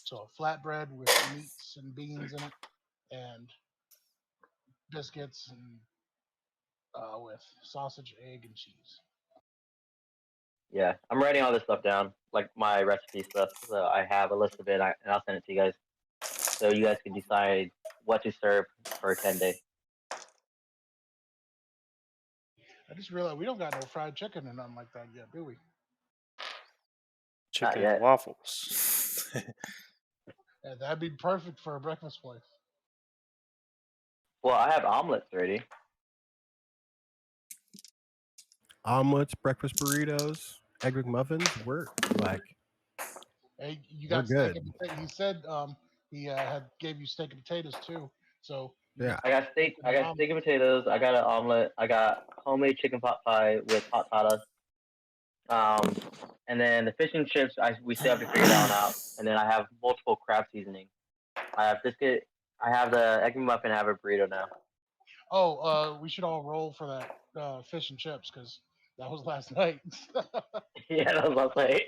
So a flatbread with meats and beans in it, and biscuits and with sausage, egg, and cheese. Yeah, I'm writing all this stuff down, like my recipe stuff. So I have a list of it, and I'll send it to you guys, so you guys can decide what to serve for 10 day. I just realized we don't got no fried chicken or nothing like that yet, do we? Chicken and yet. waffles. Yeah, that'd be perfect for a breakfast place. Well, I have omelets ready. Omelets, breakfast burritos, egg McMuffins. We're like, Hey, you we're got steak good. and potatoes. He said he had gave you steak and potatoes too. So you Yeah. I got steak. I got steak and potatoes. I got an omelet. I got homemade chicken pot pie with hot sauce. And then the fish and chips. We still have to figure that one out. And then I have multiple crab seasoning. I have biscuit. I have the egg muffin. I have a burrito now. Oh, we should all roll for that fish and chips because that was last night. Yeah, that was last night.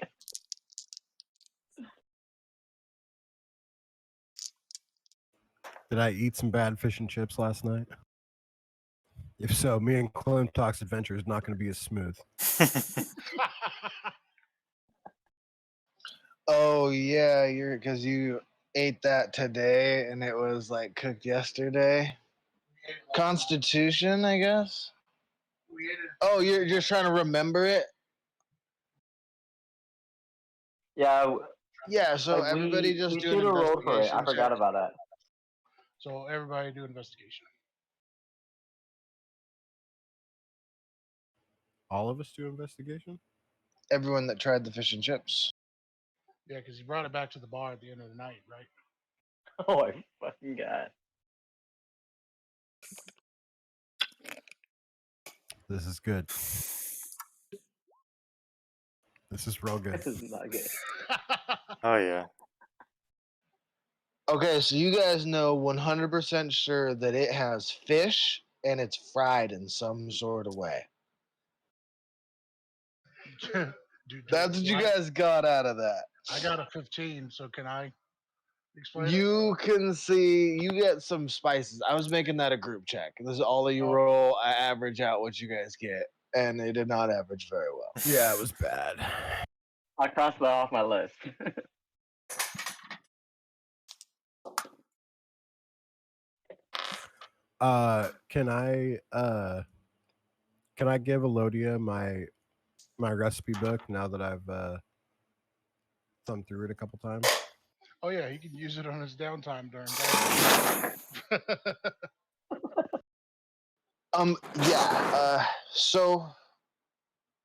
Did I eat some bad fish and chips last night? If so, me and Clone Talk's adventure is not going to be as smooth. Oh yeah, you're because you ate that today and it was like cooked yesterday. Constitution, I guess. Oh, you're just trying to remember it. Yeah, Yeah, so like everybody we just do should an have rolled for it. I investigation forgot check. about that. So everybody do investigation. All of us do investigation? Everyone that tried the fish and chips. Yeah, because he brought it back to the bar at the end of the night, right? Oh my fucking god! This is good. This is real good. This is not good. Oh yeah. Okay, so you guys know 100% sure that it has fish and it's fried in some sort of way. That's what you guys got out of that. I got a 15, so can I explain it? You can see you get some spices. I was making that a group check. This is all of you Oh. roll. I average out what you guys get, and they did not average very well. Yeah, it was bad. I crossed that off my list. Can I give Elodia my recipe book now that I've thumbed through it a couple times? Oh yeah, he can use it on his downtime during. Yeah. So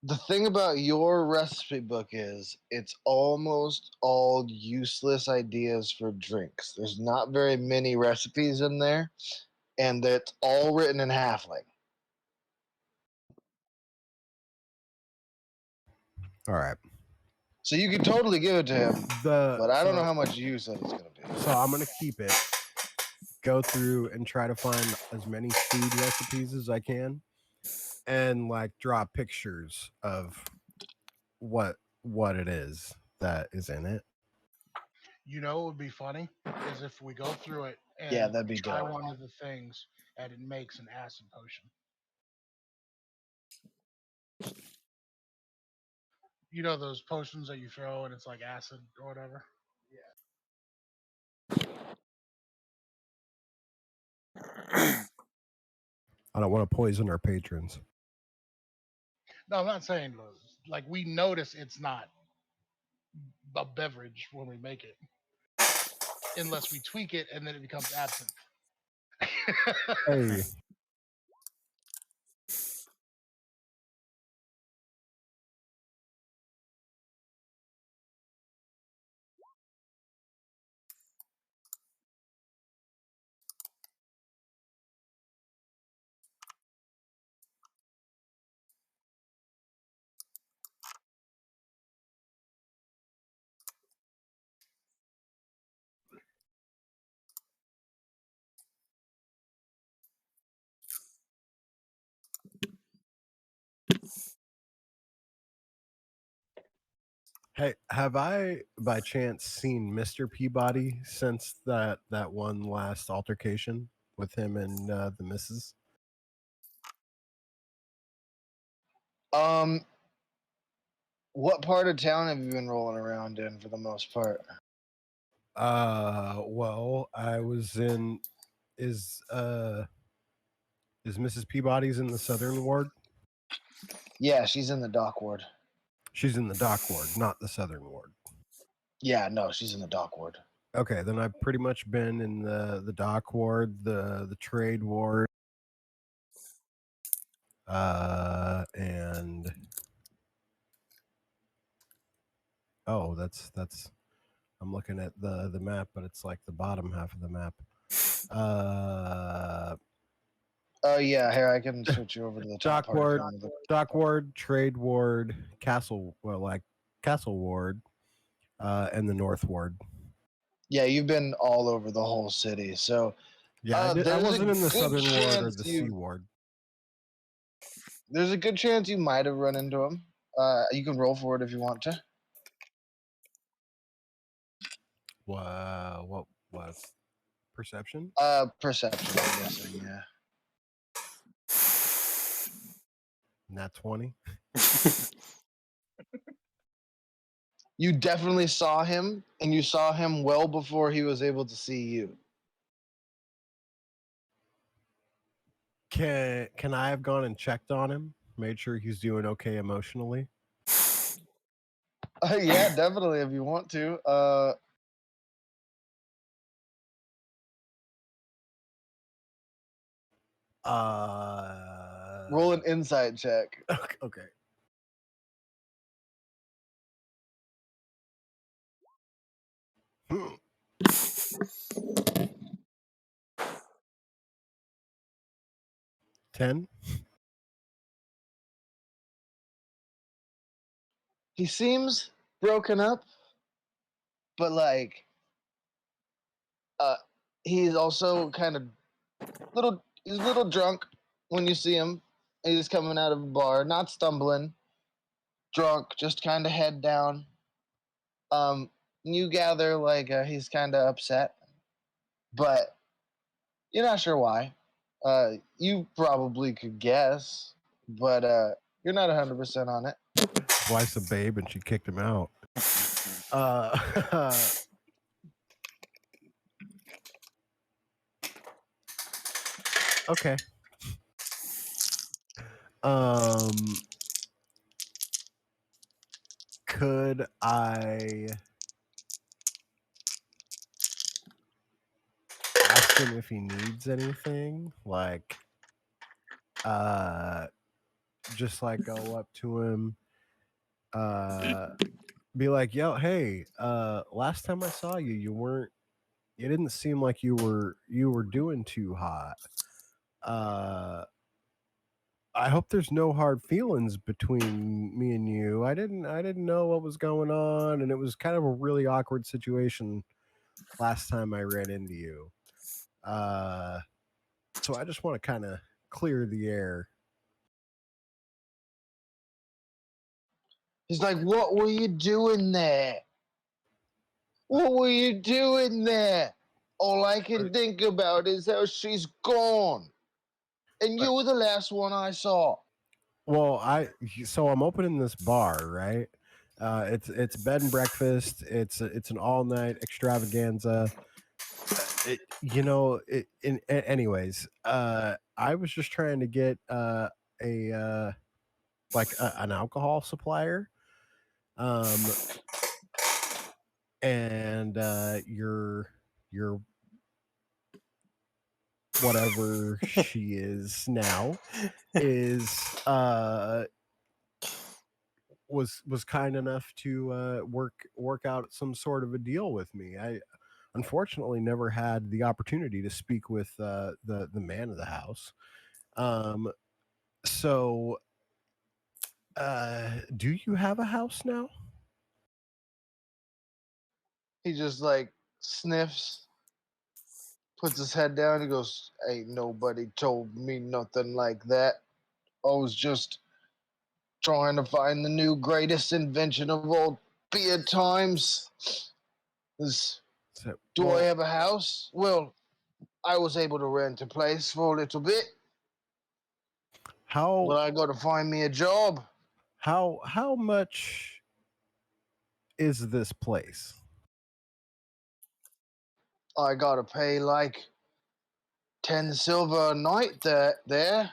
the thing about your recipe book is it's almost all useless ideas for drinks. There's not very many recipes in there, and it's all written in halfling. All right. So you can totally give it to him, but I don't know So- how much use it's going to be. So I'm gonna keep it, go through and try to find as many food recipes as I can, and like draw pictures of what it is that is in it. You know, what would be funny is if we go through it and Yeah, that'd be try dope. one of the things and it makes an acid potion. You know those potions that you throw and it's like acid or whatever. I don't want to poison our patrons. No, I'm not saying like we notice it's not a beverage when we make it, unless we tweak it and then it becomes absinthe. Hey, Hey, have I by chance seen Mr. Peabody since that one last altercation with him and the missus? What part of town have you been rolling around in for the most part? Well, I was in is Mrs. Peabody's in the southern ward? Yeah, she's in the dock ward. She's in the dock ward, not the southern ward. Yeah, no, she's in the dock ward. Okay, then I've pretty much been in the dock ward, the trade ward, and oh, that's I'm looking at the map, but it's like the bottom half of the map. Oh yeah, here I can switch you over to the top Dock part. ward, dock ward, trade ward, castle, well, like castle ward, and the north ward. Yeah, you've been all over the whole city. So Yeah, I there's wasn't in the good southern ward or chance the sea ward. there's a good chance you might have run into him. You can roll for it if you want to. Wow, what perception? Perception, I'm guessing. Yeah. Nat 20. You definitely saw him, and you saw him well before he was able to see you. Can I have gone and checked on him, made sure he's doing okay emotionally? Yeah, definitely if you want to. Roll an insight check. Okay. Hmm. 10. He seems broken up, but like he's also kind of he's a little drunk when you see him. He's coming out of a bar, not stumbling, drunk, just kind of head down. You gather like he's kind of upset, but you're not sure why. You probably could guess, but you're not 100% on it. His wife's a babe and she kicked him out. Okay. Could I ask him if he needs anything? Like, just like go up to him, be like, yo, hey, last time I saw you, you didn't seem like you were doing too hot. I hope there's no hard feelings between me and you. I didn't know what was going on, and it was kind of a really awkward situation last time I ran into you. So I just want to kind of clear the air. He's like, "What were you doing there? What were you doing there? All I can think about is how she's gone. And you were the last one I saw." Well, so I'm opening this bar, right? It's bed and breakfast. It's an all night extravaganza. Anyways, I was just trying to get a an alcohol supplier, and your whatever she is now is was kind enough to work out some sort of a deal with me. I unfortunately never had the opportunity to speak with the man of the house. So do you have a house now? He just like sniffs, puts his head down. He goes, "Ain't nobody told me nothing like that. I was just trying to find the new greatest invention of all be at times. So, Do I well, have a house? Well, I was able to rent a place for a little bit, but how I got to find me a job. how much is this place? I got to pay like 10 silver a night there.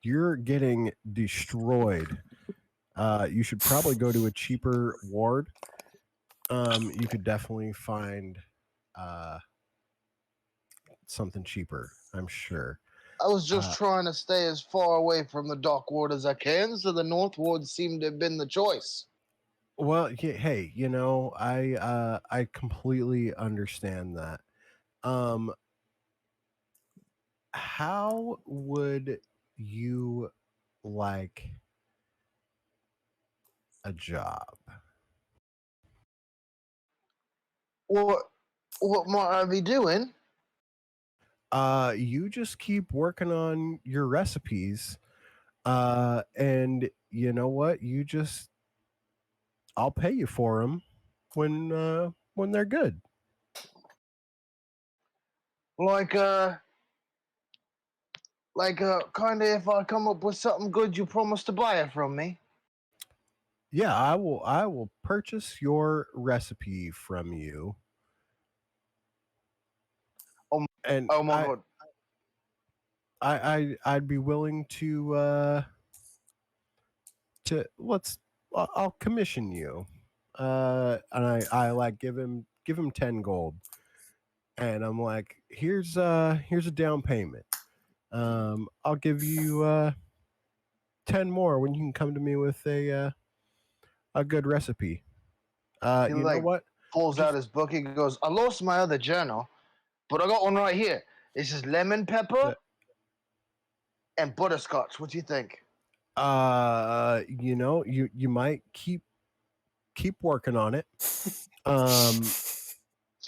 You're getting destroyed. You should probably go to a cheaper ward. You could definitely find uh, something cheaper. I'm sure. I was just Uh, trying to stay as far away from the dock ward as I can, so the north ward seemed to have been the choice. well, hey, I completely understand that. Um, how would you like a job? What might I be doing? You just keep working on your recipes. And you know what? I'll pay you for them when they're good. Like kind of if I come up with something good, you promise to buy it from me. Yeah, I will purchase your recipe from you, Oh, and oh my god! I'd be willing to I'll commission you. And I like give him 10 gold, and I'm like, here's a down payment. I'll give you 10 more when you can come to me with a good recipe. He You know like what? pulls out Just his book. He goes, "I lost my other journal, but I got one right here. This is lemon uh, pepper and butterscotch. What do you think?" you might keep working on it. Um,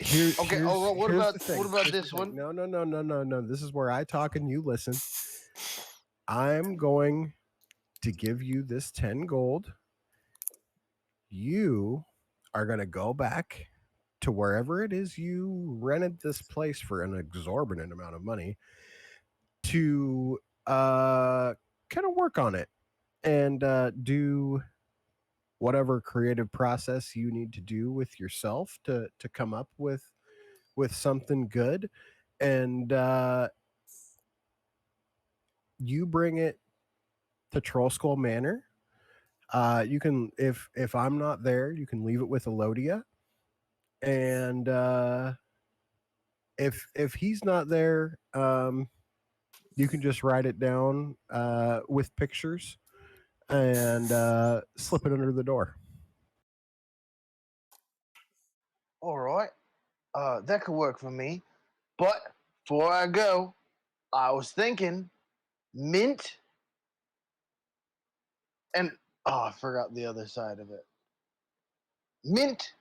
Okay. Oh, what here's about the thing. Here's the this thing. one? No. This is where I talk and you listen. I'm going to give you this 10 gold. You are going to go back to wherever it is you rented this place for an exorbitant amount of money to kind of work on it and do whatever creative process you need to do with yourself to come up with something good, and you bring it to Troll Skull Manor. You can, if I'm not there, you can leave it with Elodia, and if he's not there, you can just write it down with pictures and slip it under the door. All right. That could work for me. But before I go, I was thinking mint and I forgot the other side of it. Mint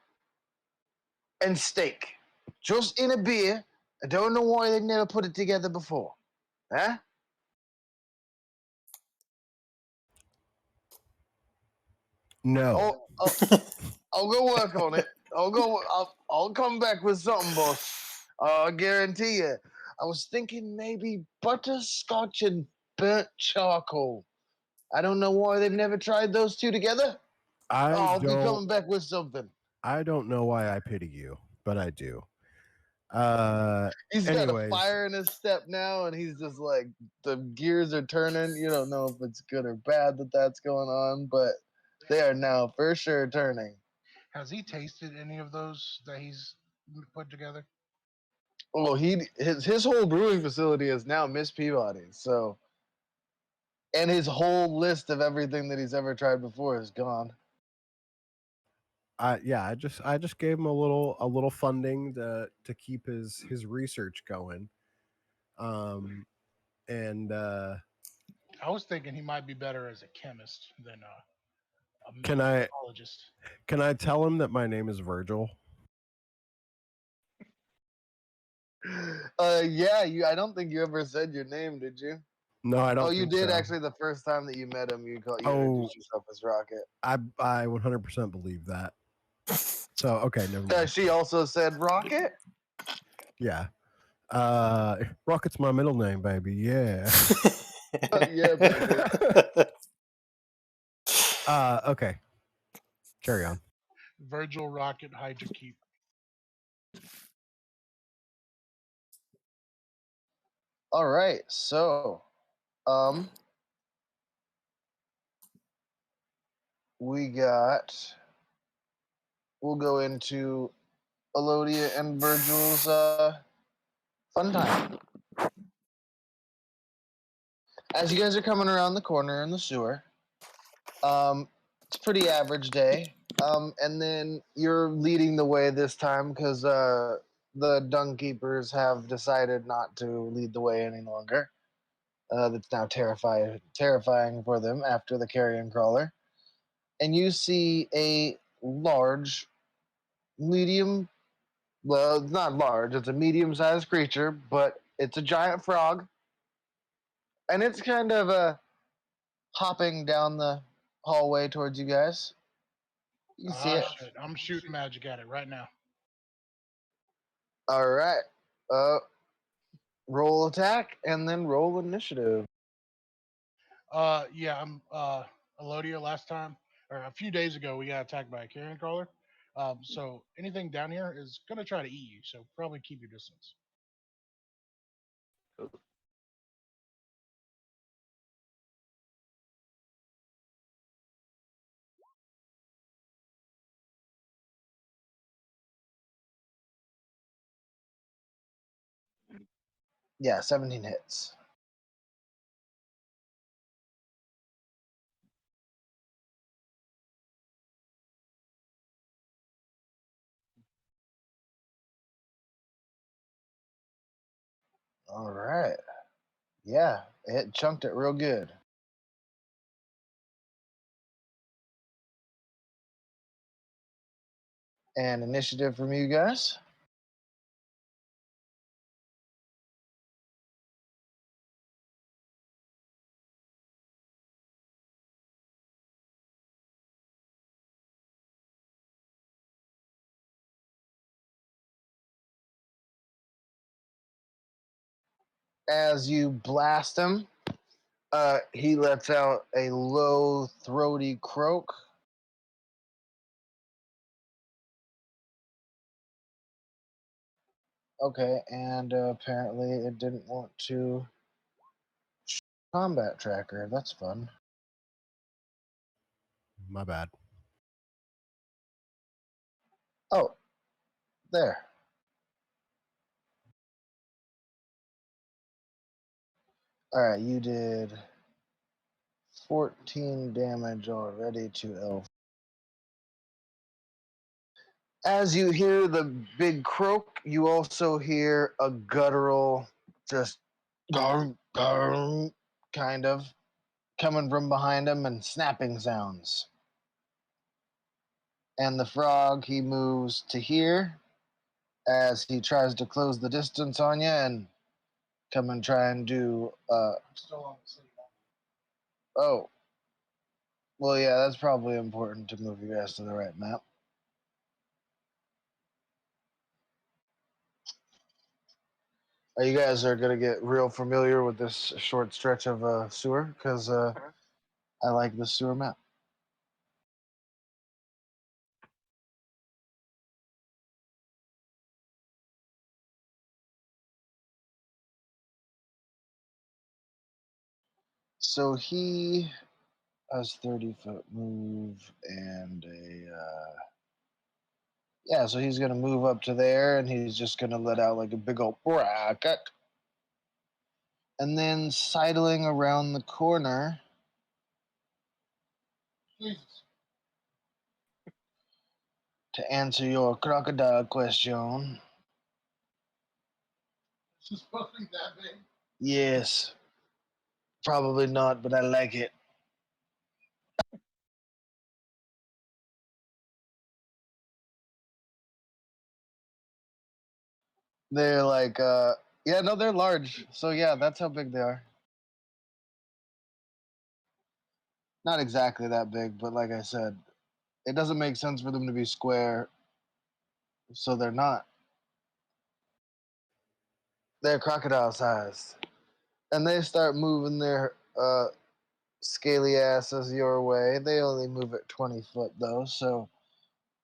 and steak, just in a beer. I don't know why they never put it together before. Huh? No, I'll go work on it. I'll come back with something, boss. I guarantee you. I was thinking maybe butterscotch and burnt charcoal. I don't know why they've never tried those two together. I I'll be don't. coming back with something. I don't know why I pity you, but I do. Uh, He's got a anyways, fire in his step now, and he's just like the gears are turning. You don't know if it's good or bad that that's going on, but they are now for sure turning. Has he tasted any of those that he's put together? Oh, his whole brewing facility is now Miss Peabody. So, and his whole list of everything that he's ever tried before is gone. I just gave him a little funding to keep his research going. Um, and I was thinking he might be better as a chemist than a can I mycologist. can I tell him that my name is Virgil? Yeah, you. I don't think you ever said your name, did you? No, I don't. Oh, you think did so. actually the first time that you did actually the first time that you met him. Oh, you You did called. actually the first time that you met him. You introduced yourself as Rocket. I 100% believe that. So okay, never mind. She also said Rocket. Yeah. Rocket's my middle name, baby. Yeah. Yeah, baby. Okay. Carry on. Virgil Rocket Hydra Keep. All right, so um, we got. We'll go into Elodia and Virgil's fun time. As you guys are coming around the corner in the sewer, it's a pretty average day. And then you're leading the way this time because the dung keepers have decided not to lead the way any longer. That's now terrifying for them after the carrion crawler. And you see a large, medium. Well, it's not large. It's a medium-sized creature, but it's a giant frog, and it's kind of hopping down the hallway towards you guys. You can see Ah, it. shit. I'm shooting magic at it right now. All right. Uh, roll attack and then roll initiative. Yeah, I'm Elodia last time, or a few days ago, we got attacked by a carrion crawler. So anything down here is going to try to eat you, so probably keep your distance. Yeah, 17 hits. All right. Yeah, it chunked it real good. And initiative from you guys. As you blast him, he lets out a low, throaty croak. Okay, and apparently it didn't want to combat tracker. That's fun. My bad. Oh, there. All right, you did 14 damage already to Elf. As you hear the big croak, you also hear a guttural, just garm, garm, kind of coming from behind him and snapping sounds. And the frog, he moves to here as he tries to close the distance on you and come and try and do. Oh, well, yeah, that's probably important to move you guys to the right map. You guys are gonna get real familiar with this short stretch of sewer because I like the sewer map. So he has 30-foot move and a yeah. So he's gonna move up to there and he's just gonna let out like a big old bracket, and then sidling around the corner. Jesus. To answer your crocodile question. Is supposed to be that big? Yes. Probably not, but I like it. They're like, yeah, no, they're large. So yeah, that's how big they are. Not exactly that big, but like I said, it doesn't make sense for them to be square, so they're not. They're crocodile sized. And they start moving their scaly asses your way. They only move at 20 foot though, so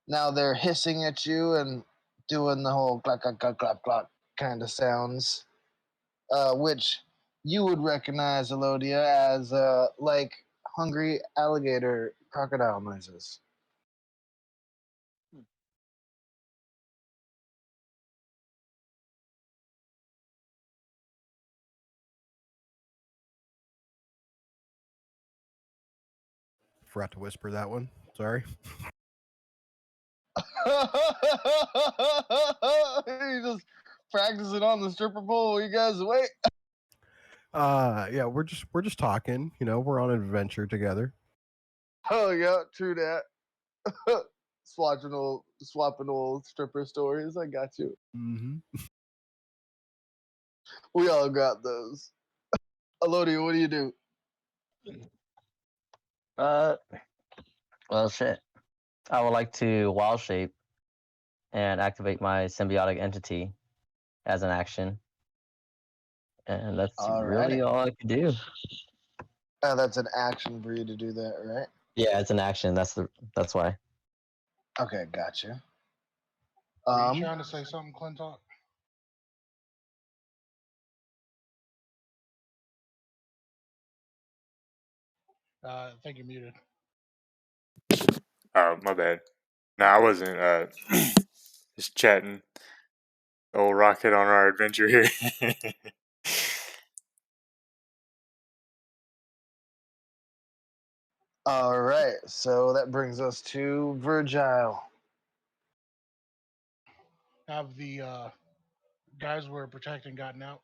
now they're hissing at you and doing the whole clack clack clack clack clack kind of sounds, which you would recognize, Elodia, as like hungry alligator crocodile noises. Forgot to whisper that one. Sorry. You just practicing on the stripper pole while you guys wait. Yeah, we're just talking. You know, we're on an adventure together. Oh yeah, true that. Swapping old stripper stories. I got you. Mm-hmm. We all got those. Elodia, what do you do? Well, shit. I would like to wild shape and activate my symbiotic entity as an action, and that's really Alrighty. all I could do. That's an action for you to do that, right? Yeah, it's an action. That's why. Okay, gotcha. Were you trying to say something, Clinton? I think you're muted. Oh, my bad. No, I wasn't. Just chatting. Old Rocket on our adventure here. All right, so that brings us to Virgile. Have the guys we're protecting gotten out?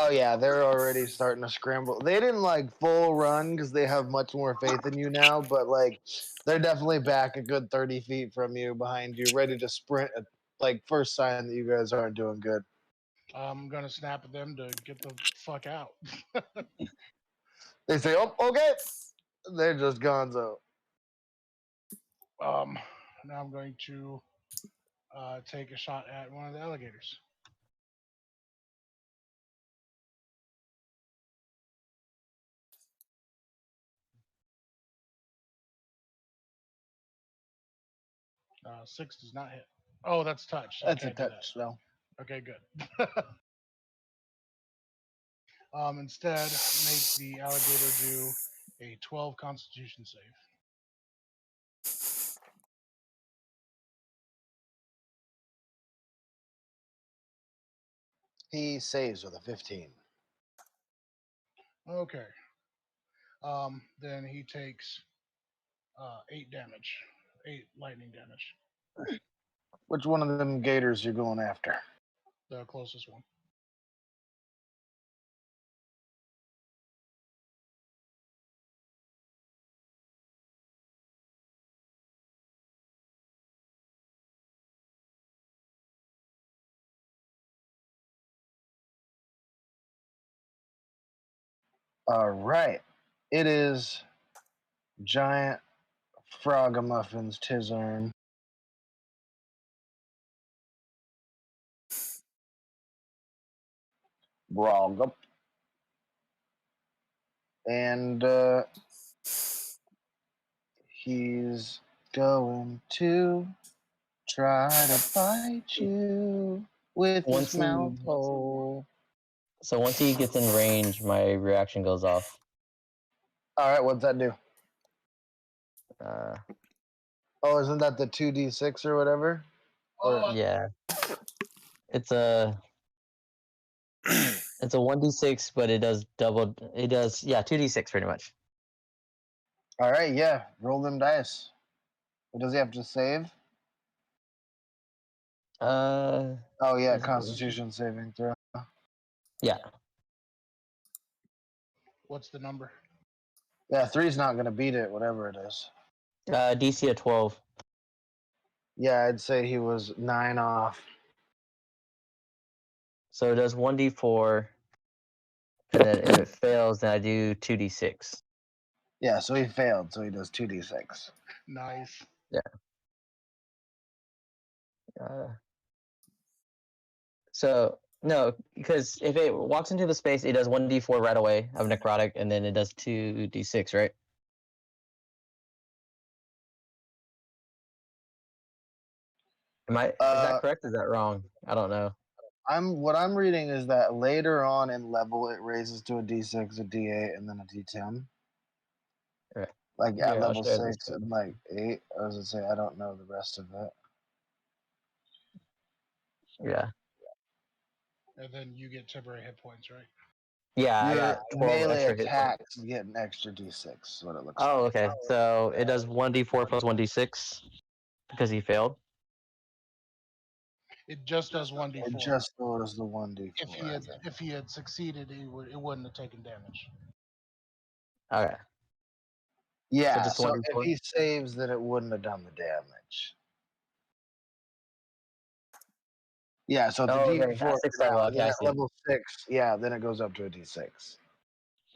Oh yeah, they're already starting to scramble. They didn't like full run because they have much more faith in you now, but like they're definitely back a good 30 feet from you, behind you, ready to sprint. At, like first sign that you guys aren't doing good. I'm gonna snap at them to get the fuck out. They say, "Oh, okay." They're just gonzo. Now I'm going to take a shot at one of the alligators. Six does not hit. Oh, that's touch. So That's I a can't do that. touch, though. Okay, good. Instead, make the alligator do a 12 Constitution save. He saves with a 15. Okay. Then he takes 8 damage, 8 lightning damage. Which one of them gators you going after? The closest one. All right. It is giant Frogmuffins Tizarn. Brog. And he's going to try to bite you with his Once he mouth hole. once he gets in range, my reaction goes off. All right, what's that do? Uh, Oh, isn't that the 2d6 or whatever? Or yeah, it's a 1d6, but it does double. It does 2d6 pretty much. all right, yeah, roll them dice. What does he have to save? Uh, Oh yeah, is it- Constitution saving throw. yeah. What's the number? Yeah, three's not gonna beat it, whatever it is. DC at 12. Yeah, I'd say he was 9 off. So it does 1d4, and then if it fails, then I do 2d6. Yeah, so he failed, so he does 2d6. Nice. So no, because if it walks into the space, it does 1d4 right away of necrotic, and then it does 2d6, right? Is that correct? Or is that wrong? I don't know. What I'm reading is that later on in level it raises to a d6, a d8, and then a d10. Right. Like Here, at I'll level share this 6 and like 8. I was gonna say I don't know the rest of it. Yeah. And then you get temporary hit points, right? Yeah, I Your got 12 melee extra hit points. attacks get an extra d6. Is what it looks Oh, like. okay. So it does 1d4 plus 1d6 because he failed. It just does 1d4. It just was the 1d4. If he had succeeded, it wouldn't have taken damage. Okay. Yeah, just so 1d4? if he saves, then it wouldn't have done the damage. Yeah, so the Oh, okay. d4 At 6th level. round, Okay, then I at see it. level 6, yeah, then it goes up to a d6.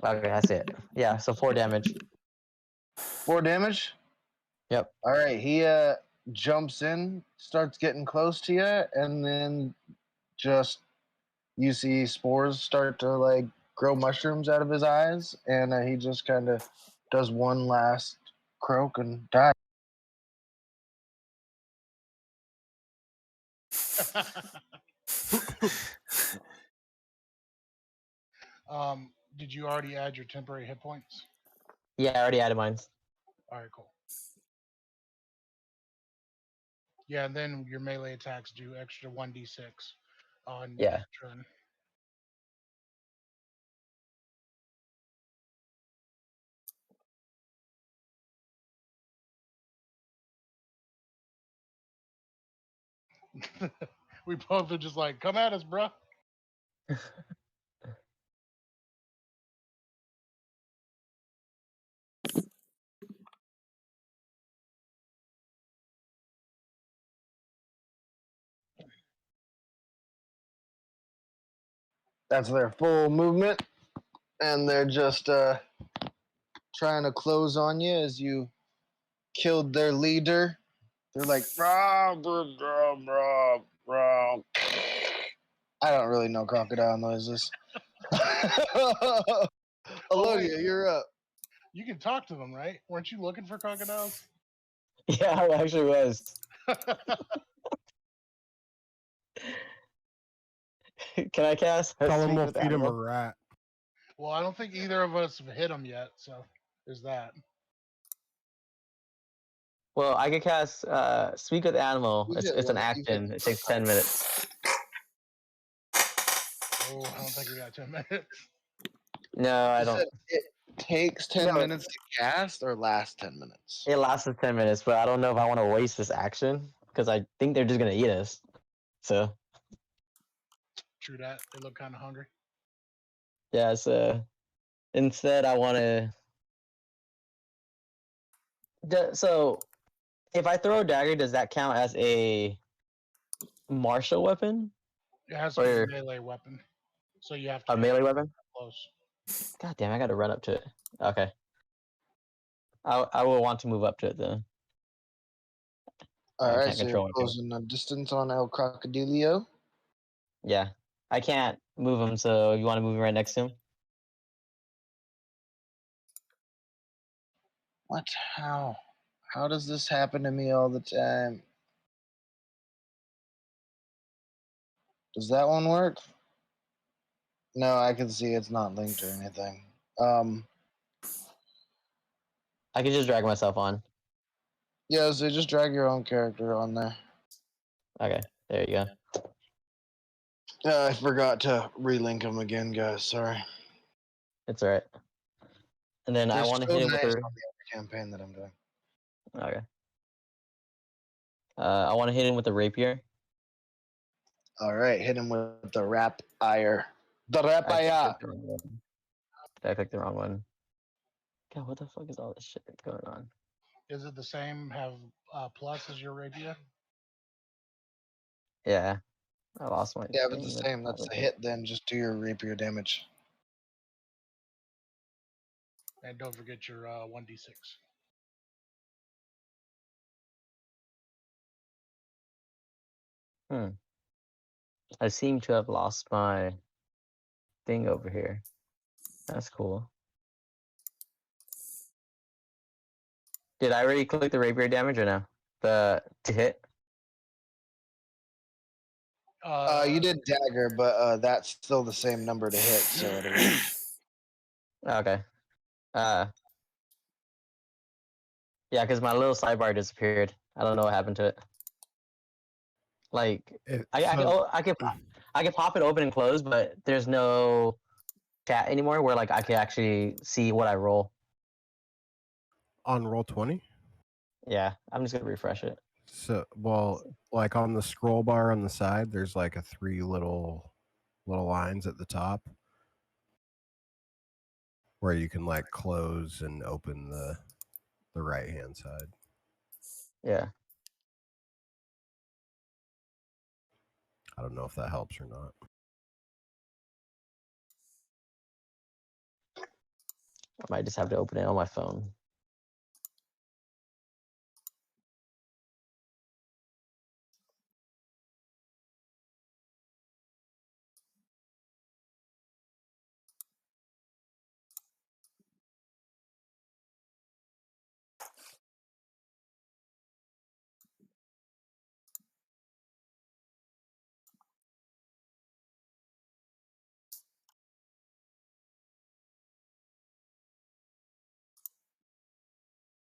Okay, I see it. Yeah, so 4 damage. 4 damage? Yep. All right, he jumps in, starts getting close to you, and then just you see spores start to like grow mushrooms out of his eyes, and he just kind of does one last croak and dies. Did you already add your temporary hit points? Yeah, I already added mine. All right, cool. Yeah, and then your melee attacks do extra 1d6 on Yeah. each turn. We both are just like, come at us, bro. That's their full movement, and they're just trying to close on you as you killed their leader. They're like, rah, rah, rah, rah, rah. I don't really know crocodile noises. Alodia, you're up. You can talk to them, right? Weren't you looking for crocodiles? Yeah, I actually was. Can I cast? Tell him Speak we'll with feed him a animal? rat. Well, I don't think either of us have hit them yet, so there's that. Well, I could cast Speak with Animal. You It's hit it's an one. You hit action. It takes 10 minutes. Oh, I don't think we got 10 minutes. No, I You don't. said it takes 10 No, minutes to cast or lasts 10 minutes? it lasts us 10 minutes, but I don't know if I want to waste this action because I think they're just gonna eat us. So True that. They look kind of hungry. yeah, so instead I want to. So if I throw a dagger, does that count as a martial weapon It has to be a or melee weapon, so you have to a be melee weapon? close. God damn, I got to run up to it. Okay, I will want to move up to it then. All I right, can't so you're control anything. closing the distance on El Crocodilio. Yeah, I can't move him. So you want to move him right next to him? What? How? How does this happen to me all the time? Does that one work? No, I can see it's not linked or anything. I can just drag myself on. Yeah, so just drag your own character on there. Okay, there you go. I forgot to relink him again, guys. Sorry. It's all right. And then I They're want to so hit him nice with on a. the other campaign that I'm doing. Okay. I want to hit him with a rapier. All right, hit him with the rap ire. The rap I ire. clicked the wrong one. I clicked the wrong one. God, what the fuck is all this shit going on? Is it the same? Have plus as your rapier? Yeah, I lost my Yeah, if thing. it's the But same, that's a hit. Then just do your rapier damage. And don't forget your 1d6. I seem to have lost my thing over here. That's cool. Did I already click the rapier damage or no? To hit? You did dagger, but that's still the same number to hit, so it'll work. Okay. Yeah, because my little sidebar disappeared. I don't know what happened to it. Like, I can pop it open and close, but there's no chat anymore where like I can actually see what I roll. On Roll20? Yeah, I'm just gonna refresh it. So, well, like on the scroll bar on the side, there's like a 3 little lines at the top where you can like close and open the right hand side. Yeah. I don't know if that helps or not. I might just have to open it on my phone.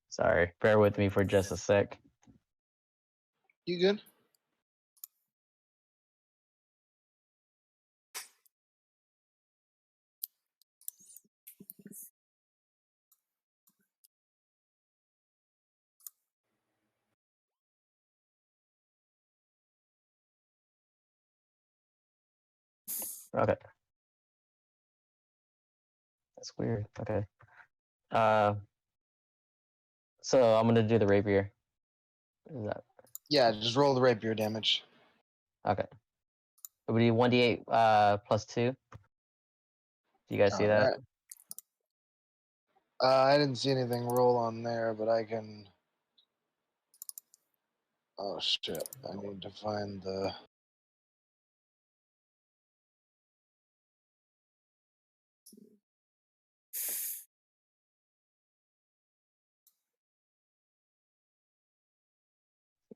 Sorry, bear with me for just a sec. You good? Okay. That's weird. Okay. So I'm gonna do the rapier. Is that Yeah, just roll the rapier damage. okay? It would be 1d8 plus 2. Do you guys see All that? right. I didn't see anything roll on there, but I can. Oh shit! I need to find the.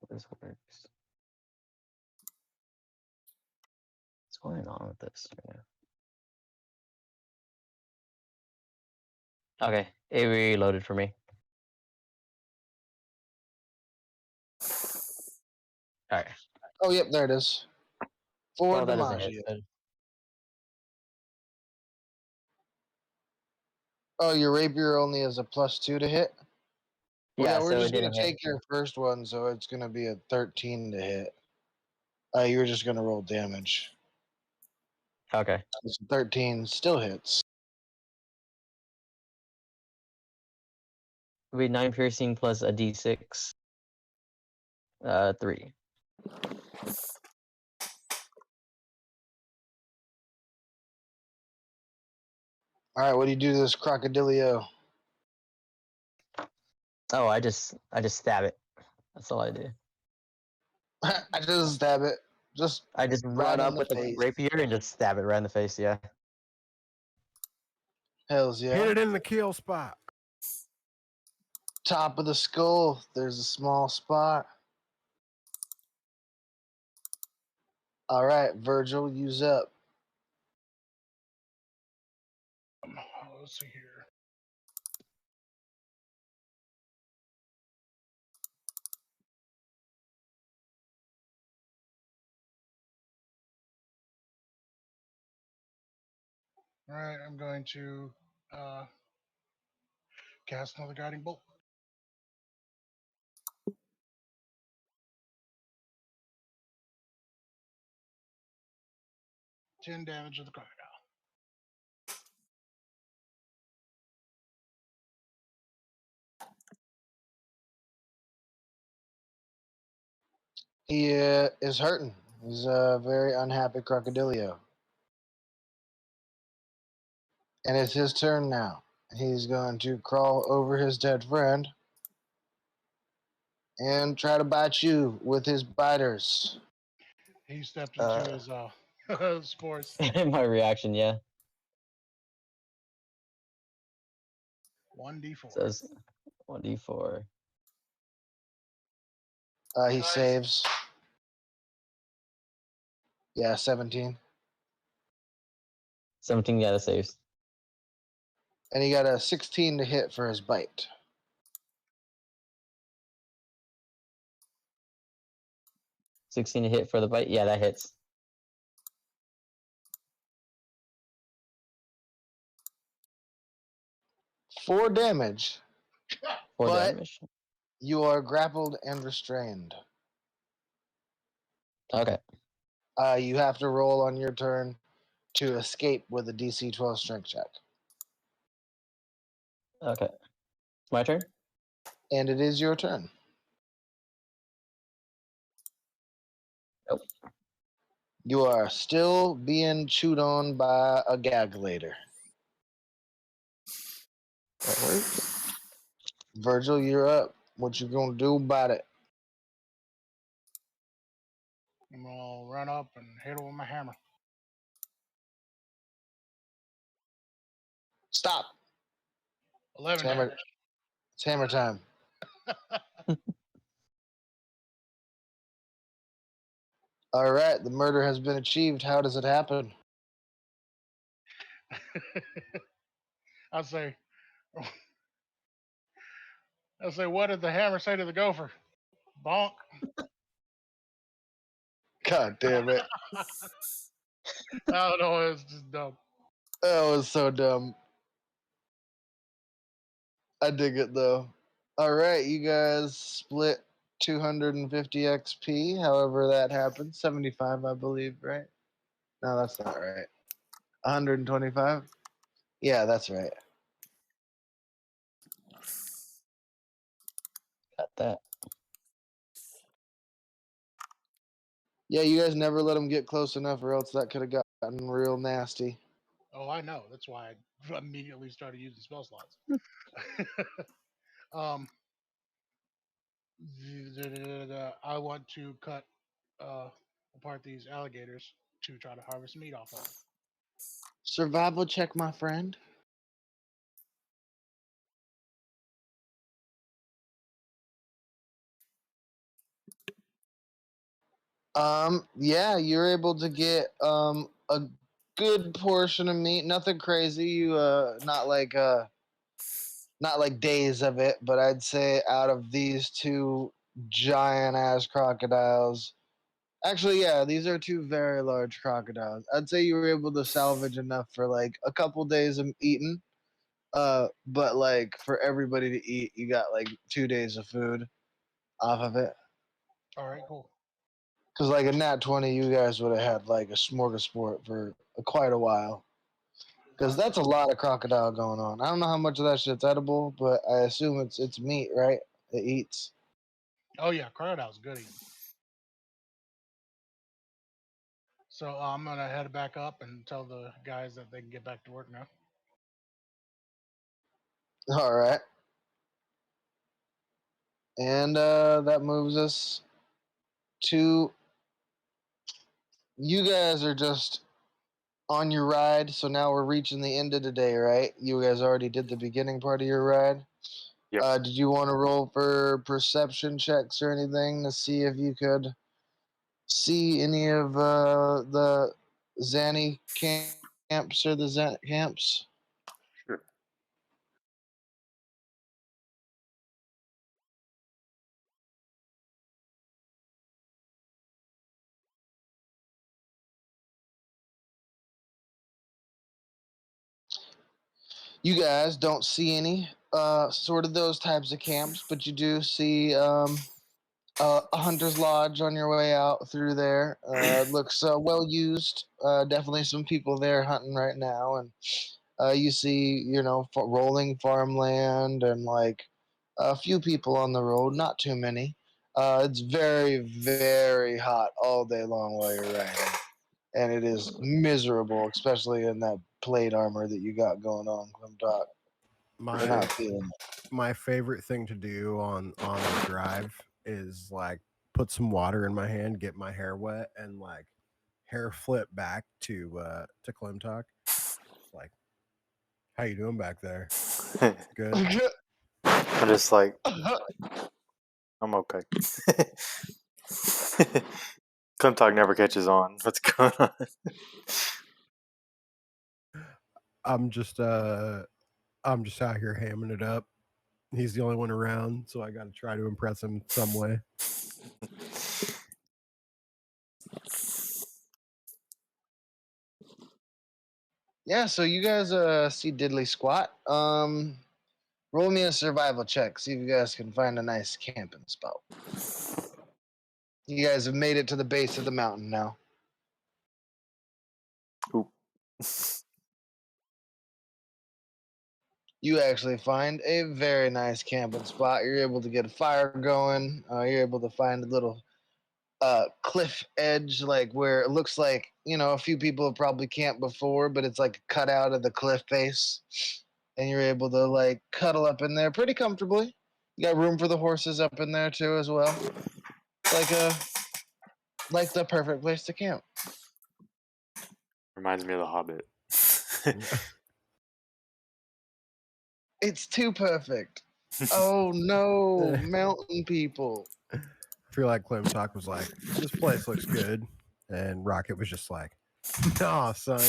This works. What's going on with this right now? Okay, it reloaded for me. All right. Oh, yep, there it is. 4 Well, that doesn't damage. hit. But Oh, your rapier only has a +2 to hit. Well, yeah, yeah, we're so it just gonna didn't hit. take your first one, so it's gonna be a 13 to hit. You were just gonna roll damage. Okay. It's 13 still hits. It would be 9 piercing plus a d6. 3. All right, what do you do to this crocodilio? Oh, I just stab it. That's all I do. I just stab it. Just I just right run in up the with the face. rapier and just stab it right in the face. Yeah. Hells Hit yeah. it in the kill spot. Top of the skull. There's a small spot. All right, Virgil, use up. Let's see here. All right, I'm going to cast another guiding bolt. 10 damage to the crocodile. He is hurting. He's a very unhappy crocodilio. And it's his turn now. He's going to crawl over his dead friend and try to bite you with his biters. He stepped into his spores. My reaction, yeah. 1d4. Says 1d4. He saves. Yeah, 17. 17, yeah, that saves. And he got a 16 to hit for his bite. 16 to hit for the bite. Yeah, that hits. 4 damage. 4 But- damage. You are grappled and restrained. Okay. You have to roll on your turn to escape with a DC 12 strength check. Okay. My turn? And it is your turn. Nope. You are still being chewed on by a gagulator. That works. Virgil, you're up. What you gonna do about it? I'm gonna run up and hit him with my hammer. Stop. 11 Hammer. damage. It's hammer time. All right, the murder has been achieved. How does it happen? I'll say, what did the hammer say to the gopher? Bonk. God damn it. I don't know. It's just dumb. That was so dumb. I dig it though. All right, you guys split 250 XP. However that happened. 75, I believe, right? No, that's not right. 125? Yeah, that's right. Got that. Yeah, you guys never let him get close enough, or else that could have gotten real nasty. Oh, I know. That's why I immediately started using spell slots. um, I want to cut apart these alligators to try to harvest meat off of them. Survival check, my friend. Yeah, you're able to get a good portion of meat. Nothing crazy. You not like days of it, but I'd say out of these two giant ass crocodiles. Actually, yeah, these are two very large crocodiles. I'd say you were able to salvage enough for like a couple days of eating. But like for everybody to eat, you got like 2 days of food off of it. All right, cool. Because like a nat 20, you guys would have had like a smorgasbord for quite a while. Because that's a lot of crocodile going on. I don't know how much of that shit's edible, but I assume it's meat, right? It eats. Oh yeah, crocodile's good eating. So I'm gonna head back up and tell the guys that they can get back to work now. All right. And that moves us to you guys are just on your ride. So now we're reaching the end of the day, right? You guys already did the beginning part of your ride. Yep. Did you want to roll for perception checks or anything to see if you could see any of the Zanny camps or the Zan camps? Sure. You guys don't see any sort of those types of camps, but you do see a hunter's lodge on your way out through there. Looks well used. Definitely some people there hunting right now, and you see, rolling farmland and like a few people on the road, not too many. It's very, very hot all day long while you're riding, and it is miserable, especially in that plate armor that you got going on, Doc. We're not feeling it. my favorite thing to do on the drive is like put some water in my hand, get my hair wet, and like hair flip back to Clem Talk. Like, how you doing back there? Good. I'm just like, I'm okay. Clem Talk never catches on. What's going on? I'm just out here hamming it up. He's the only one around, so I got to try to impress him some way. Yeah, so you guys see Diddley Squat. Roll me a survival check. See if you guys can find a nice camping spot. You guys have made it to the base of the mountain now. Oop. You actually find a very nice camping spot. You're able to get a fire going. You're able to find a little cliff edge, like where it looks like, you know, a few people have probably camped before, but it's like cut out of the cliff face. And you're able to like cuddle up in there pretty comfortably. You got room for the horses up in there too as well. Like the perfect place to camp. Reminds me of The Hobbit. It's too perfect. Oh no, mountain people. I feel like Clem Talk was like, this place looks good. And Rocket was just like, nah, son.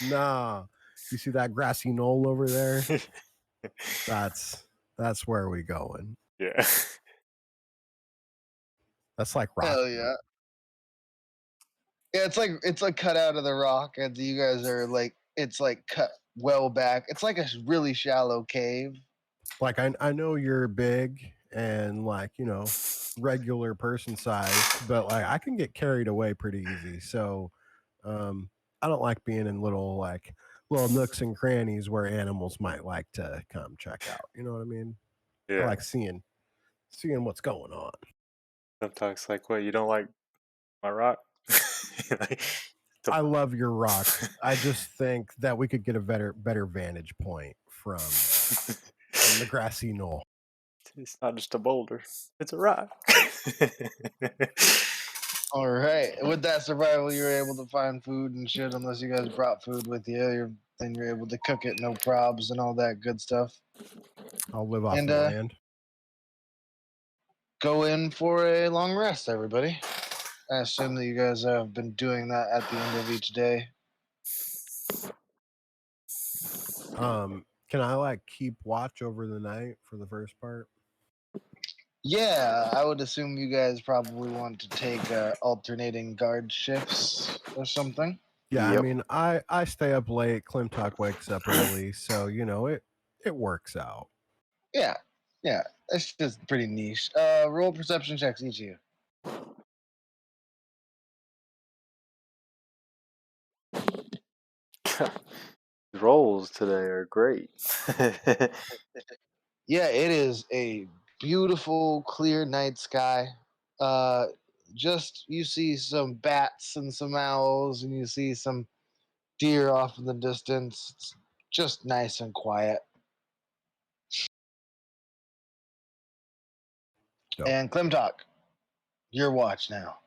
Nah. You see that grassy knoll over there? That's where we going. Yeah. That's like rock. Hell yeah. Yeah, it's like cut out of the rock, and you guys are like it's like cut well back. It's like a really shallow cave. Like I know you're big and like, you know, regular person sized, but like I can get carried away pretty easy. So I don't like being in little nooks and crannies where animals might like to come check out. You know what I mean? I Yeah. like seeing what's going on. Clem Talk's like, what, you don't like my rock? Like, I love your rock. I just think that we could get a better vantage point from the grassy knoll. it's not just a boulder, it's a rock. All right. With that survival, you're able to find food and shit. Unless you guys brought food with you, then you're able to cook it, no probs, and all that good stuff. I'll live off And the land. go in for a long rest, everybody. I assume that you guys have been doing that at the end of each day. Can I like keep watch over the night for the first part? Yeah, I would assume you guys probably want to take alternating guard shifts or something. Yeah, I Yep. mean, I stay up late. Clem Talk wakes up early, so you know it works out. Yeah, yeah, it's just pretty niche. Roll perception checks each of you. Rolls today are great. Yeah, it is a beautiful, clear night sky. Uh, just you see some bats and some owls, and you see some deer off in the distance. It's just nice and quiet. Dope. And Klimtok, your watch now.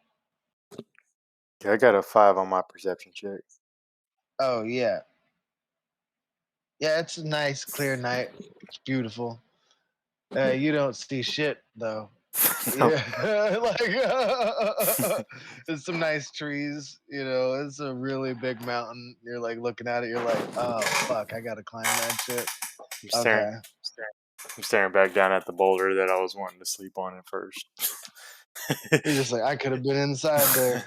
Yeah, I got a 5 on my perception check. Oh yeah, yeah. It's a nice, clear night. It's beautiful. You don't see shit though. No. Yeah, like there's some nice trees. You know, it's a really big mountain. You're like looking at it. You're like, oh fuck, I gotta climb that shit. I'm Okay. staring back down at the boulder that I was wanting to sleep on at first. You're just like, I could have been inside there.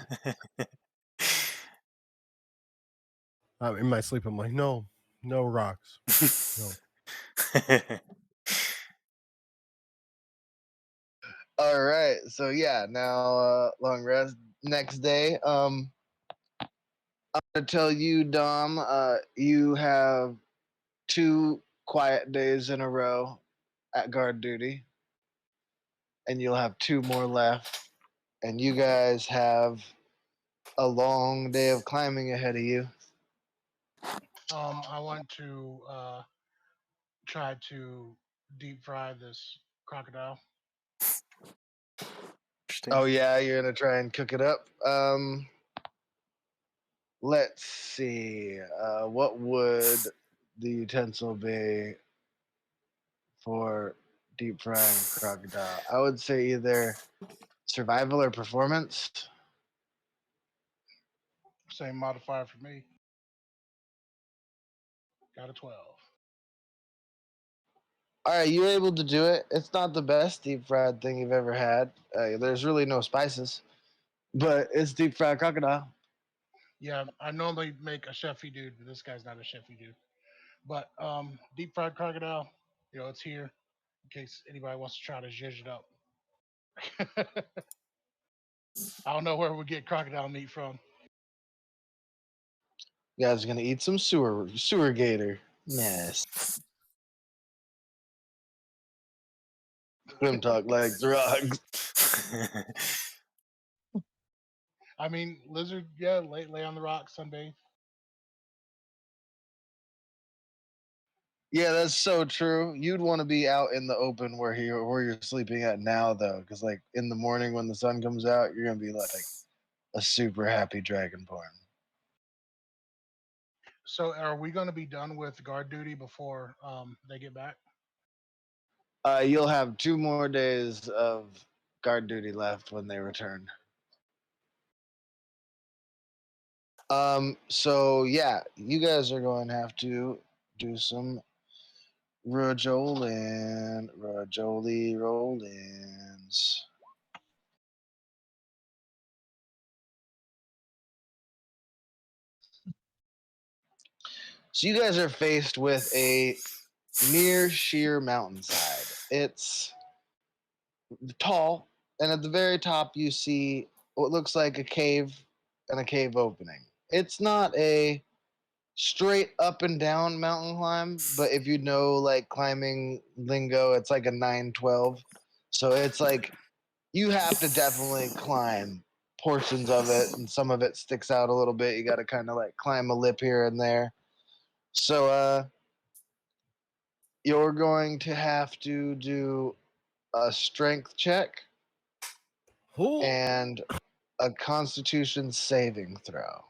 In my sleep, I'm like, no rocks. No. All right. So yeah, now long rest. Next day, I'm gonna tell you, Dom, you have 2 quiet days in a row at guard duty, and you'll have 2 more left. And you guys have a long day of climbing ahead of you. I want to try to deep fry this crocodile. Interesting. Oh yeah, you're gonna try and cook it up. Let's see. What would the utensil be for deep frying crocodile? I would say either survival or performance. Same modifier for me. Got a 12. All right, you're able to do it. It's not the best deep fried thing you've ever had. There's really no spices, but it's deep fried crocodile. Yeah, I normally make a chefy dude, but this guy's not a chefy dude. But deep fried crocodile, it's here in case anybody wants to try to zhuzh it up. I don't know where we get crocodile meat from. You guys are gonna eat some sewer gator. Yes. Grim talk like drugs. I mean, lizard, yeah, lay on the rocks, sunbathe. Yeah, that's so true. You'd want to be out in the open where you're sleeping at now, though, because like in the morning when the sun comes out, you're gonna be like a super happy dragonborn. So, are we going to be done with guard duty before they get back? You'll have 2 more days of guard duty left when they return. So yeah, you guys are going to have to do some Rajoli roll-ins. So you guys are faced with a near sheer mountainside. It's tall, and at the very top you see what looks like a cave and a cave opening. It's not a straight up and down mountain climb, but if you know like climbing lingo, it's like a 912. So it's like you have to definitely climb portions of it, and some of it sticks out a little bit. You got to kind of like climb a lip here and there. So you're going to have to do a strength check and a constitution saving throw.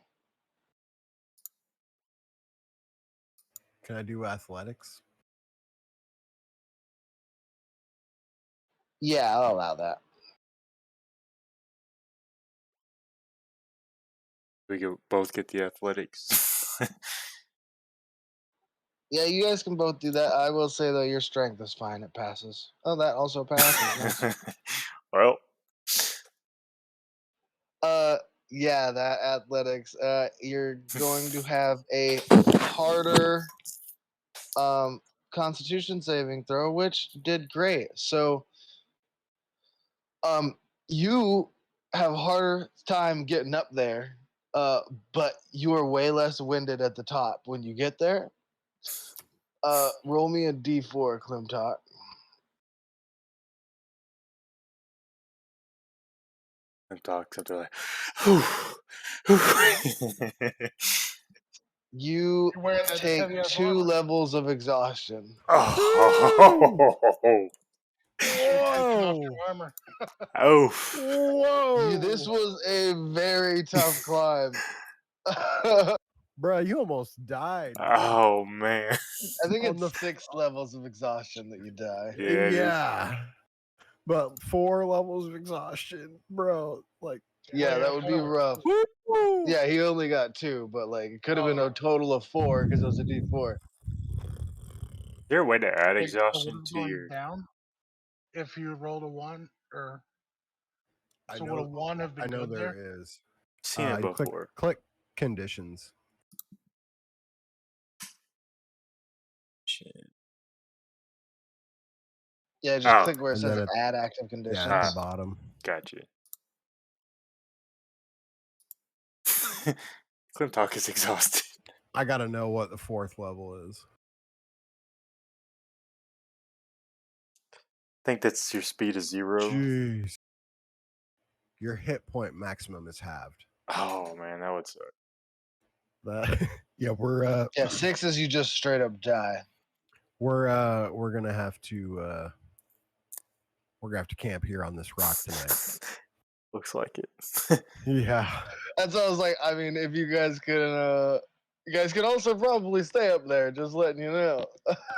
Can I do athletics? Yeah, I'll allow that. We could both get the athletics. Yeah, you guys can both do that. I will say though, your strength is fine. It passes. Oh, that also passes. Nice. Well, Uh, yeah, that athletics. You're going to have a harder constitution saving throw, which did great. So um you have a harder time getting up there, but you are way less winded at the top when you get there. Roll me a d4, Klimtot. and talk something like, whew, whew. You You're wearing that take heavy ass 2 armor. levels of exhaustion. Oh, Taking off Whoa! your armor. oh, Whoa! This was a very tough climb. Bruh, you almost died. oh man. I think On it's the 6 levels of exhaustion that you die. Yeah, it is. Yeah. But 4 levels of exhaustion, bro. Like, Yeah, that would be Hell. rough. woo! Yeah, he only got 2, but like it could have been Oh. a total of 4 because it was a D4. Is there a way to add Wait, so exhaustion what is to going your? down if you rolled a 1? Or I so would a know 1 have I been know good there? there is. Seen it You before. click conditions. Shit. Yeah, just Oh, click where it And says then it, add active yeah, conditions. at the bottom. gotcha. Clem Talk is exhausted. I gotta know what the 4th level is. I think that's your speed is 0. Jeez. Your hit point maximum is halved. Oh man, that would suck. But yeah, we're Yeah, 6 is you just straight up die. we're gonna have to camp here on this rock tonight. Looks like it. Yeah. That's what I was like. I mean, if you guys can also probably stay up there. Just letting you know.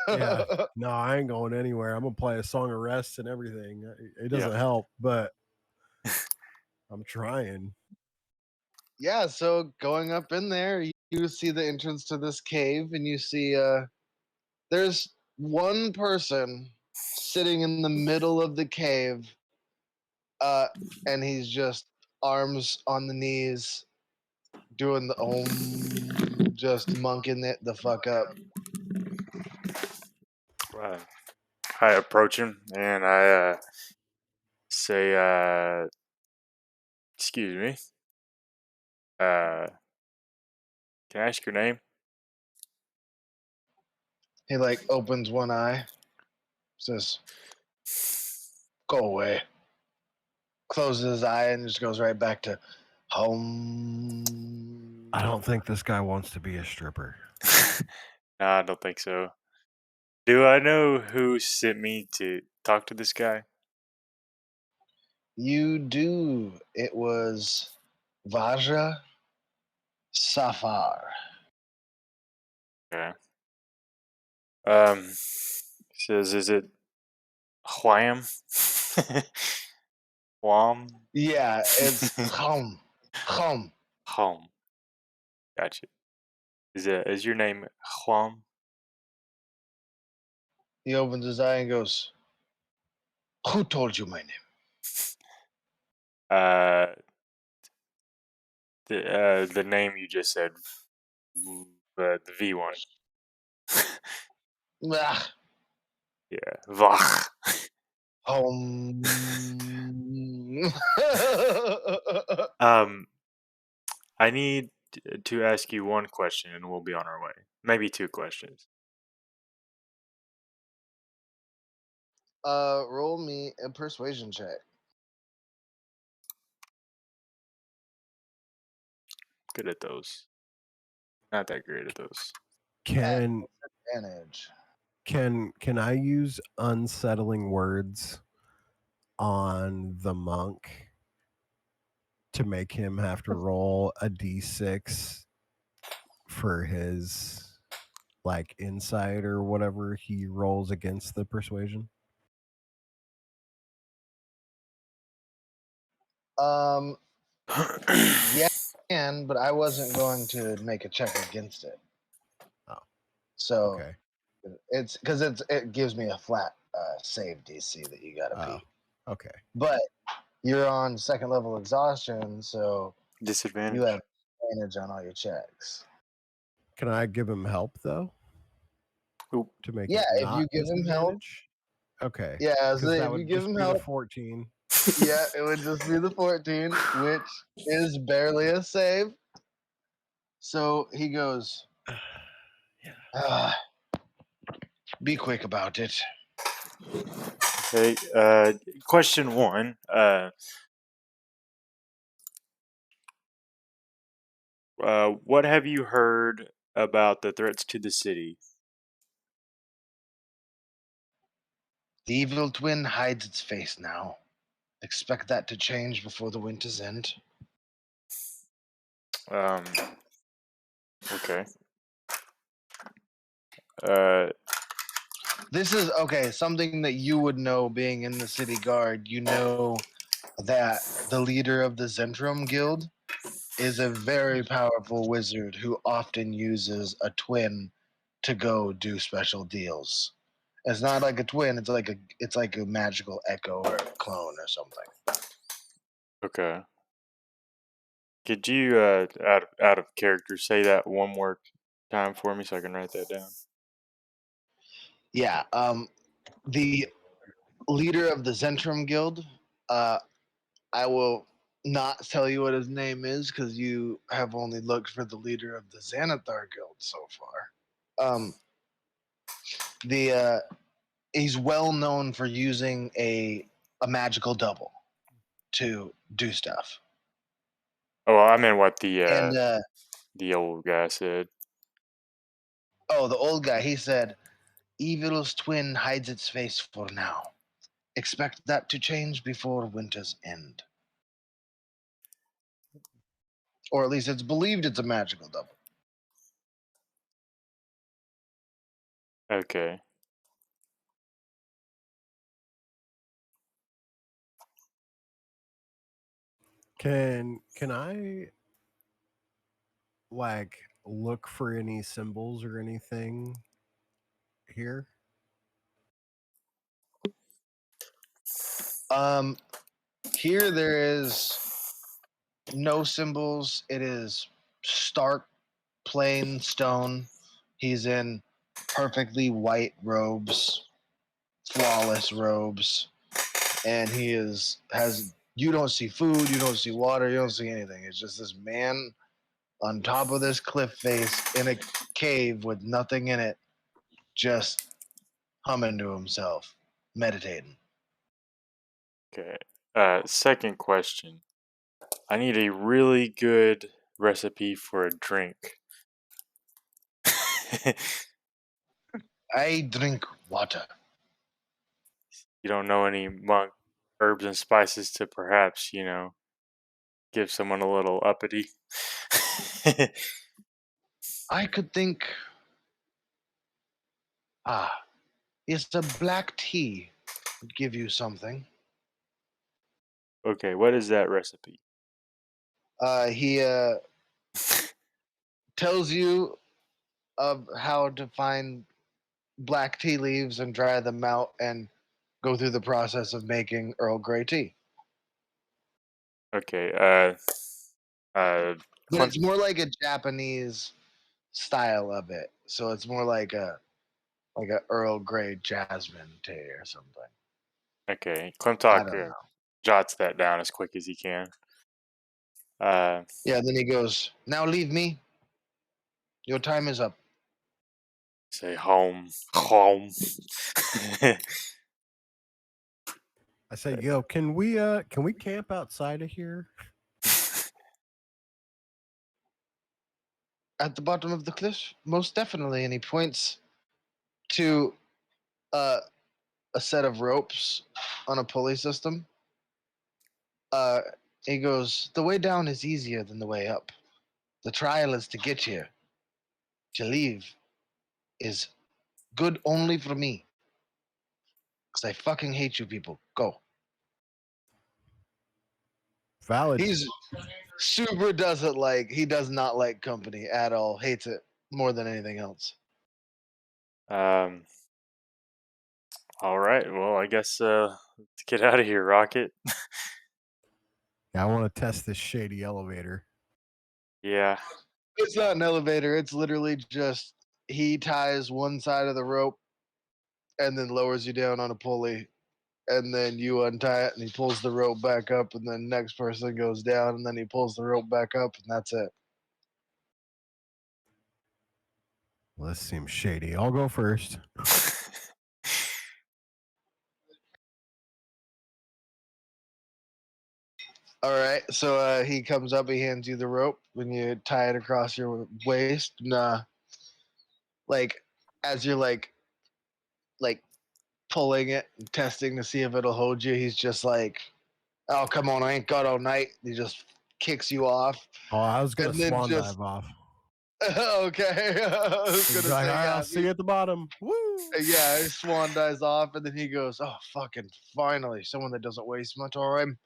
Yeah. No, I ain't going anywhere. I'm gonna play a song of rest and everything. It doesn't help, but I'm trying. Yeah. So going up in there, you see the entrance to this cave, and you see there's one person sitting in the middle of the cave, uh, and he's just arms on the knees, doing the just monking it the fuck up. I approach him and I say, "Excuse me. Uh, can I ask your name?" He like opens one eye, says, "Go away." Closes his eye and just goes right back to home. I don't think this guy wants to be a stripper. Nah, I don't think so. Do I know who sent me to talk to this guy? You do. It was Vajra Safar. Okay. Says, is it Wham? Wham? Yeah, it's home. Home. Home. Gotcha. Is your name Wham? He opens his eye and goes, "Who told you my name?" Uh, the name you just said, the V one. Ah, Yeah, Vach. home. Um, I need to ask you one question, and we'll be on our way. Maybe two questions. Roll me a persuasion check. Good at those. Not that great at those. Can Advantage. can I use unsettling words on the monk to make him have to roll a d6 for his like insight or whatever he rolls against the persuasion? Um, yeah, I can, but I wasn't going to make a check against it. Oh, So okay. it's because it gives me a flat save DC that you got to Oh, beat. okay. But you're on second level exhaustion, so Disadvantage. you have advantage on all your checks. Can I give him help though Oop. to make Yeah, it if you not give him help. disadvantage? Okay. Yeah, so Because that if you would give just him be the help, 14. yeah, it would just be the 14, which is barely a save. So he goes, Yeah. ah, "Be quick about it." Okay. Question one. What have you heard about the threats to the city? The evil twin hides its face now. Expect that to change before the winter's end. Um. Okay. Uh. This is okay, something that you would know being in the city guard. You know that the leader of the Zentrum Guild is a very powerful wizard who often uses a twin to go do special deals. It's not like a twin, it's like a magical echo or a clone or something. Okay. Could you, out of character, say that one more time for me so I can write that down? Yeah, the leader of the Zentrum Guild, uh, I will not tell you what his name is because you have only looked for the leader of the Xanathar Guild so far. The He's well known for using a magical double to do stuff. Oh, well, I meant what And the old guy said. oh, the old guy, he said, evil's twin hides its face for now. Expect that to change before winter's end. Or at least it's believed it's a magical double. Okay. Can I like look for any symbols or anything here? Here there is no symbols. It is stark, plain stone. He's in perfectly white robes, flawless robes, and he has. You don't see food, you don't see water, you don't see anything. It's just this man on top of this cliff face in a cave with nothing in it, just humming to himself, meditating. Okay. Second question. I need a really good recipe for a drink. I drink water. You don't know any monk herbs and spices to perhaps, give someone a little uppity. I could think, yes, a black tea would give you something. Okay, what is that recipe? He tells you of how to find black tea leaves and dry them out and go through the process of making Earl Grey tea. Okay, uh, But Clint. it's more like a Japanese style of it. So it's more like a Earl Grey jasmine tea or something. Okay, I Clintock don't know. jots that down as quick as he can. Uh, Yeah, then he goes, "Now leave me. Your time is up." say home, home. I say, yo, can we camp outside of here? At the bottom of the cliff? Most definitely. And he points to uh, a set of ropes on a pulley system. Uh, he goes, "The way down is easier than the way up. The trial is to get here. To leave is good only for me. Because I fucking hate you people. Go." Valid. He's super doesn't like, he does not like company at all. Hates it more than anything else. um, all right. Well, I guess let's get out of here, Rocket. Yeah, I want to test this shady elevator. Yeah. It's not an elevator. It's literally just he ties one side of the rope and then lowers you down on a pulley, and then you untie it and he pulls the rope back up, and then next person goes down and then he pulls the rope back up, and that's it. Well, this seems shady. I'll go first. All right, so he comes up, he hands you the rope when you tie it across your waist, and like as you're like pulling it and testing to see if it'll hold you, he's just like, "Oh, come on, I ain't got all night." He just kicks you off, Oh, I was gonna and then swan just dive off. okay. I was He's gonna like, say, "All right, yeah, I'll see you at the bottom. Woo! yeah. He swan dives off, and then he goes, "Oh, fucking finally, someone that doesn't waste much time."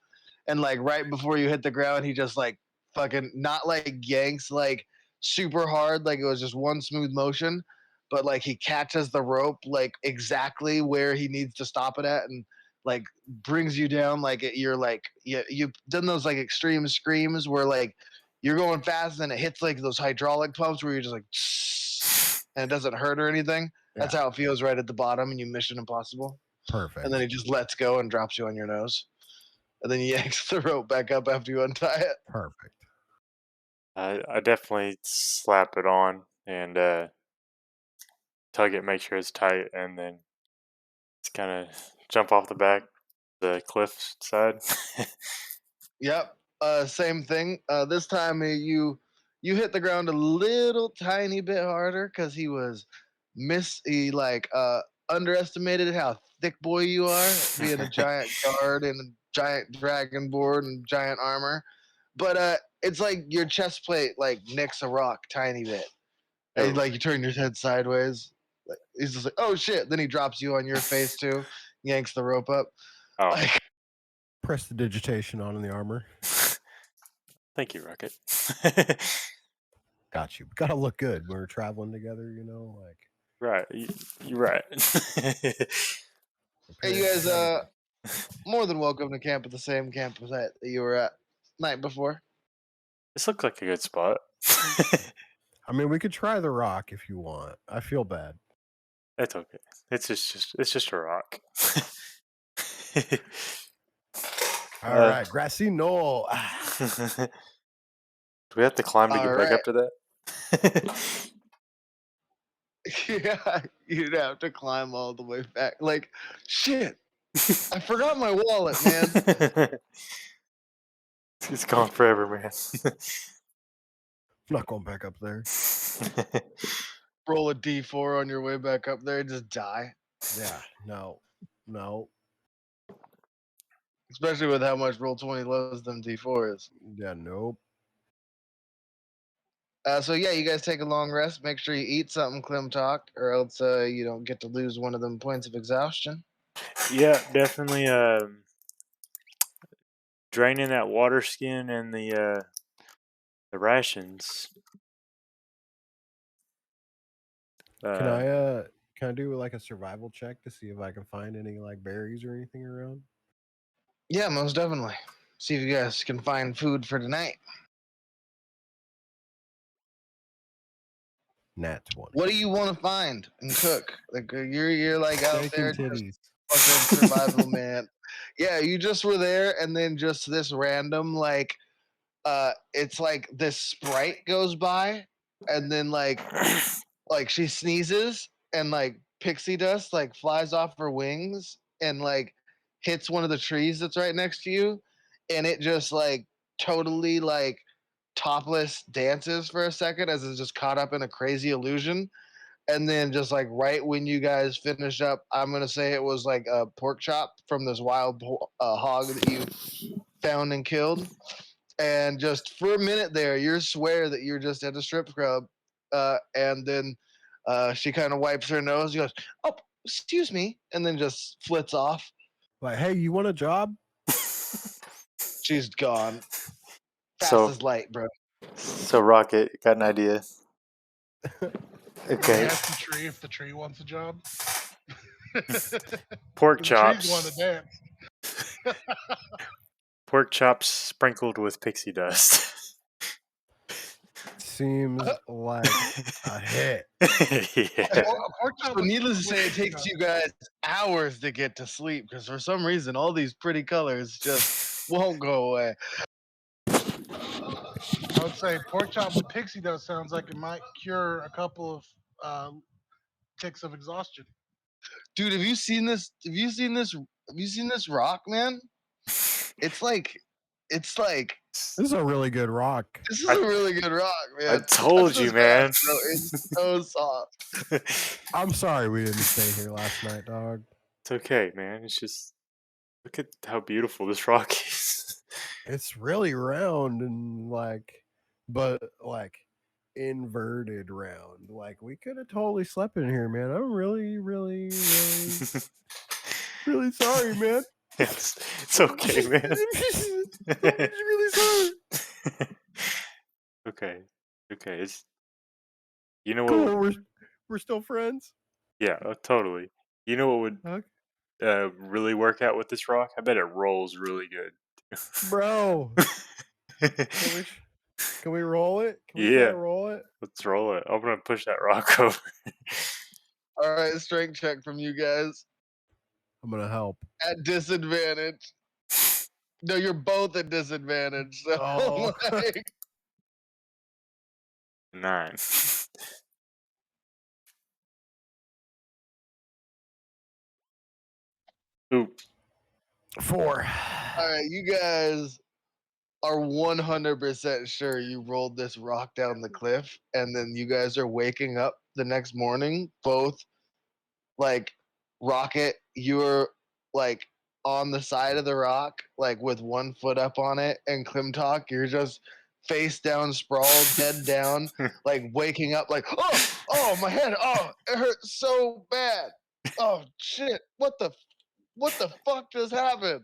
And like right before you hit the ground, he just like fucking not like yanks like super hard, like it was just one smooth motion, but like he catches the rope like exactly where he needs to stop it at, and like brings you down like you're like you've done those like extreme screams where like you're going fast and it hits like those hydraulic pumps where you're just like and it doesn't hurt or anything. That's Yeah. how it feels right at the bottom and you Mission Impossible. Perfect. And then he just lets go and drops you on your nose, and then he yanks the rope back up after you untie it. Perfect. I definitely slap it on and tug it, make sure it's tight, and then it's kind of jump off the back, the cliff side. Yep. Same thing. This time you hit the ground a little tiny bit harder because he was underestimated how thick boy you are, being a giant guard and a giant dragon board and giant armor. But it's like your chest plate like nicks a rock tiny bit. And Oh. like you turn your head sideways. Like, he's just like, oh shit. Then he drops you on your face too, yanks the rope up. Oh. Like, Prestidigitation on the armor. Thank you, Rocket. Got you. Gotta look good when we're traveling together, you know, like Right. You're right. hey, you guys, more than welcome to camp at the same campsite that you were at night before. This looks like a good spot. I mean, we could try the rock if you want. I feel bad. That's okay. It's just a rock. All right, grassy knoll. Do we have to climb to All get back right. up to that? Yeah, you'd have to climb all the way back. Like, shit, I forgot my wallet, man. It's gone forever, man. I'm not going back up there. Roll a d4 on your way back up there, just die. Yeah, no. Especially with how much roll 20 lows than d4 is. Yeah, nope. So yeah, you guys take a long rest. Make sure you eat something, Clem talked, or else you don't get to lose one of them points of exhaustion. Yeah, definitely. Draining that water skin and the rations. Can I do like a survival check to see if I can find any like berries or anything around? Yeah, most definitely. See if you guys can find food for tonight. Nat 20. What do you want to find and cook? Like you're like out Steak there and just titties. fucking survival man. Yeah, you just were there, and then just this random like it's like this sprite goes by, and then like she sneezes and like pixie dust like flies off her wings and like hits one of the trees that's right next to you, and it just like totally like topless dances for a second as it's just caught up in a crazy illusion. And then just like right when you guys finish up, I'm gonna say it was like a pork chop from this wild hog that you found and killed. And just for a minute there, you swear that you're just at a strip club, and then she kind of wipes her nose. She goes, "Oh, excuse me," and then just flits off. Like, hey, you want a job? She's gone. Fast So, as light, bro. so Rocket got an idea. Okay, Ask the tree if the tree wants a job. pork The trees want to chops. dance. Pork chops sprinkled with pixie dust. Seems like a hit. Yeah. Pork chop So with- needless to with say, it pixie takes dust. you guys hours to get to sleep because for some reason all these pretty colors just won't go away. I would say pork chop with pixie dust sounds like it might cure a couple of ticks of exhaustion. Dude, have you seen this? Have you seen this rock, man? It's like This is a really good rock. this is a really good rock, man. I told Touch you, this man. grass, bro. It's so soft. I'm sorry we didn't stay here last night, dog. It's okay, man. It's just look at how beautiful this rock is. It's really round and but inverted round. Like we could have totally slept in here, man. I'm really, really, really, really sorry, man. It's okay, man. I'm really sorry. Okay. It's you know what? Cool. We're still friends. Yeah, totally. You know what would Okay. really work out with this rock? I bet it rolls really good. Bro, can we roll it? Can we try Yeah, to roll it? let's roll it. I'm gonna push that rock over. All right, strength check from you guys I'm gonna help. at disadvantage. No, you're both at disadvantage. So Oh. like, 9. Ooh. 4. all right, you guys are 100% sure you rolled this rock down the cliff, and then you guys are waking up the next morning, both like Rocket, you're like on the side of the rock, like with one foot up on it, and Klimtok, you're just face down, sprawled, head down, like waking up, like oh my head, oh it hurts so bad, oh shit, what the fuck just happened?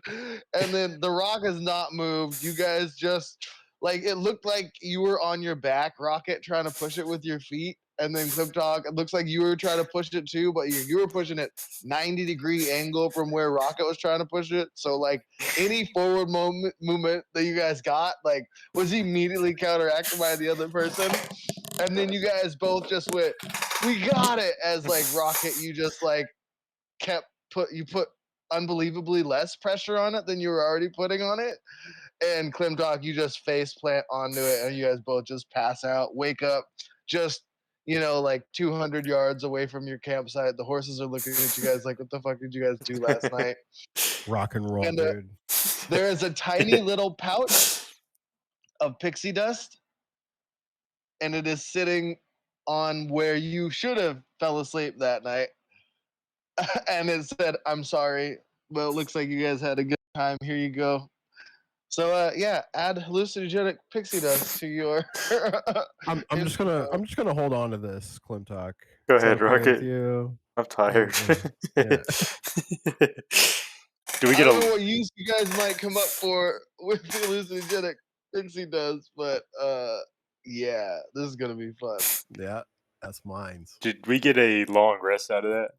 And then the rock has not moved. You guys just like it looked like you were on your back, Rocket, trying to push it with your feet. And then Clip Talk, it looks like you were trying to push it too, but you were pushing it 90-degree angle from where Rocket was trying to push it. So like any forward movement that you guys got, like was immediately counteracted by the other person. And then you guys both just went, "We got it!" As like Rocket, you just like put unbelievably less pressure on it than you were already putting on it. And Klimtok, you just face plant onto it, and you guys both just pass out, wake up, just like 200 yards away from your campsite. The horses are looking at you guys like, "What the fuck did you guys do last night?" Rock and roll, And dude. there is a tiny little pouch of pixie dust, and it is sitting on where you should have fell asleep that night. And it said, "I'm sorry, but it looks like you guys had a good time. Here you go." So yeah, add hallucinogenic pixie dust to your. I'm just gonna hold on to this, Klimtok. Go Is that ahead, okay with Rocket. you? I'm tired. Yeah. Do we I get don't know a? what use you guys might come up for with the hallucinogenic pixie dust, but yeah, this is gonna be fun. Yeah, that's mine. Did we get a long rest out of that?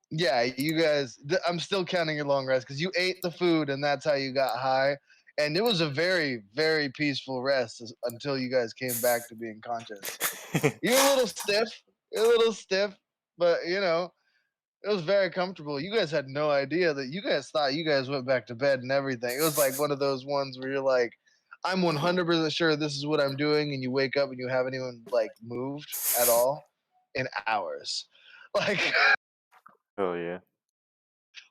Yeah, you guys. I'm still counting your long rest because you ate the food and that's how you got high. And it was a very, very peaceful rest until you guys came back to being conscious. You're a little stiff. You're a little stiff, but it was very comfortable. You guys had no idea that you guys thought you guys went back to bed and everything. It was like one of those ones where you're like, "I'm 100% sure this is what I'm doing," and you wake up and you haven't even like moved at all in hours. Like, Oh yeah.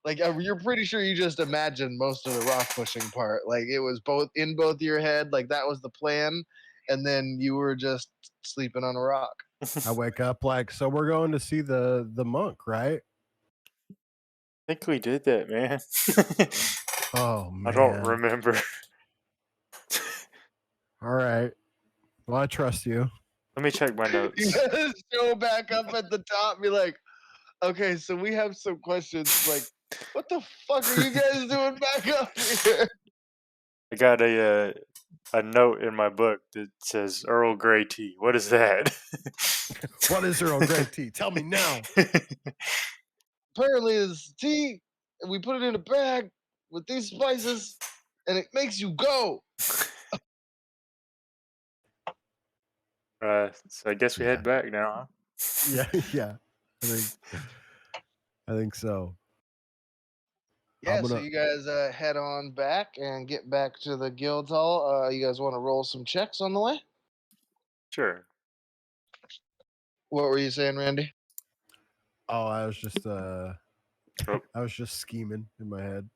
like you're pretty sure you just imagined most of the rock pushing part. Like it was both in both your head. Like that was the plan, and then you were just sleeping on a rock. I wake up like, so we're going to see the monk, right? I think we did that, man. Oh I don't man. remember. All right. Well, I trust you. Let me check my You notes. gotta show back up at the top, be like, "Okay, so we have some questions. Like, what the fuck are you guys doing back up here?" I got a note in my book that says Earl Grey tea. What is that? What is Earl Grey tea? Tell me now. Apparently, it's tea, and we put it in a bag with these spices, and it makes you go. So I guess we Yeah. head back now, Yeah, yeah. I think so. Yeah, I'm so gonna you guys head on back and get back to the guild hall. You guys want to roll some checks on the way? Sure. What were you saying, Randy? oh, I Oh, was just scheming in my head.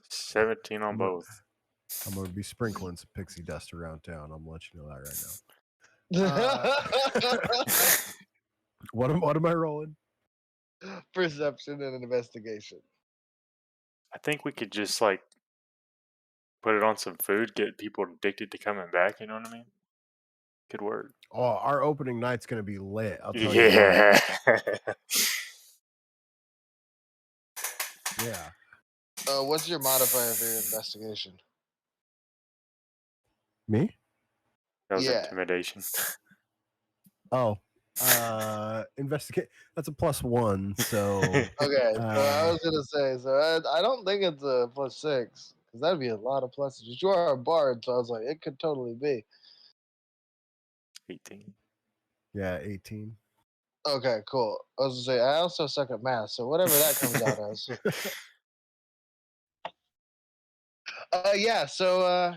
17 on I'm both. gonna be sprinkling some pixie dust around town. I'm gonna let you know that right now. What am I rolling? Perception and investigation. I think we could just like put it on some food, get people addicted to coming back. You know what I mean? Could work. Oh, our opening night's gonna be lit. I'll tell you what. Yeah. Yeah. What's your modifier for your investigation? Me? That was Yeah. intimidation. Oh. Investigate. That's a +1. So Okay, so I was gonna say, so I don't think it's a +6 because that'd be a lot of pluses. But you are a bard, so I was like, it could totally be. 18. yeah, 18. Okay, cool. I was gonna say I also suck at math, so whatever that comes out as. Yeah. So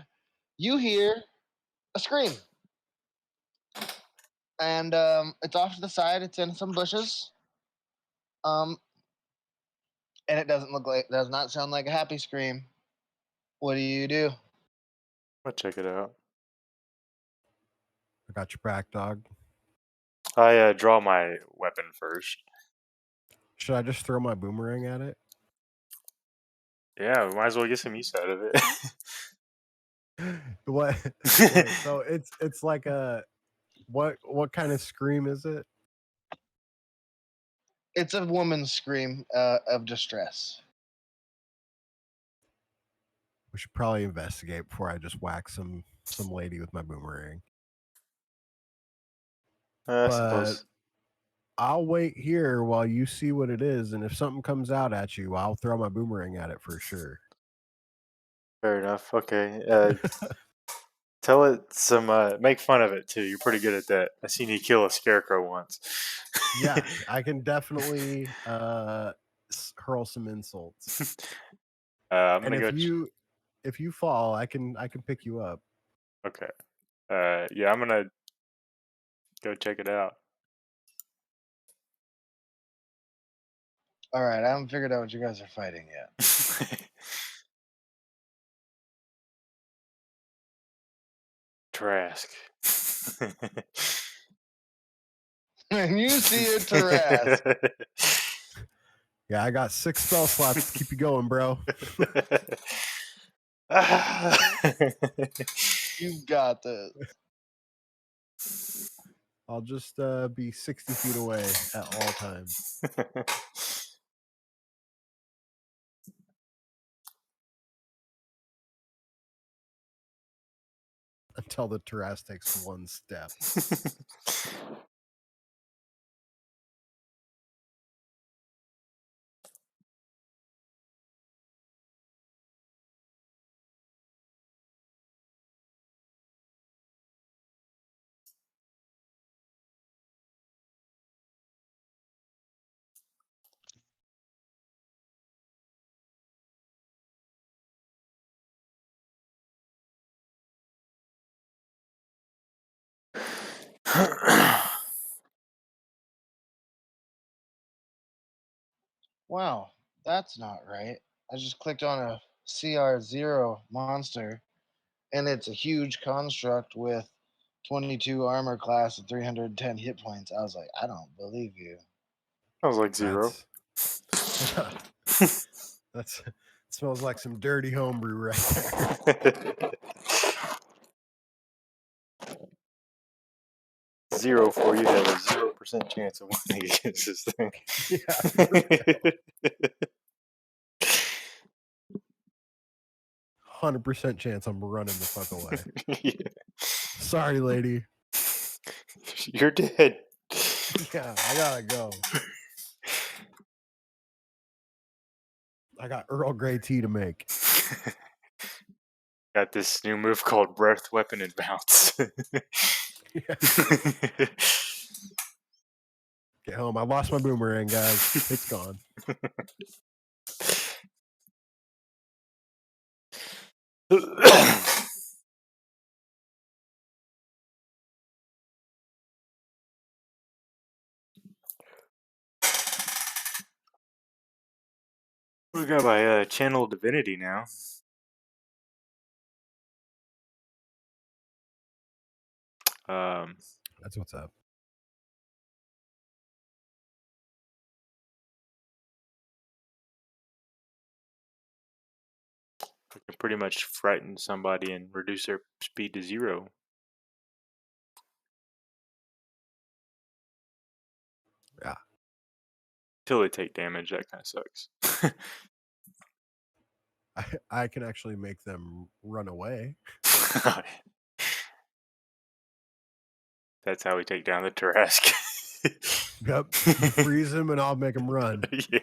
you hear a scream, and it's off to the side. It's in some bushes. Um, and it does not sound like a happy scream. What do you do? I'll check it out. I got your back, dog. I draw my weapon first. Should I just throw my boomerang at it? Yeah, we might as well get some use out of it. What? Wait, so it's like a what kind of scream is it? It's a woman's scream of distress. We should probably investigate before I just whack some lady with my boomerang. I But suppose. I'll wait here while you see what it is, and if something comes out at you, I'll throw my boomerang at it for sure. Fair enough. Okay. Tell it some. Make fun of it too. You're pretty good at that. I seen you kill a scarecrow once. Yeah, I can definitely hurl some insults. I'm And gonna go. if you fall, I can pick you up. Okay. Yeah, I'm gonna go check it out. All right, I haven't figured out what you guys are fighting yet. Trask. And you see a Tarrasque. Yeah, I got 6 spell slots to keep you going, bro. You've got this. I'll just be 60 feet away at all times until the Tarrasque takes one step. Wow, that's not right. I just clicked on a CR0 monster, and it's a huge construct with 22 armor class and 310 hit points. I was like, I don't believe you. I was like 0. That's smells like some dirty homebrew right there. 0 for you have a 0% chance of winning against this thing. Yeah, for real. 100% chance I'm running the fuck away. Yeah. Sorry, lady. You're dead. Yeah, I gotta go. I got Earl Grey tea to make. Got this new move called Breath Weapon and Bounce. Yeah. Get home. I lost my boomerang, guys. It's gone. We got my channel divinity now. That's what's up. We can pretty much frighten somebody and reduce their speed to 0. Yeah. Till they take damage, that kind of sucks. I can actually make them run away. That's how we take down the Tarrasque. Yep. You freeze them and I'll make them run. Yeah.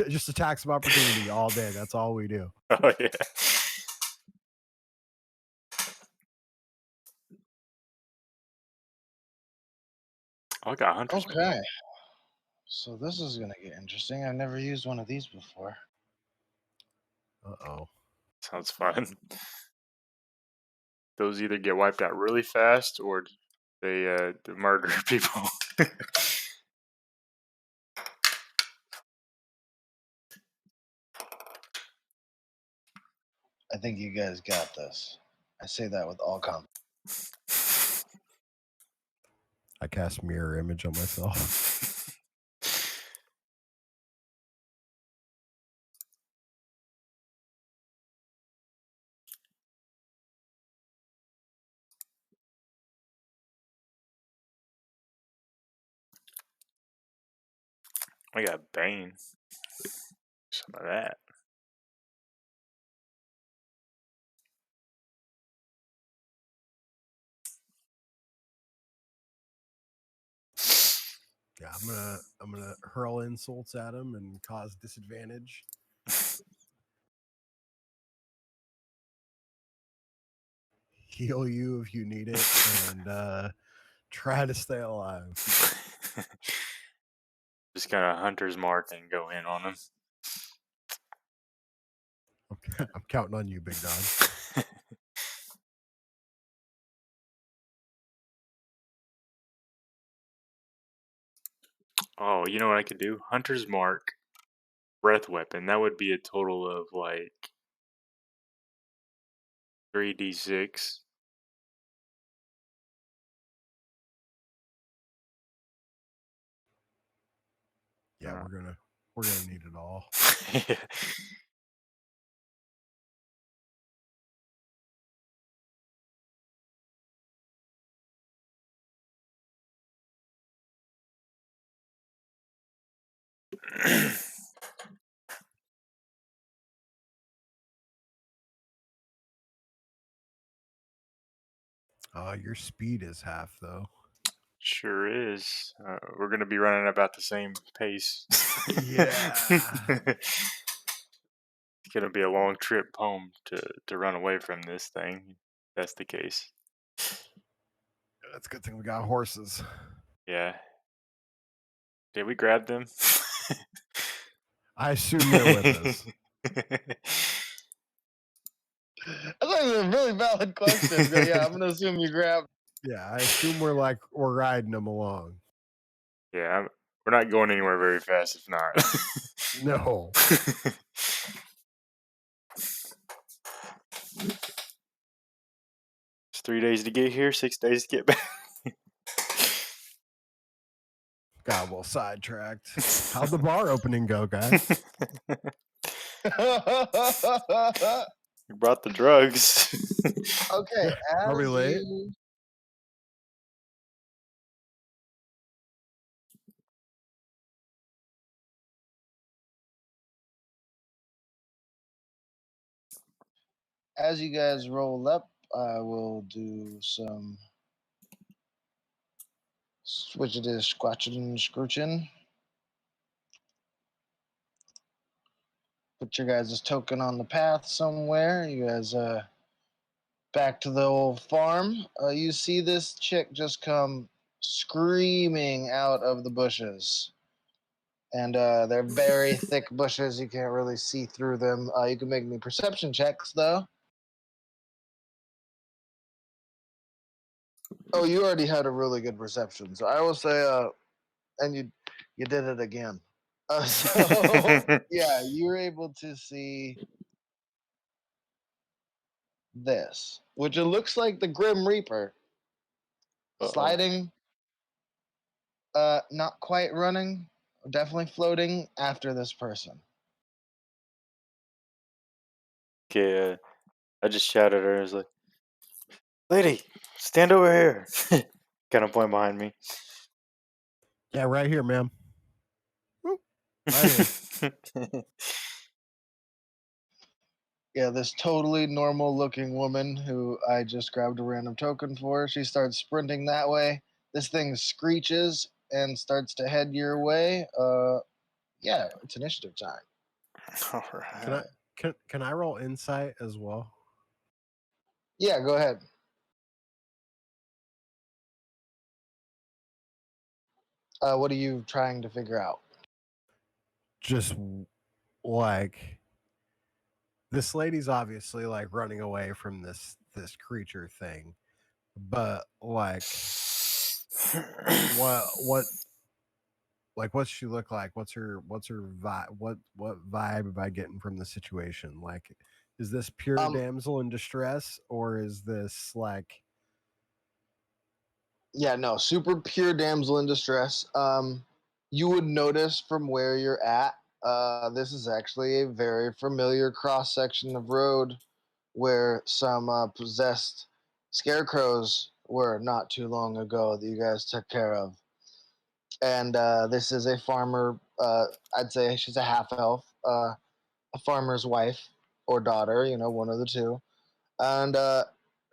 Just attacks of opportunity all day. That's all we do. Oh, yeah. Oh, I got Hunter's Mark. Okay. So this is going to get interesting. I've never used one of these before. Uh-oh. Sounds fun. Those either get wiped out really fast or they murder people. I think you guys got this. I say that with all confidence. I cast mirror image on myself. I got Bane. Some of that. Yeah, I'm gonna hurl insults at him and cause disadvantage. Heal you if you need it, and try to stay alive. Just kind of hunter's mark and go in on him. I'm counting on you, big dog. Oh, you know what I could do? Hunter's mark, breath weapon. That would be a total of like 3d6. Yeah, we're gonna need it all. Your speed is half though. Sure is. We're gonna be running about the same pace. Yeah. It's gonna be a long trip home to run away from this thing. If that's the case. That's a good thing we got horses. Yeah. Did we grab them? I assume they're with us. I thought it was a really valid question. But yeah, I'm gonna assume you grabbed. Yeah, I assume we're riding them along. Yeah, we're not going anywhere very fast if not. No. It's 3 days to get here, 6 days to get back. Got well sidetracked. How'd the bar opening go, guys? You brought the drugs. Okay, Are we as late? you guys roll up, I will do some switchity squatching and scrooching. Put your guys' token on the path somewhere. You guys back to the old farm. You see this chick just come screaming out of the bushes. And they're very thick bushes. You can't really see through them. You can make me perception checks, though. Oh, you already had a really good perception. So I will say, and you did it again. So, yeah, you were able to see this, which it looks like the Grim Reaper sliding, not quite running, definitely floating after this person. Okay, I just shouted at her. I was like, "Lady, stand over here!" Kind of point behind me. Yeah, right here, ma'am. Woo. Right here. Yeah, this totally normal looking woman who I just grabbed a random token for, she starts sprinting that way. This thing screeches and starts to head your way. Yeah, it's initiative time. All right. Can I roll insight as well? Yeah, go ahead. What are you trying to figure out? Just like this lady's obviously like running away from this creature thing, but like what like what's she look like? What's her vibe? What vibe am I getting from the situation? Like, Is this pure Um, damsel in distress, or is this like? Yeah, no, super pure damsel in distress. You would notice from where you're at, this is actually a very familiar cross section of road where some possessed scarecrows were not too long ago that you guys took care of. And this is a farmer. I'd say she's a half elf, a farmer's wife or daughter. You know, one of the two. And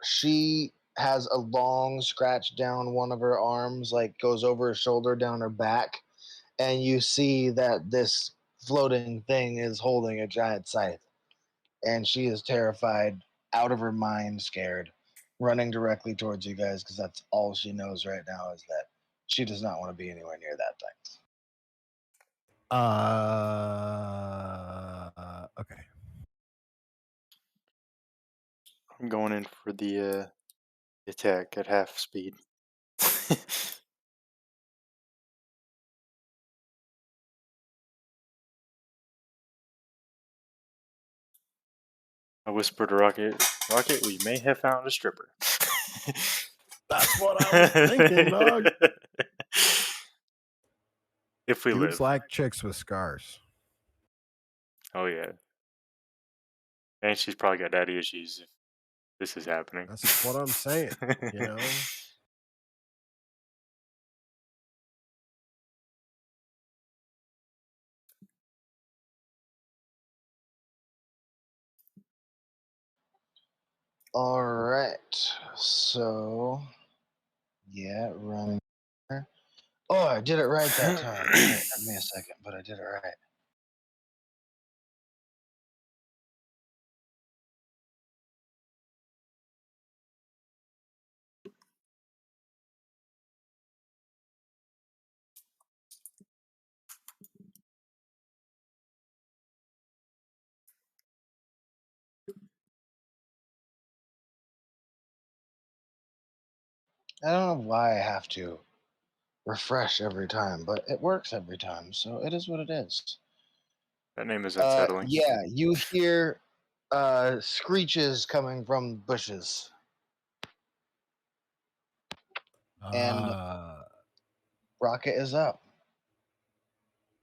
she has a long scratch down one of her arms, like goes over her shoulder, down her back, and you see that this floating thing is holding a giant scythe, and she is terrified, out of her mind, scared, running directly towards you guys because that's all she knows right now is that she does not want to be anywhere near that thing. Okay. I'm going in for the attack at half speed. I whispered to Rocket, Rocket, we may have found a stripper. That's what I was thinking, dog. If we Dudes live. like chicks with scars. Oh, yeah. And she's probably got daddy issues if this is happening. That's what I'm saying. You know. All right, so yeah, running. Oh, I did it right that time. Okay, took me a second, but I did it right. I don't know why I have to refresh every time, but it works every time, so it is what it is. That name is unsettling. Yeah, you hear screeches coming from bushes, and Rocket is up.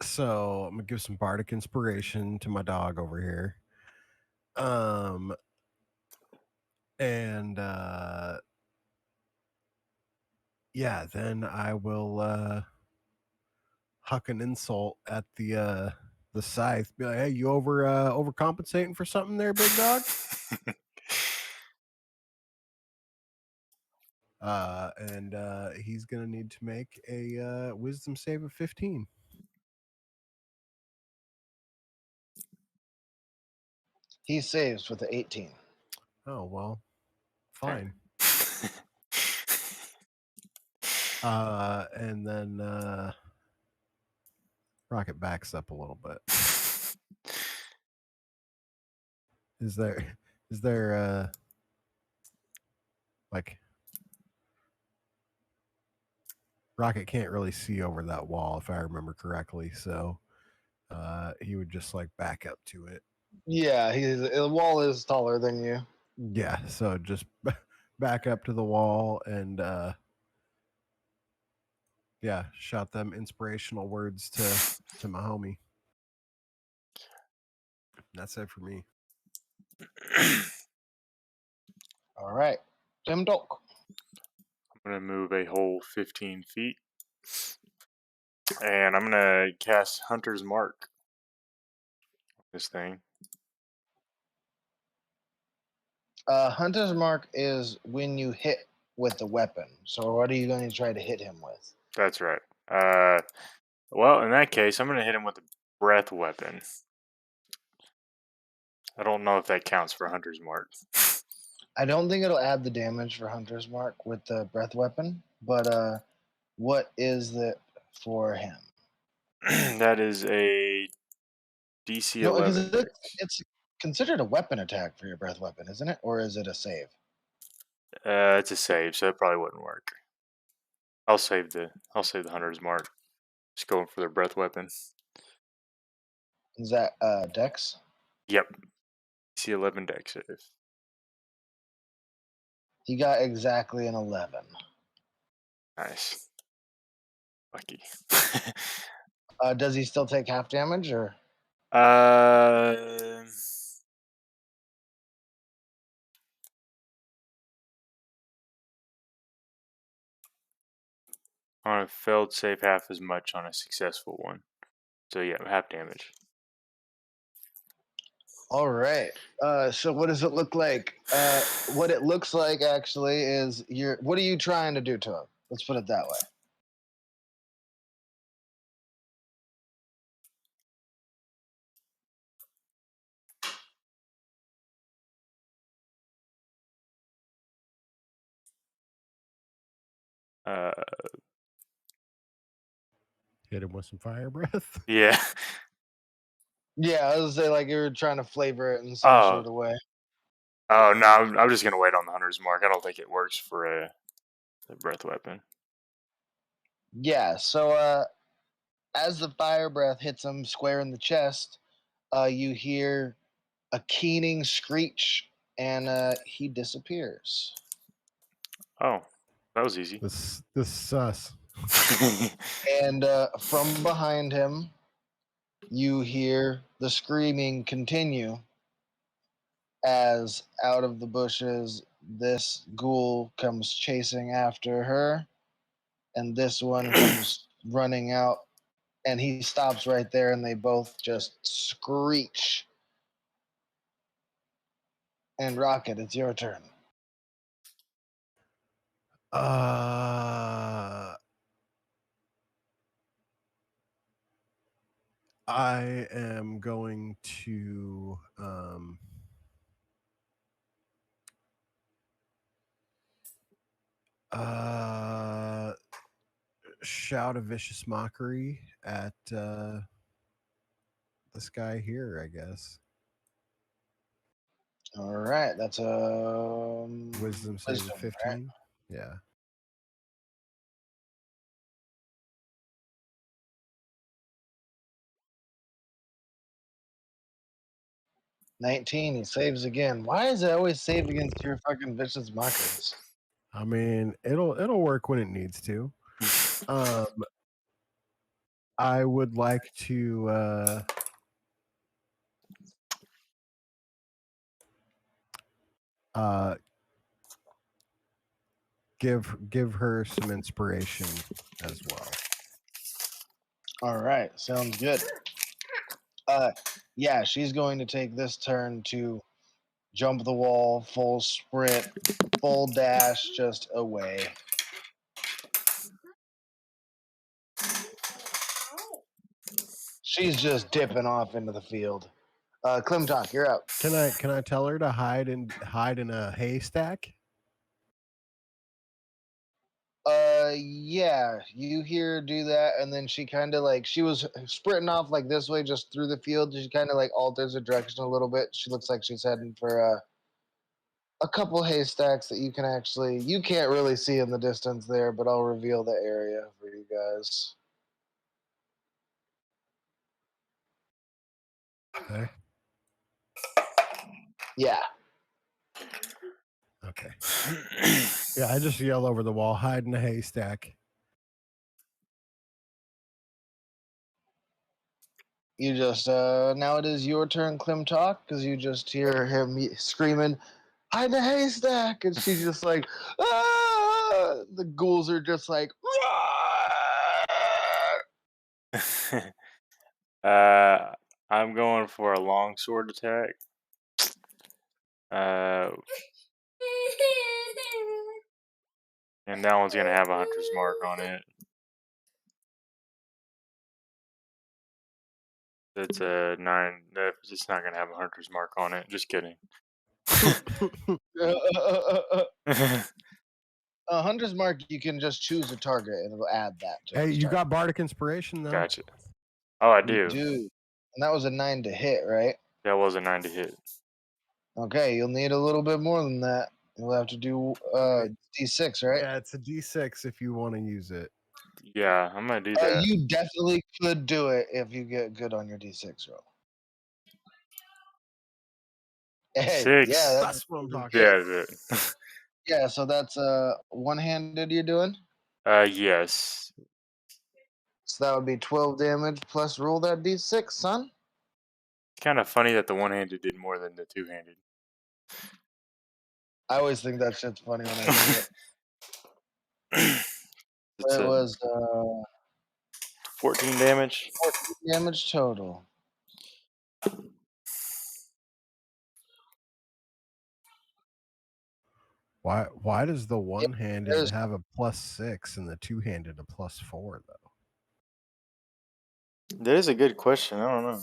So I'm gonna give some bardic inspiration to my dog over here. And yeah, then I will huck an insult at the scythe. Be like, hey, you overcompensating for something there, big dog? And he's gonna need to make a wisdom save of 15. He saves with the 18. Oh well, fine. And then Rocket backs up a little bit. Is there like Rocket can't really see over that wall if I remember correctly, so he would just like back up to it. Yeah, the wall is taller than you. Yeah, so just back up to the wall and yeah, shout them inspirational words to my homie. That's it for me. All right, Jim Dolk. I'm going to move a whole 15 feet. And I'm going to cast Hunter's Mark. This thing. Hunter's Mark is when you hit with the weapon. So what are you going to try to hit him with? That's right. Well, in that case, I'm going to hit him with a breath weapon. I don't know if that counts for Hunter's Mark. I don't think it'll add the damage for Hunter's Mark with the breath weapon, but what is it for him? That is a DC No, because 11 dex. it's considered a weapon attack for your breath weapon, isn't it? Or is it a save? It's a save, so it probably wouldn't work. I'll save the Hunter's Mark. Just going for the breath weapon. Is that Dex? Yep. DC 11 deck save. He got exactly an 11. Nice. Lucky. Does he still take half damage or? uh, on a failed save, half as much on a successful one. So yeah, half damage. All right. So what does it look like? What it looks like actually is what are you trying to do to him? Let's put it that way. Uh, Hit him with some fire breath. yeah. Yeah, I was say like you were trying to flavor it in some sort of way. Oh no, I'm just gonna wait on the hunter's mark. I don't think it works for a breath weapon. Yeah. So as the fire breath hits him square in the chest, you hear a keening screech, and he disappears. Oh, that was easy. This sus. And from behind him, you hear the screaming continue as out of the bushes, this ghoul comes chasing after her, and this one comes running out, and he stops right there, and they both just screech. And Rocket, it's your turn. I am going to shout a vicious mockery at this guy here, I guess. All right, that's Wisdom save of 15. right? Yeah. $19. He saves again. Why is it always save against your fucking vicious mockeries? I mean, it'll work when it needs to. I would like to give her some inspiration as well. All right, sounds good. Yeah, she's going to take this turn to jump the wall, full sprint, full dash, just away. She's just dipping off into the field. Klimtok, you're up. Can I tell her to hide in a haystack? Yeah, you hear her do that, and then she kind of like she was sprinting off like this way, just through the field. She kind of like alters her direction a little bit. She looks like she's heading for a couple haystacks that you can't really see in the distance there, but I'll reveal the area for you guys. Okay. Yeah. Okay. Yeah, I just yell over the wall, hide in a haystack. You just now it is your turn, Klimtok, because you just hear him screaming, "Hide in a haystack!" And she's just like, "Ah!" The ghouls are just like, I'm going for a long sword attack. And that one's gonna have a hunter's mark on it. It's a 9. It's not gonna have a hunter's mark on it. Just kidding. Hunter's Mark, you can just choose a target and it'll add that to Hey, its you target. got bardic inspiration though. Gotcha. Oh, I You do. do. And that was a 9 to hit, right? That was a 9 to hit. Okay, you'll need a little bit more than that. You'll have to do D6, right? Yeah, it's a D6 if you want to use it. Yeah, I'm gonna do that. You definitely could do it if you get good on your D6 roll. Hey, 6. yeah, That's what I'm talking Yeah, about. yeah. So that's one-handed. You're doing. yes. So that would be 12 damage plus roll that d6, son. It's kind of funny that the one-handed did more than the two-handed. I always think that shit's funny when I hear it. It's It a was 14 damage. 14 damage total. Why does the one-handed there's- have a +6 and the two-handed a +4 though? That is a good question. I don't know.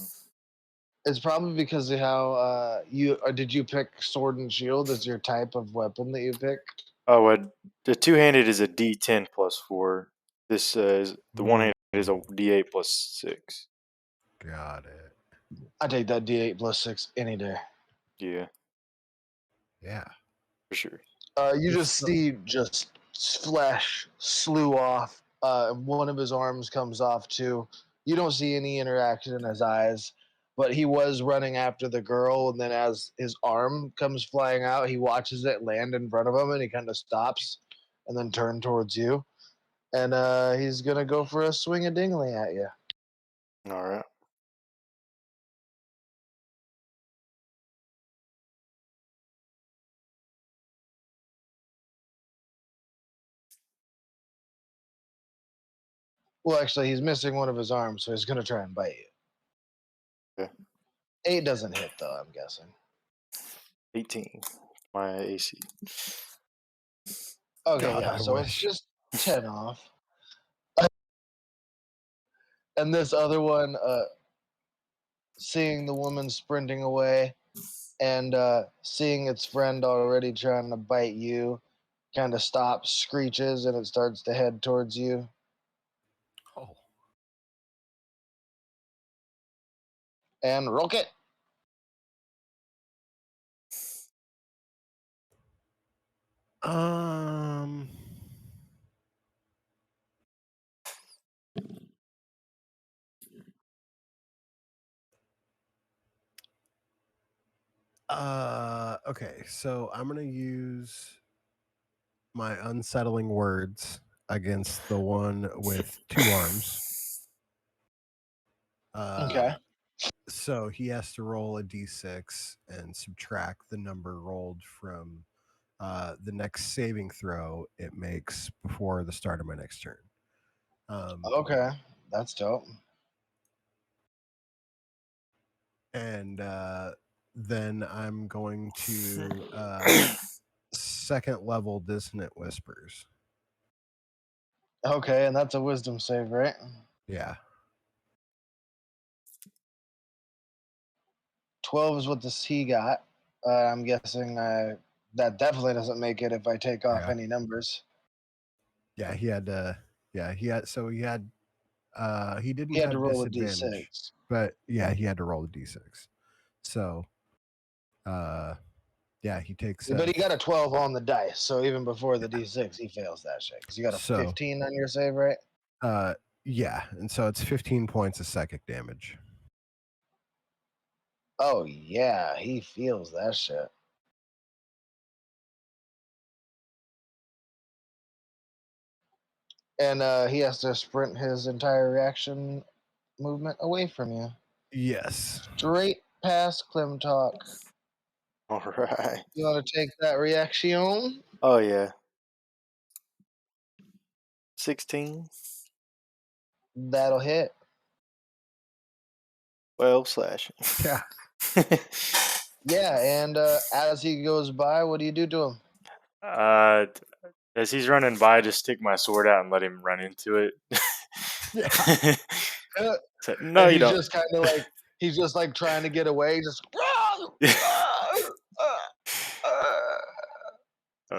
It's probably because of how you did you pick sword and shield as your type of weapon that you picked? Oh, the two-handed is a D10 plus 4. This is the one-handed is a D8 plus 6. Got it. I take that d8 plus 6 any day. Yeah, Yeah. for sure. You It's just see just flesh slew off. One of his arms comes off too. You don't see any interaction in his eyes, but he was running after the girl, and then as his arm comes flying out, he watches it land in front of him, and he kind of stops, and then turn towards you, and he's gonna go for a swing a dingly at you. All right. Well, actually, he's missing one of his arms, so he's gonna try and bite you. Okay. 8 doesn't hit though, I'm guessing. 18. My AC. Okay, God, yeah, I so it's wish. just 10 off. And this other one, seeing the woman sprinting away and seeing its friend already trying to bite you, kind of stops, screeches, and it starts to head towards you. Oh. And rocket. Um. Okay, so I'm gonna use my unsettling words against the one with two arms. Okay. So he has to roll a d6 and subtract the number rolled from the next saving throw it makes before the start of my next turn. Okay. That's dope. And then I'm going to second level dissonant whispers. Okay, and that's a wisdom save, right? Yeah. 12 is what the C got. I'm guessing that definitely doesn't make it if I take off Yeah. any numbers. Yeah, he had to. Yeah, he had. So he had. He didn't He had to have roll a disadvantage, d6. but yeah, he had to roll a d6. So, yeah, he takes. But he got a 12 on the dice, so even before the d6, he fails that shit. Because you got a So, 15 on your save, right? yeah, and so it's 15 points of psychic damage. Oh, yeah, he feels that shit. And he has to sprint his entire reaction movement away from you. Yes. Straight past Clem Talk. All right. You want to take that reaction? Oh, yeah. 16. That'll hit. 12 slashing. Yeah. Yeah, and as he goes by, what do you do to him? As he's running by, just stick my sword out and let him run into it. Yeah. No, And you he's don't. just kind of like, he's just like trying to get away. Just, Oh,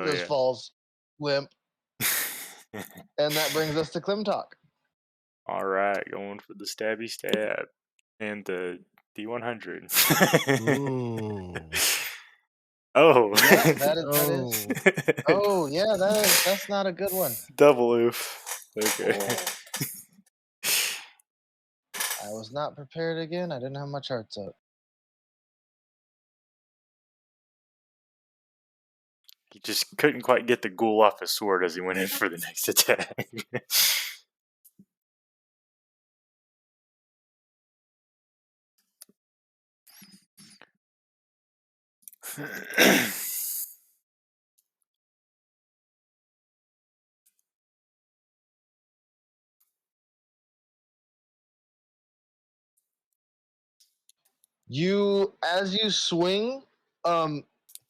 just yeah. falls limp. And that brings us to Clem Talk. All right, going for the stabby stab and the D100. Ooh. Oh. Yeah, that is. Oh. Oh, yeah, that's not a good one. Double oof. Okay. Oh, I was not prepared again. I didn't have my charts up. just couldn't quite get the ghoul off his sword as he went in for the next attack. As you swing,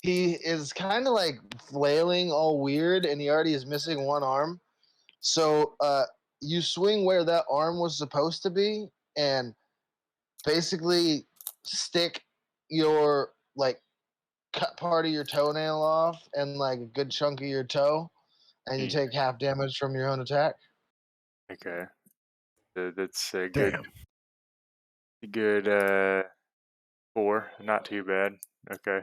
he is kind of like flailing all weird, and he already is missing one arm. So you swing where that arm was supposed to be, and basically stick your like cut part of your toenail off and like a good chunk of your toe, and you take half damage from your own attack. Okay, that's a Damn. good 4. Not too bad. Okay.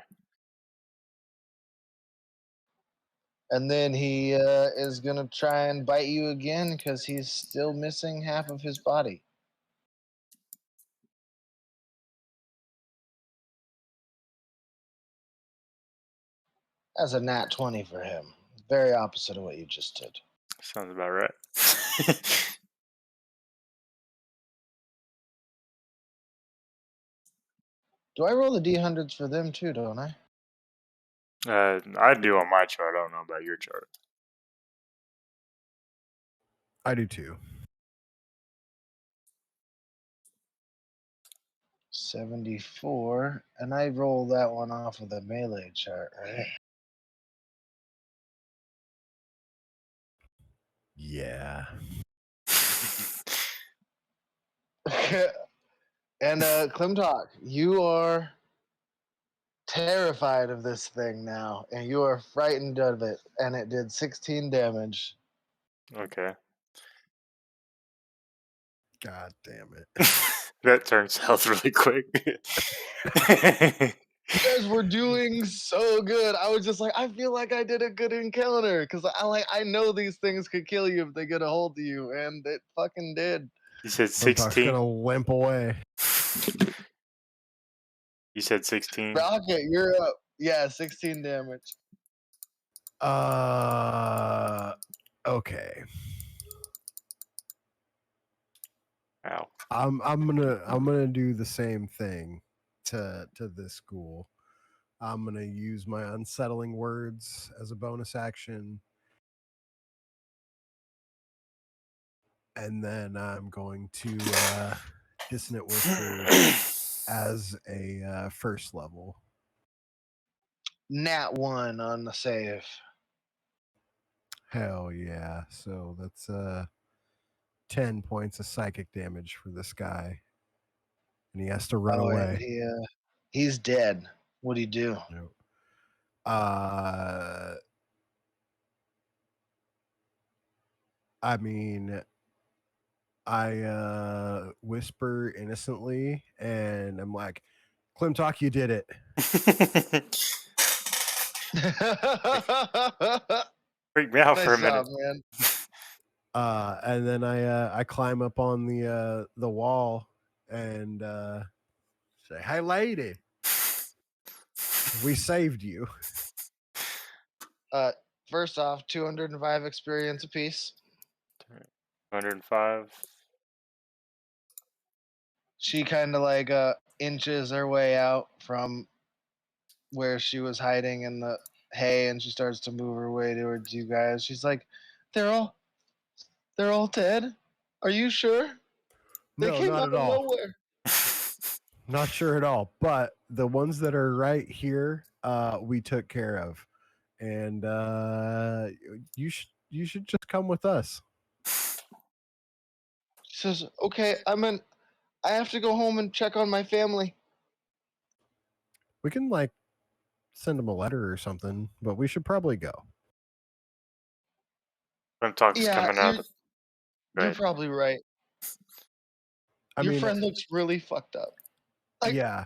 And then he is gonna try and bite you again because he's still missing half of his body. That's a nat 20 for him. Very opposite of what you just did. Sounds about right. Do I roll the D100s for them too, don't I? I do on my chart. I don't know about your chart. I do too. 74, and I roll that one off of the melee chart, right? Yeah. And Klimtok, you are terrified of this thing now, and you are frightened of it, and it did 16 damage. Okay. God damn it. That turns south really quick. You guys were doing so good. I was just like, I feel like I did a good encounter because I know these things could kill you if they get a hold of you, and it fucking did. You said Klimtok's 16? gonna limp away. You said 16? Rocket, you're up. Yeah, 16 damage. Okay. Ow. I'm gonna do the same thing to this ghoul. I'm gonna use my unsettling words as a bonus action. And then I'm going to Dissonant Whisper as a first level. Nat 1 on the save. Hell yeah. So that's 10 points of psychic damage for this guy. And he has to run And away. he's dead. What do you do? Nope. I mean, I whisper innocently and I'm like, Klimtok, you did it. Freaked me out for a Nice minute. job, man. And then I climb up on the wall and say, "Hey, lady, we saved you." First off, 205 experience apiece. 105. She kind of like inches her way out from where she was hiding in the hay, and she starts to move her way towards you guys. She's like, they're all dead. Are you sure? They No, came not out at of all. nowhere. Not sure at all. But the ones that are right here, we took care of, and you should just come with us. She says, okay, I have to go home and check on my family. We can like send them a letter or something, but we should probably go. Talk's Yeah, coming out. Go you're ahead. probably right. I Your mean, friend looks really fucked up. Like, yeah.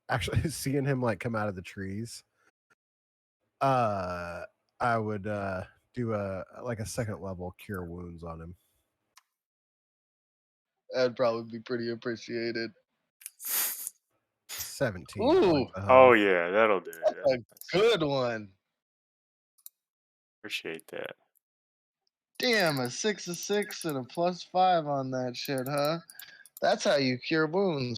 Actually, seeing him like come out of the trees, I would do a second level cure wounds on him. that'd probably be pretty appreciated. 17. Ooh. Like the Oh hug. yeah, that'll do it. A good one. Appreciate that. Damn, a 6 and a +5 on that shit, huh? That's how you cure wounds.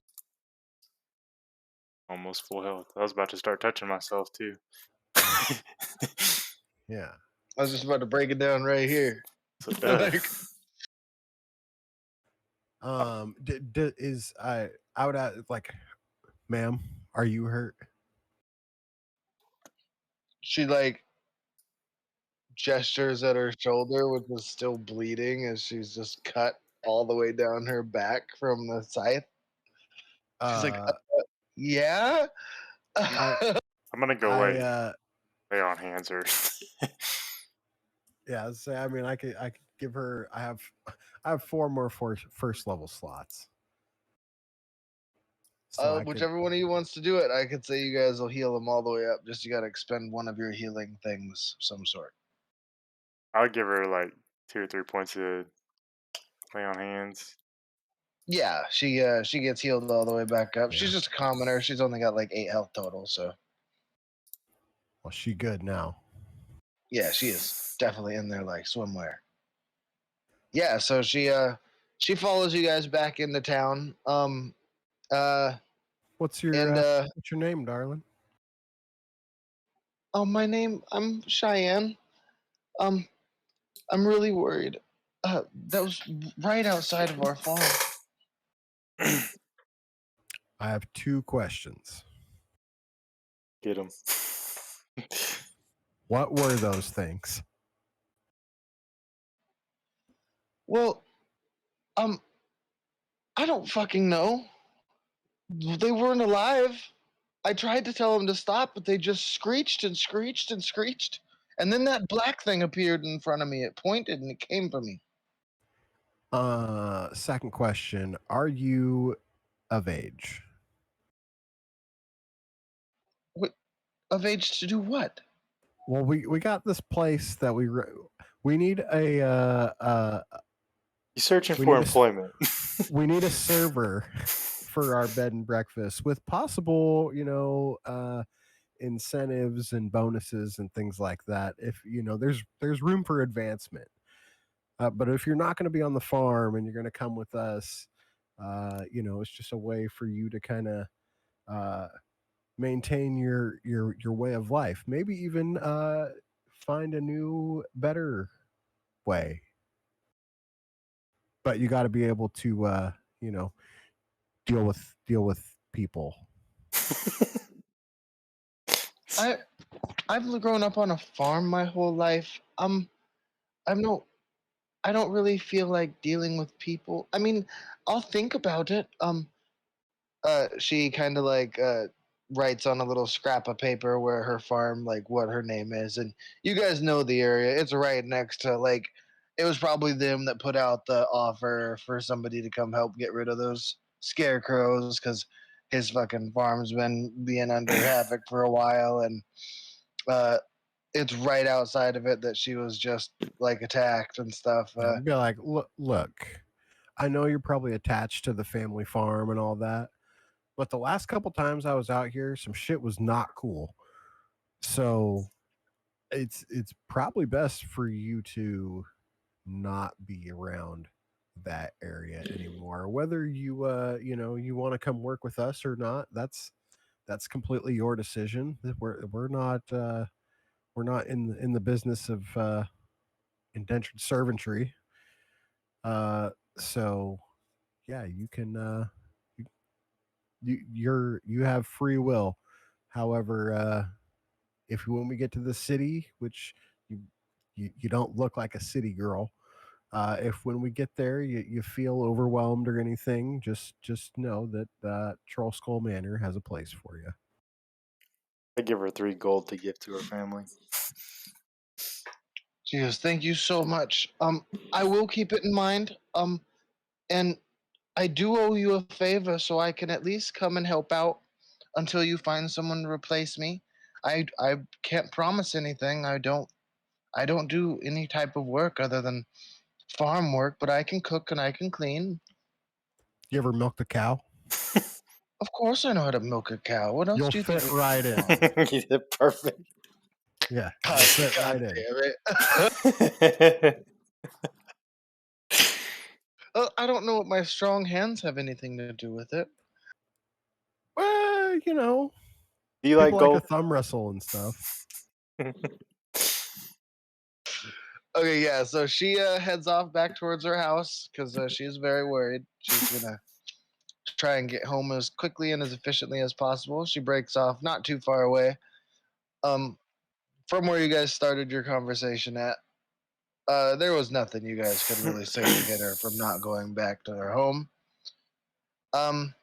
Almost full health. I was about to start touching myself too. Yeah. I was just about to break it down right here. So Like, I would ask, like, ma'am, are you hurt? she like gestures at her shoulder, which is still bleeding, as she's just cut all the way down her back from the scythe. She's like, Uh, yeah. I, I'm gonna go I, lay on hands or yeah. Say, I mean, I could give her. I have 4 more first level slots. So I could. Whichever one of you wants to do it, I could say you guys will heal them all the way up. Just you got to expend one of your healing things, of some sort. I'll give her like 2 or 3 points of lay on hands. Yeah, she gets healed all the way back up. She's Yeah. just a commoner. She's only got like 8 health total, so Well, she good now. yeah, she is definitely in there like swimwear. Yeah, so she follows you guys back into town. What's And your name, darling? oh, I'm Cheyenne. Um, I'm really worried. That was right outside of our farm. I have 2 questions. Get him. What were those things? Well, I don't fucking know. They weren't alive. I tried to tell them to stop, but they just screeched and screeched and screeched. And then that black thing appeared in front of me. It pointed and it came for me. Second question: are you of age? What, of age to do what? Well, we got this place that we need a You searching we for need a employment? we need a server for our bed and breakfast with possible, incentives and bonuses and things like that. If there's room for advancement. But if you're not going to be on the farm and you're going to come with us, it's just a way for you to kind of maintain your way of life. Maybe even find a new, better way. But you got to be able to, deal with people. I've grown up on a farm my whole life. I'm no I don't really feel like dealing with people. I mean, I'll think about it. She kind of like writes on a little scrap of paper where her farm, like what her name is, and you guys know the area. It's right next to like it was probably them that put out the offer for somebody to come help get rid of those scarecrows because his fucking farm's been being under havoc for a while, and uh, it's right outside of it that she was just like attacked and stuff. I'd be like, look, I know you're probably attached to the family farm and all that, but the last couple times I was out here, some shit was not cool. So it's probably best for you to not be around that area anymore. Whether you want to come work with us or not, that's completely your decision. We're not in the business of indentured servantry. So yeah, you can you have free will. However, if when we get to the city, which you you don't look like a city girl, if when we get there you feel overwhelmed or anything, just know that Troll Skull Manor has a place for you. I give her 3 gold to give to her family. She goes, "Thank you so much. I will keep it in mind. And I do owe you a favor, so I can at least come and help out until you find someone to replace me. I can't promise anything. I don't do any type of work other than farm work, but I can cook and I can clean. You ever milked a cow? Of course I know how to milk a cow. What else You'll do you think? fit right in. You did perfect. Yeah, you'll God, fit God right in. damn it. I don't know what my strong hands have anything to do with it. Well, you know, Do you like people like golf? to thumb wrestle and stuff. Okay, yeah. So she heads off back towards her house because she's very worried. She's gonna try and get home as quickly and as efficiently as possible. She breaks off not too far away, from where you guys started your conversation at. There was nothing you guys could really say to get her from not going back to her home. Um,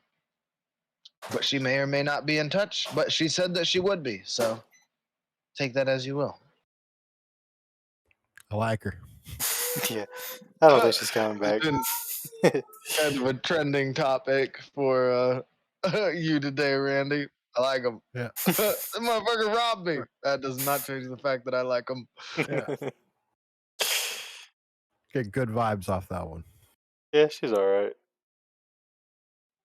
but she may or may not be in touch. But she said that she would be. So take that as you will. I like her. Yeah, I don't think she's coming back. It's been kind of a trending topic for you today, Randy. I like him. Yeah. That motherfucker robbed me. That does not change the fact that I like him. Yeah. Get good vibes off that one. Yeah, she's all right.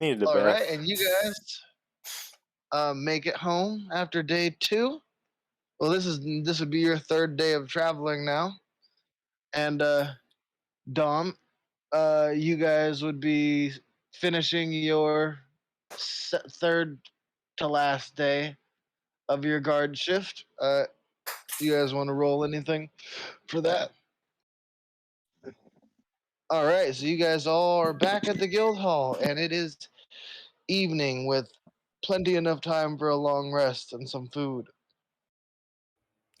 Needed a All bath. right, and you guys make it home after day 2. Well, this would be your 3rd day of traveling now, and Dom, you guys would be finishing your 3rd to last day of your guard shift. You guys want to roll anything for that? All right, so you guys all are back at the guild hall, and it is evening with plenty enough time for a long rest and some food.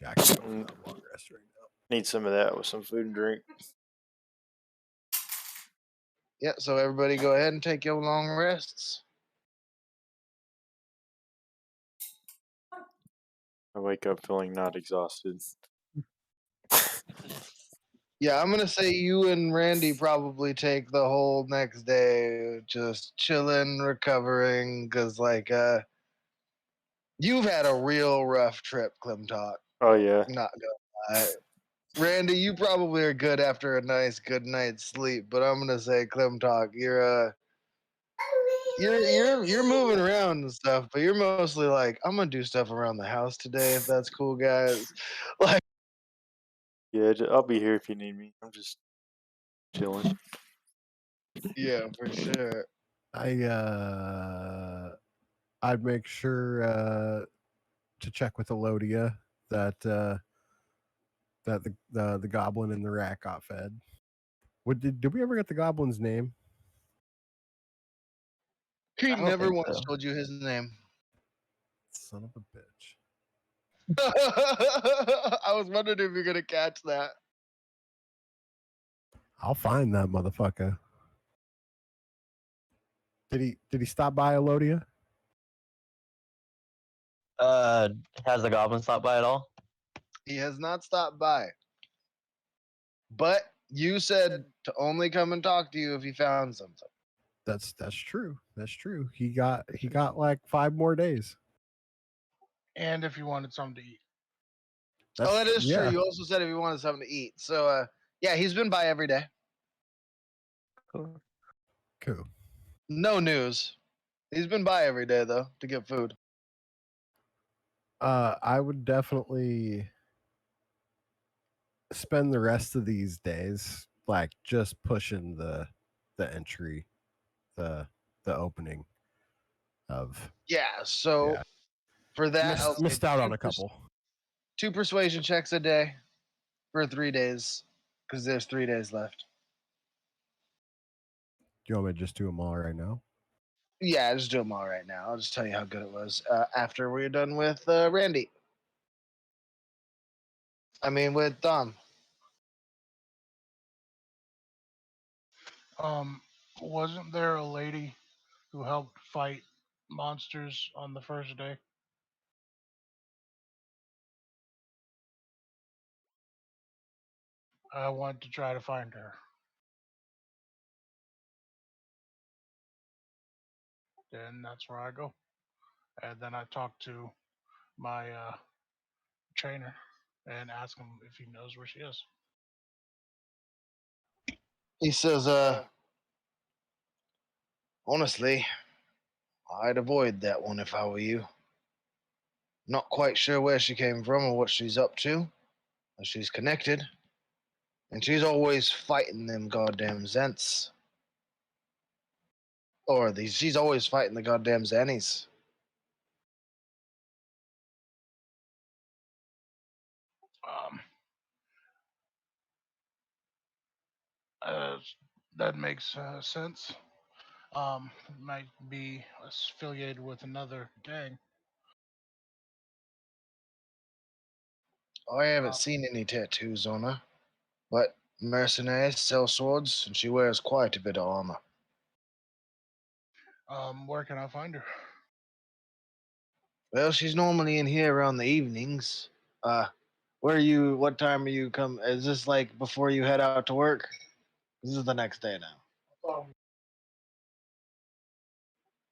Yeah, I can go for that long rest right now. Need some of that with some food and drink. Yeah, so everybody go ahead and take your long rests. I wake up feeling not exhausted. Yeah, I'm gonna say you and Randy probably take the whole next day just chilling, recovering, because you've had a real rough trip, Clem Talk. Oh yeah. Not gonna lie. Randy, you probably are good after a nice good night's sleep, but I'm gonna say Clem Talk, you're moving around and stuff, but you're mostly like, I'm gonna do stuff around the house today if that's cool, guys. Like, Yeah, I'll be here if you need me. I'm just chilling. yeah, for sure. I'd make sure to check with Elodia that that the goblin and the rat got fed. Did we ever get the goblin's name? He I don't never think once so. told you his name. Son of a bitch. I was wondering if you're gonna catch that. I'll find that motherfucker. Did he stop by Elodia? Has the goblin stopped by at all? He has not stopped by. But you said to only come and talk to you if he found something. That's true. That's true. He got like 5 more days. And if you wanted something to eat. Oh, that is true. yeah. You also said if you wanted something to eat. So yeah, he's been by every day. Cool. Cool. No news. He's been by every day though to get food. I would definitely spend the rest of these days like just pushing the entry, the opening of. Yeah. So Yeah. for that, I'll say Missed out on a couple. 2 persuasion checks a day for 3 days because there's 3 days left. Do you want me to just do them all right now? Yeah, I'll just do them all right now. I'll just tell you how good it was after we're done with Randy. I mean, with Dom. Wasn't there a lady who helped fight monsters on the first day? I want to try to find her. Then that's where I go. And then I talk to my trainer and ask him if he knows where she is. He says, honestly, I'd avoid that one if I were you. Not quite sure where she came from or what she's up to, but she's connected. And she's always fighting them goddamn Zents. She's always fighting the goddamn Zannies. Um, uh, that makes sense. Might be affiliated with another gang. I haven't Um, seen any tattoos on her, but mercenaries sell swords, and she wears quite a bit of armor. where can I find her? Well, she's normally in here around the evenings. Uh, where are you? What time are you come? Is this like before you head out to work? This is the next day now.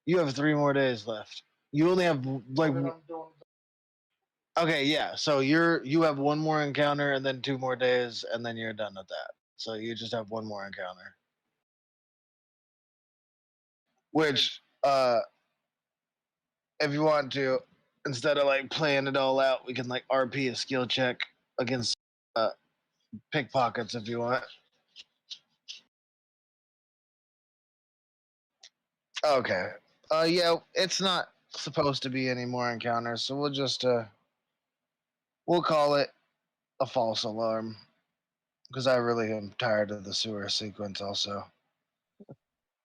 You have 3 more days left. You only have like. Okay, yeah. So you have one more encounter and then 2 more days, and then you're done with that. So you just have one more encounter. Which, if you want to, instead of like playing it all out, we can like RP a skill check against uh, pickpockets if you want. Okay. Yeah, it's not supposed to be any more encounters, so we'll call it a false alarm because I really am tired of the sewer sequence. Also,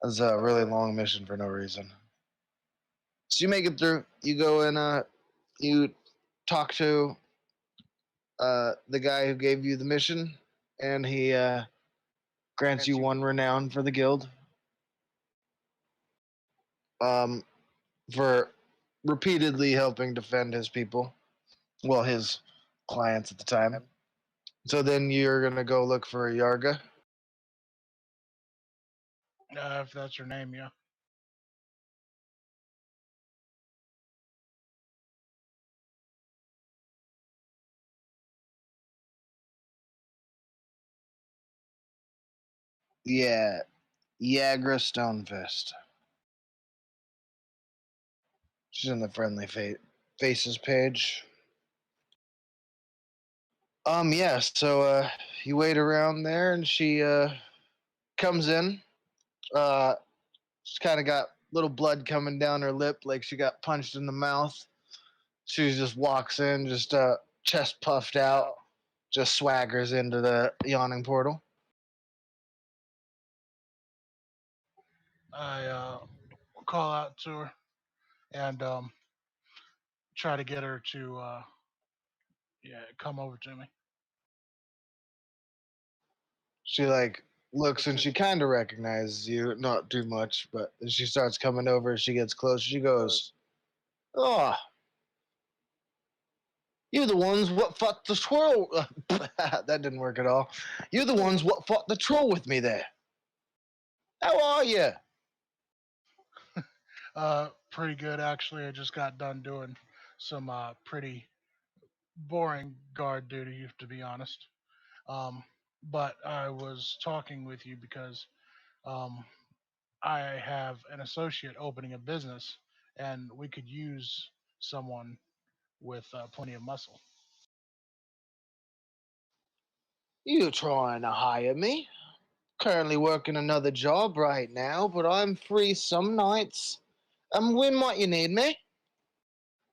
it's a really long mission for no reason. So you make it through. You go and you talk to the guy who gave you the mission, and he grants you 1 renown for the guild. Um, for repeatedly helping defend his people, well, his clients at the time. So then you're gonna go look for Yarga. If that's her name, yeah. Yeah, Yagra Stonefist. She's in the friendly faces page. Yeah. So you wait around there, and she comes in. Uh, she's kind of got little blood coming down her lip, like she got punched in the mouth. She just walks in, just chest puffed out, just swaggers into the yawning portal. I call out to her and try to get her to yeah, come over to me. She like looks and she kind of recognizes you, not too much, but as she starts coming over, she gets closer. She goes, "Oh, you the ones what fought the troll." That didn't work at all. You're the ones what fought the troll with me there. How are you? Pretty good actually. I just got done doing some pretty boring guard duty, to be honest. Um, but I was talking with you because um, I have an associate opening a business, and we could use someone with plenty of muscle. You trying to hire me? Currently working another job right now, but I'm free some nights. When might you need me?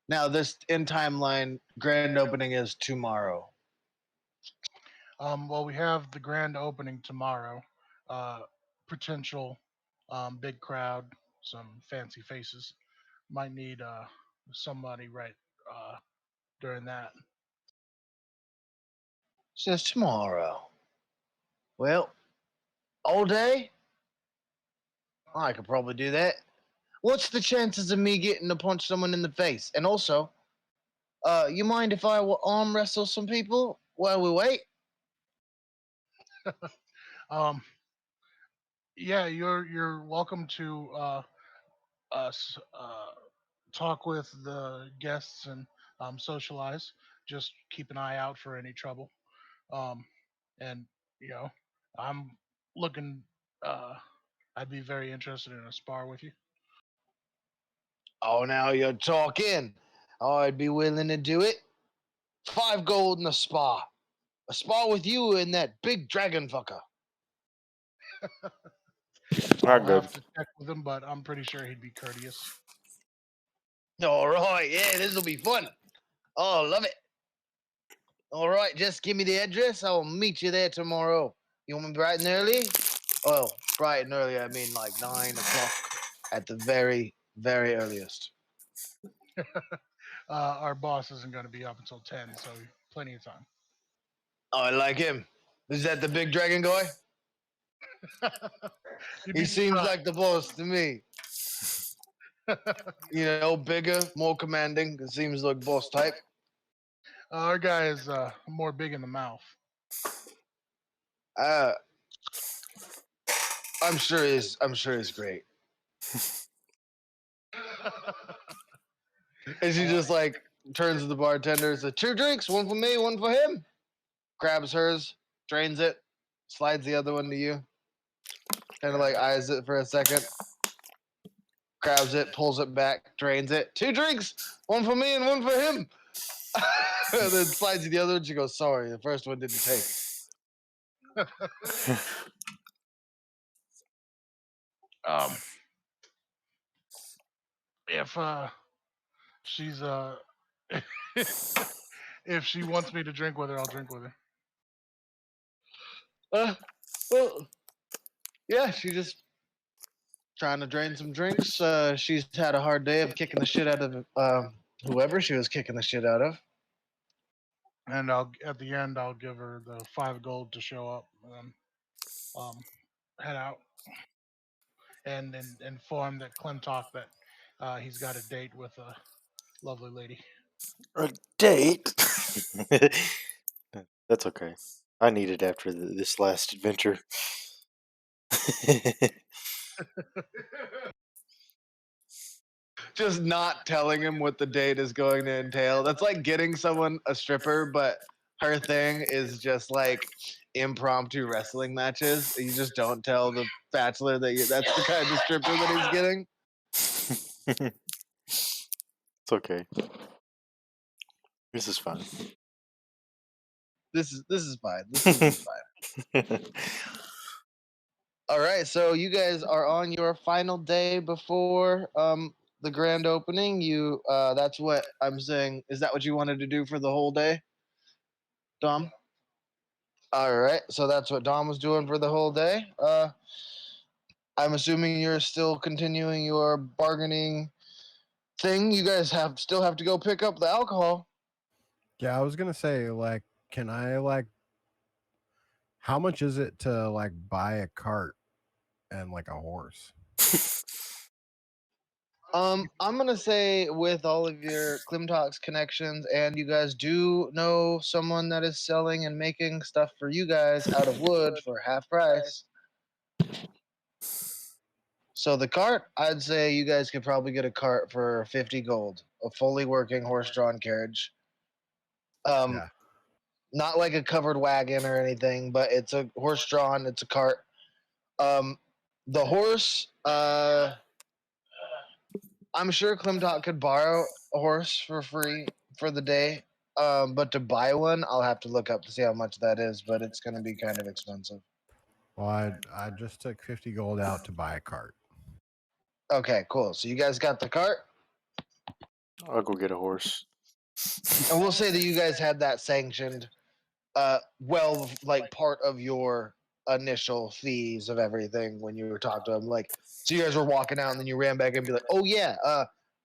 Now, this in timeline, grand opening is tomorrow. Well, we have the grand opening tomorrow. Uh, Potential big crowd, some fancy faces. Might need somebody right during that. Says tomorrow. Well, all day? I could probably do that. What's the chances of me getting to punch someone in the face? And also, you mind if I will arm wrestle some people while we wait? um, yeah, you're welcome to us talk with the guests and socialize. Just keep an eye out for any trouble. Um, and you know, I'm looking. I'd be very interested in a spar with you. Oh, now you're talking. I'd be willing to do it. 5 gold in a spa. A spa with you and that big dragon fucker. I'll Not good. have to check with him, but I'm pretty sure he'd be courteous. All right, yeah, this will be fun. Oh, love it. All right, just give me the address. I'll meet you there tomorrow. You want me bright and early? Well, bright and early, I mean like 9 o'clock at the very, very earliest. Our boss isn't going to be up until 10, so plenty of time. Oh, I like him. Is that the big dragon guy? You'd He be seems surprised. like the boss to me. You know, bigger, more commanding. It seems like boss type. Our guy is more big in the mouth. Uh, I'm sure he's great. And she just like turns to the bartender, says, 2 drinks, one for me, one for him. Grabs hers, drains it, slides the other one to you. Kind of like eyes it for a second. Grabs it, pulls it back, drains it. 2 drinks, one for me and one for him. And then slides you the other one. She goes, sorry, the first one didn't take. Um, if she's if she wants me to drink with her, I'll drink with her. Well, yeah, she just trying to drain some drinks. She's had a hard day of kicking the shit out of whoever she was kicking the shit out of. And I'll at the end I'll give her the 5 gold to show up, and then head out and inform that Clintock that he's got a date with a lovely lady. A date? That's okay. I need it after this last adventure. Just not telling him what the date is going to entail. That's like getting someone a stripper, but her thing is just like impromptu wrestling matches. You just don't tell the bachelor that's the kind of stripper that he's getting. It's okay. This is fun. This is fine. This is fine. All right, so you guys are on your final day before the grand opening. You that's what I'm saying. Is that what you wanted to do for the whole day, Dom? All right, so that's what Dom was doing for the whole day. I'm assuming you're still continuing your bargaining thing. You guys still have to go pick up the alcohol. Yeah, I was gonna say, like, can I like, how much is it to like buy a cart and like a horse? I'm gonna say with all of your Klimtox connections, and you guys do know someone that is selling and making stuff for you guys out of wood for half price. So the cart, I'd say you guys could probably get a cart for 50 gold, a fully working horse-drawn carriage. Yeah. Not like a covered wagon or anything, but it's a horse-drawn. It's a cart. Um, the horse, I'm sure Klimtok could borrow a horse for free for the day. But to buy one, I'll have to look up to see how much that is, but it's going to be kind of expensive. Well, I just took 50 gold out to buy a cart. Okay, cool. So you guys got the cart, I'll go get a horse. and we'll say that you guys had that sanctioned, well, like part of your initial fees of everything when you were talking to them. Like, so you guys were walking out, and then you ran back and be like, "Oh yeah,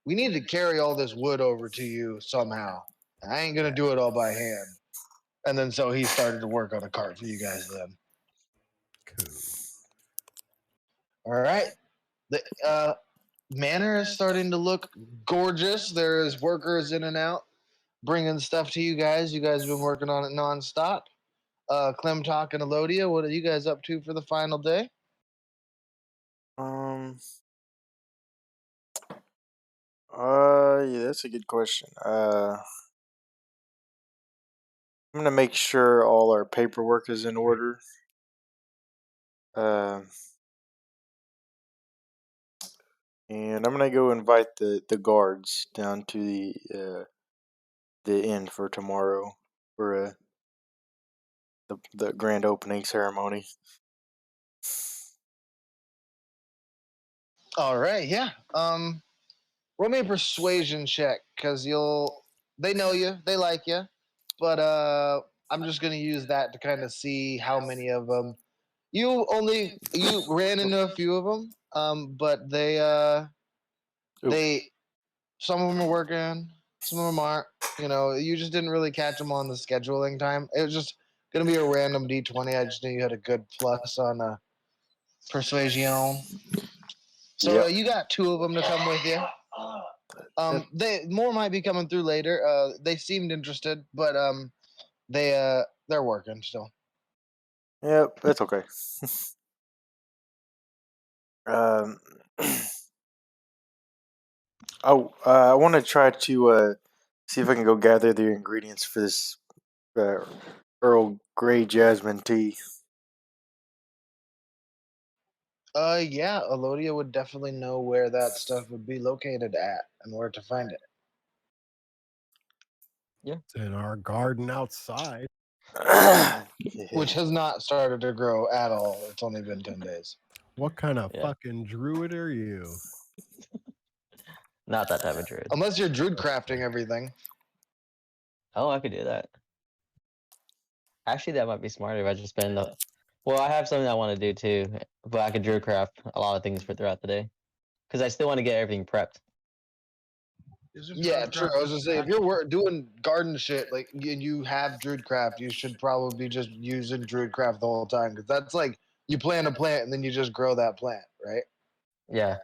we need to carry all this wood over to you somehow. I ain't gonna do it all by hand." And then so he started to work on a cart for you guys then. Cool. All right. The manor is starting to look gorgeous. There's workers in and out bringing stuff to you guys. You guys have been working on it nonstop. Clem Talk and Elodia, what are you guys up to for the final day? Um. Yeah, that's a good question. I'm gonna make sure all our paperwork is in order. Um. and I'm gonna go invite the guards down to the inn for tomorrow for the grand opening ceremony. All right, yeah. Roll me a persuasion check because they know you, they like you, but I'm just gonna use that to kind of see how many of them you ran into a few of them, but they some of them are working, some of them aren't. You know, you just didn't really catch them on the scheduling time. It was just gonna be a random D20. I just knew you had a good plus on persuasion. So Yep. you got two of them to come with you. They more might be coming through later. They seemed interested, but they're working still. Yep, that's okay. um, I want to try to see if I can go gather the ingredients for this Earl Grey jasmine tea. Yeah, Elodia would definitely know where that stuff would be located at and where to find it. It's in our garden outside. Which has not started to grow at all. It's only been 10 days. What kind of Yeah. fucking druid are you? Not that type of druid. Unless you're druid crafting everything. Oh, I could do that. Actually, that might be smarter if I just spend the. Well, I have something I want to do too, but I could druid craft a lot of things for throughout the day, because I still want to get everything prepped. Yeah, true. I was just saying, if you're doing garden shit, like you have druidcraft, you should probably be just using druidcraft the whole time because that's like you plant a plant and then you just grow that plant, right? Yeah.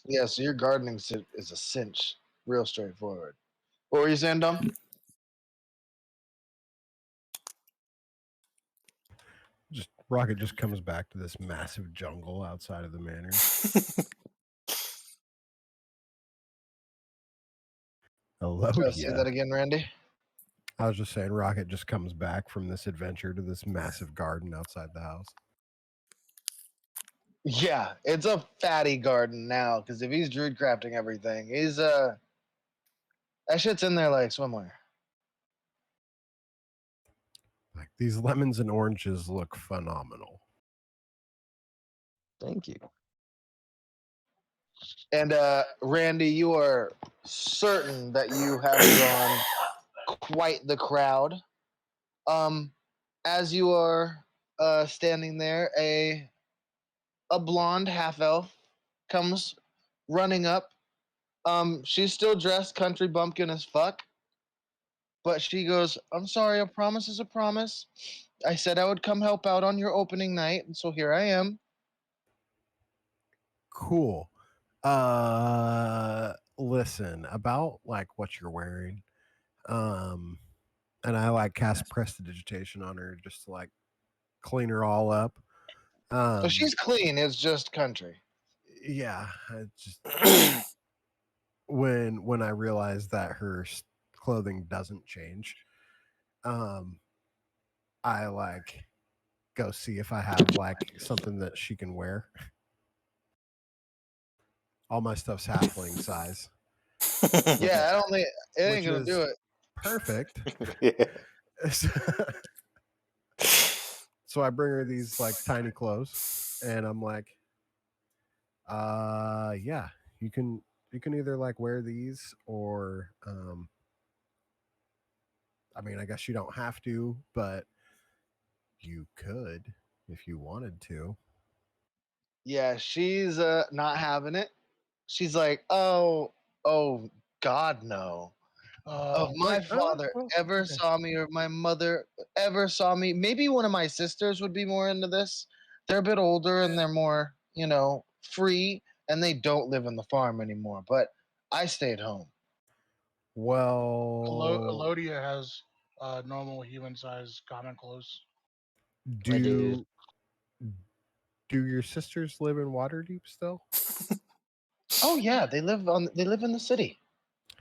Yeah. So your gardening is a cinch, real straightforward. What were you saying, Dom? Just Rocket just comes back to this massive jungle outside of the manor. Hello, Say that again, Randy. I was just saying, Rocket just comes back from this adventure to this massive garden outside the house. Yeah, it's a fatty garden now because if he's druid crafting everything, he's that shit's in there like swimwear. Like these lemons and oranges look phenomenal. Thank you. And Randy, you are certain that you have drawn quite the crowd. As you are standing there, a blonde half elf comes running up. She's still dressed country bumpkin as fuck, but she goes, "I'm sorry, a promise is a promise. I said I would come help out on your opening night, and so here I am." Cool. Listen, about like what you're wearing. And I like cast prestidigitation on her just to like clean her all up. So she's clean. It's just country. Yeah, I just when I realized that her clothing doesn't change, I like go see if I have like something that she can wear. All my stuff's halfling size. Yeah, I don't think it ain't Which gonna is do it. perfect. Yeah. So I bring her these like tiny clothes and I'm like, yeah, you can either like wear these or I mean, I guess you don't have to, but you could if you wanted to. Yeah, she's not having it. She's like, oh, God, no. If my father ever Okay. saw me or my mother ever saw me, maybe one of my sisters would be more into this. They're a bit older and they're more, free, and they don't live in the farm anymore. But I stayed home. Well, Elodia has normal human size common clothes. I do. do your sisters live in Waterdeep still? Oh yeah, they live in the city.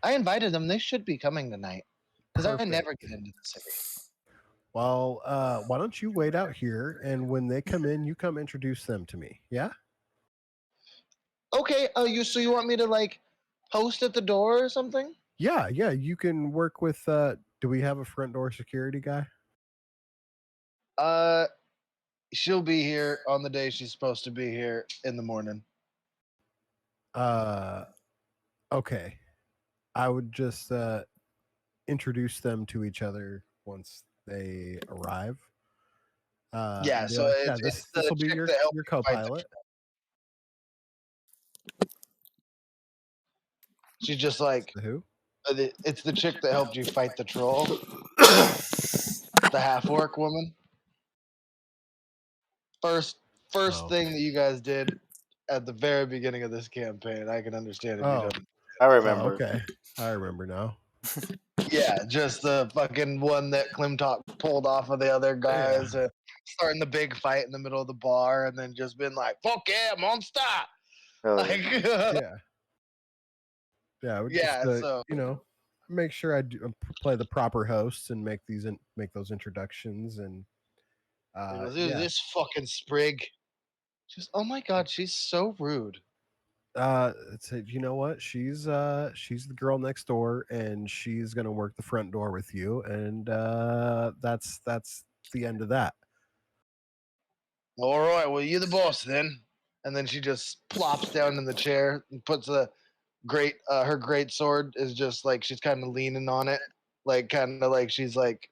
I invited them. They should be coming tonight because I never Perfect. get into the city. Well, why don't you wait out here, and when they come in, you come introduce them to me. Yeah. Okay. You want me to like post at the door or something? Yeah, yeah. You can work with. Do we have a front door security guy? Uh, she'll be here on the day she's supposed to be here in the morning. Uh, okay. I would just introduce them to each other once they arrive. Yeah. And be So like, yeah, it's this the will be chick that helped your you fight the. co-pilot. She's just like The who? it's the chick that helped you fight the troll, the half orc woman. First Oh, thing that you guys did at the very beginning of this campaign. I can understand if you oh, don't. I oh. remember. Okay, I remember now. Yeah, just the fucking one that Klimtok pulled off of the other Yeah, guys, starting the big fight in the middle of the bar, and then just been like, "Fuck yeah, monster!" Oh, Like, yeah, yeah. I would just, yeah. So make sure I do, play the proper hosts and make make those introductions and he goes, yeah. "This fucking sprig." Just, oh my god, she's so rude. You know what? She's the girl next door, and she's gonna work the front door with you, and that's the end of that. All right, well, you're the boss then. And then she just plops down in the chair and puts her great sword is just like she's kind of leaning on it, like kind of like she's like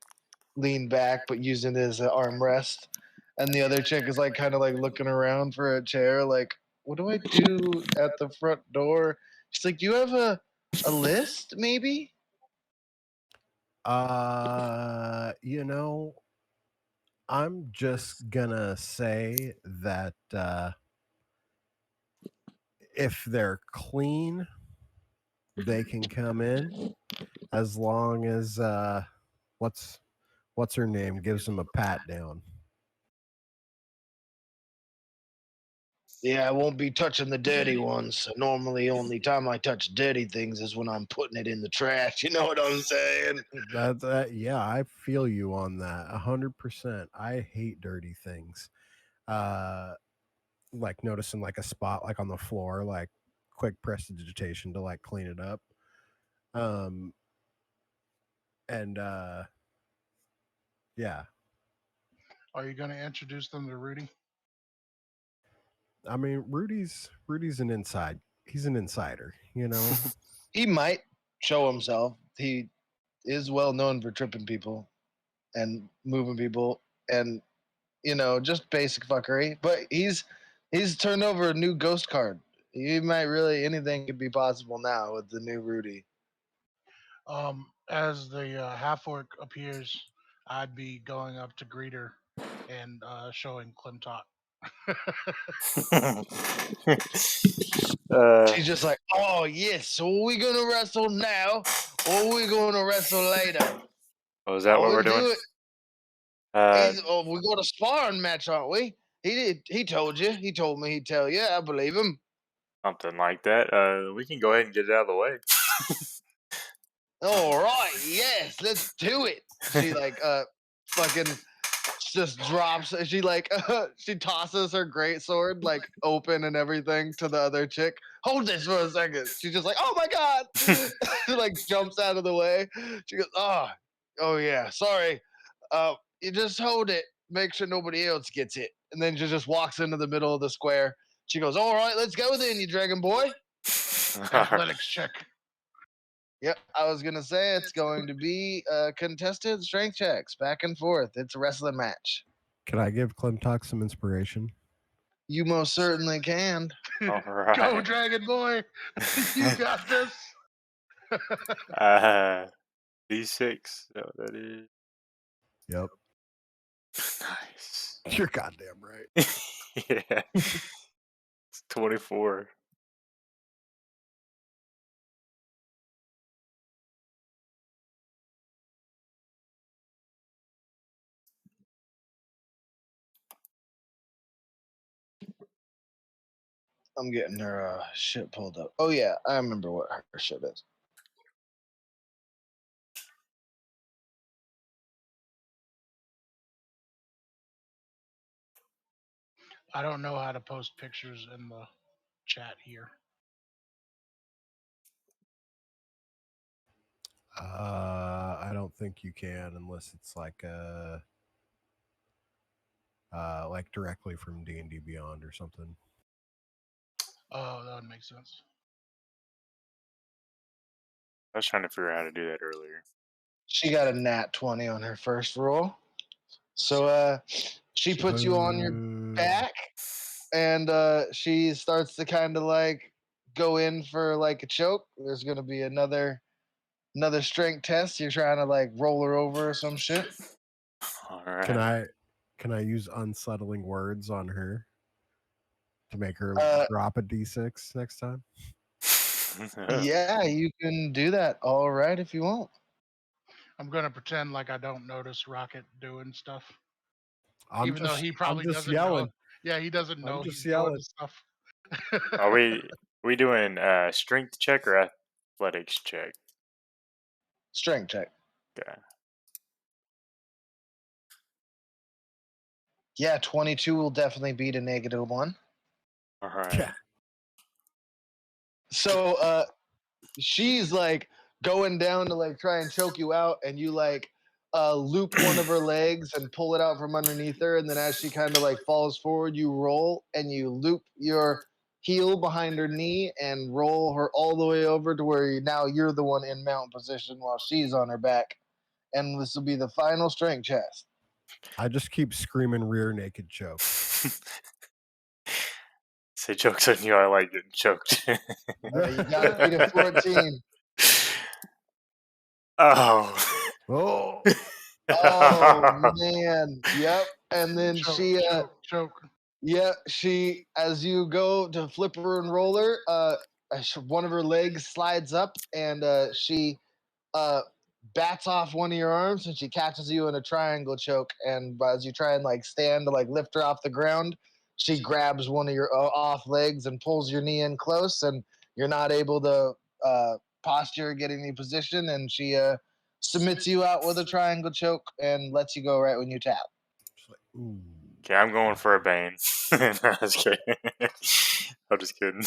leaned back but using it as an armrest. And the other chick is like kind of like looking around for a chair, like, what do I do at the front door? She's like, do you have a list, maybe? You know, I'm just gonna say that if they're clean, they can come in as long as what's what's her name gives them a pat down. Yeah, I won't be touching the dirty ones. Normally, only time I touch dirty things is when I'm putting it in the trash. You know what I'm saying? Yeah, I feel you on that 100%. I hate dirty things. Uh, like noticing like a spot like on the floor, like quick prestidigitation to like clean it up. Um, and yeah, Are you going to introduce them to Rudy? I mean Rudy's an inside. He's an insider, you know. He might show himself. He is well known for tripping people and moving people and just basic fuckery. But he's turned over a new ghost card. He might really anything could be possible now with the new Rudy. As the half orc appears, I'd be going up to greet her and showing Clintot. She's just like, oh yes, so are we gonna wrestle now or are we gonna wrestle later? oh, is that what We'll we're doing? do it. Uh, We got a sparring match, aren't we? He told you. He told me he'd tell you. I believe him. something like that. We can go ahead and get it out of the way. All right, yes, let's do it. She like fucking just drops. She like she tosses her great sword like open and everything to the other chick. Hold this for a second. She's just like, oh my god, she like jumps out of the way. She goes, oh yeah, sorry. You just hold it. Make sure nobody else gets it. And then she just walks into the middle of the square. She goes, all right, let's go then, you dragon boy. Athletics check. Yep, I was gonna say it's going to be contested strength checks back and forth. It's a wrestling match. Can I give Klimtok some inspiration? You most certainly can. All Go, right. Dragon Boy. You got this. D6. So that is Yep. nice. You're goddamn right. Yeah. It's 24. I'm getting her shit pulled up. Oh yeah, I remember what her shit is. I don't know how to post pictures in the chat here. I don't think you can unless it's like directly from D&D Beyond or something. Oh, that would make sense. I was trying to figure out how to do that earlier. She got a nat 20 on her first roll. So she puts you on your back and she starts to kind of like go in for like a choke. There's gonna be another strength test. You're trying to like roll her over or some shit. All Can right. I use unsettling words on her to make her Uh, drop a d6 next time? yeah, you can do that. All right, if you want. I'm gonna pretend like I don't notice Rocket doing stuff, I'm even though he probably just doesn't know. yelling. Yeah, he doesn't I'm know just he's doing yelling. the stuff. Are we doing strength check or athletics check? Strength check. Okay. Yeah, 22 will definitely beat a -1. All right. Yeah. So she's like going down to like try and choke you out, and you like loop one of her legs and pull it out from underneath her, and then as she kind of like falls forward, you roll and you loop your heel behind her knee and roll her all the way over to where now you're the one in mount position while she's on her back, and this will be the final strength test. I just keep screaming rear naked choke. Say jokes on you. I like getting choked. You got to beat a 14. Oh. Oh, Oh man, yep. And then choke, choke. yeah, she, as you go to flip her and roll her, one of her legs slides up and she uh, bats off one of your arms and she catches you in a triangle choke. And as you try and like stand to like lift her off the ground, she grabs one of your off legs and pulls your knee in close, and you're not able to posture, get any position, and she submits you out with a triangle choke and lets you go right when you tap. just like, ooh. Okay, I'm going for a bane. No, I was kidding. I'm just kidding.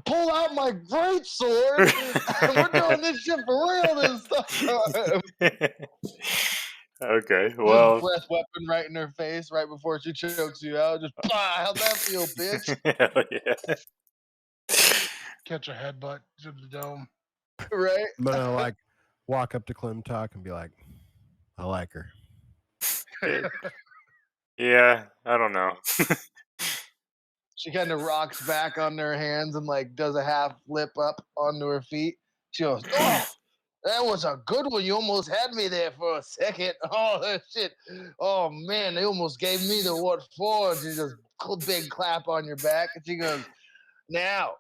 Pull out my great sword. We're doing this shit for real this time. Okay, Just well. breath weapon right in her face right before she chokes you out. Just how'd that feel, bitch? Hell yeah. Catch a headbutt to the dome. Right? I'm gonna like walk up to Clintock and be like, I like her. Yeah, I don't know. She kind of rocks back on her hands and like does a half flip up onto her feet. She goes, "Oh, that was a good one. You almost had me there for a second. Oh, that shit. Oh man, they almost gave me the what for." And she just big clap on your back, and she goes, "Now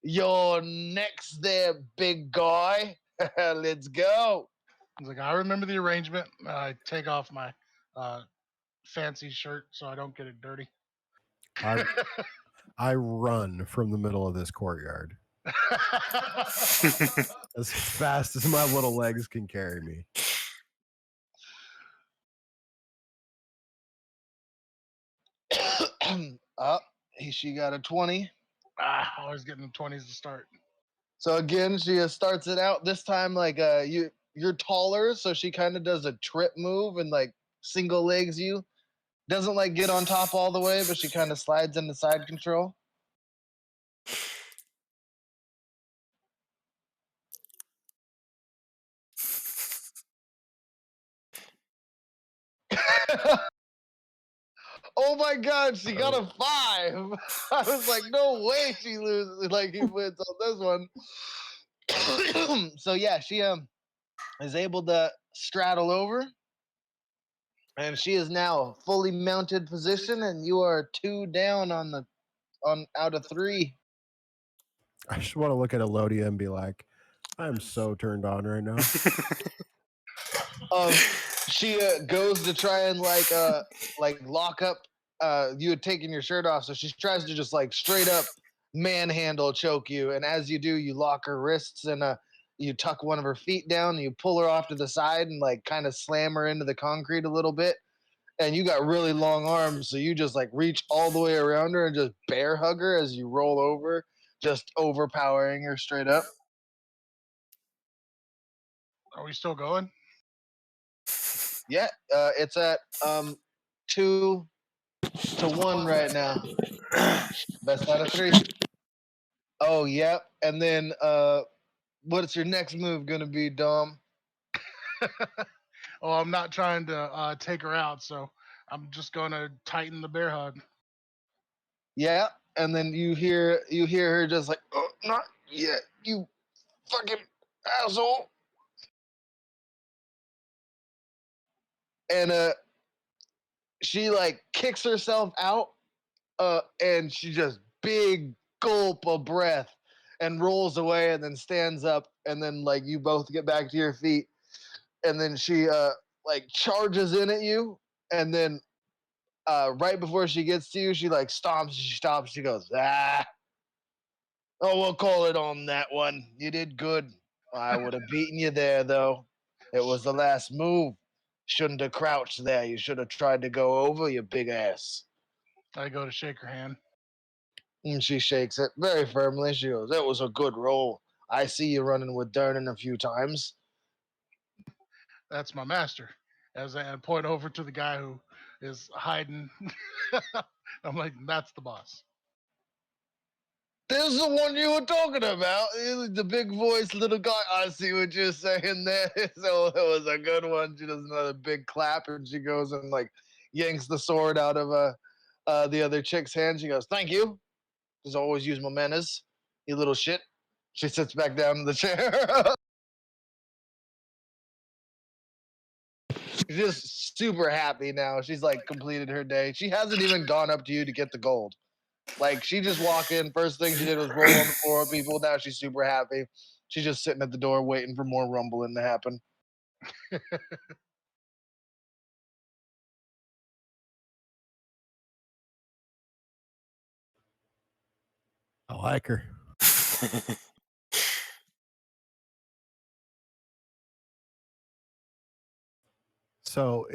you're next, there, big guy. Let's go." He's like, I remember the arrangement. I take off my fancy shirt so I don't get it dirty. I run from the middle of this courtyard as fast as my little legs can carry me. Up, she got a 20. Always getting the 20s to start. So again, she starts it out this time like you're taller, so she kind of does a trip move and like single legs you. Doesn't like get on top all the way, but she kind of slides into side control. Oh my god, she got a 5. I was like, no way she loses, like he wins on this one. So yeah, she is able to straddle over, and she is now fully mounted position, and you are 2 down on the on out of 3. I just want to look at Elodia and be like, I'm so turned on right now. She goes to try and like lock up you had taken your shirt off, so she tries to just like straight up manhandle choke you, and as you do, you lock her wrists and you tuck one of her feet down and you pull her off to the side and like kind of slam her into the concrete a little bit, and you got really long arms, so you just like reach all the way around her and just bear hug her as you roll over, just overpowering her straight up. Are we still going? Yeah, it's at 2-1 right now. Best out of 3. Oh, yep. And then what's your next move gonna be, Dom? Oh, I'm not trying to take her out, so I'm just gonna tighten the bear hug. Yeah, and then you hear her just like, oh, not yet, you fucking asshole. And she like kicks herself out, and she just big gulp of breath and rolls away and then stands up, and then like you both get back to your feet, and then she like charges in at you, and then right before she gets to you, she like stomps, she stops, she goes, ah. Oh, we'll call it on that one. You did good. I would have beaten you there, though. It was the last move. Shouldn't have crouched there. You should have tried to go over, you big ass. I go to shake her hand. And she shakes it very firmly. She goes, that was a good roll. I see you running with Durnan a few times. That's my master. As I point over to the guy who is hiding. I'm like, that's the boss. This is the one you were talking about. The big voice, little guy. I see what you're saying there. So it was a good one. She does another big clap, and she goes and like yanks the sword out of the other chick's hand. She goes, "Thank you. Just always use my manners, you little shit." She sits back down in the chair. She's just super happy now. She's like completed her day. She hasn't even gone up to you to get the gold. Like she just walked in. First thing she did was roll on the floor with people. Now she's super happy. She's just sitting at the door waiting for more rumbling to happen. I like her. So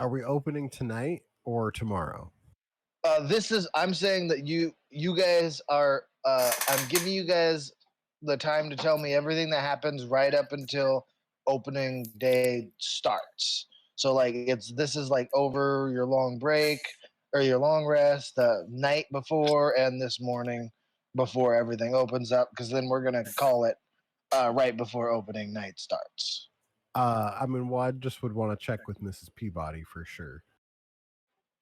are we opening tonight or tomorrow? I'm saying that you guys are I'm giving you guys the time to tell me everything that happens right up until opening day starts. So like this is like over your long break or your long rest the night before and this morning before everything opens up, because then we're gonna call it right before opening night starts. I mean, well, I just would want to check with Mrs. Peabody for sure.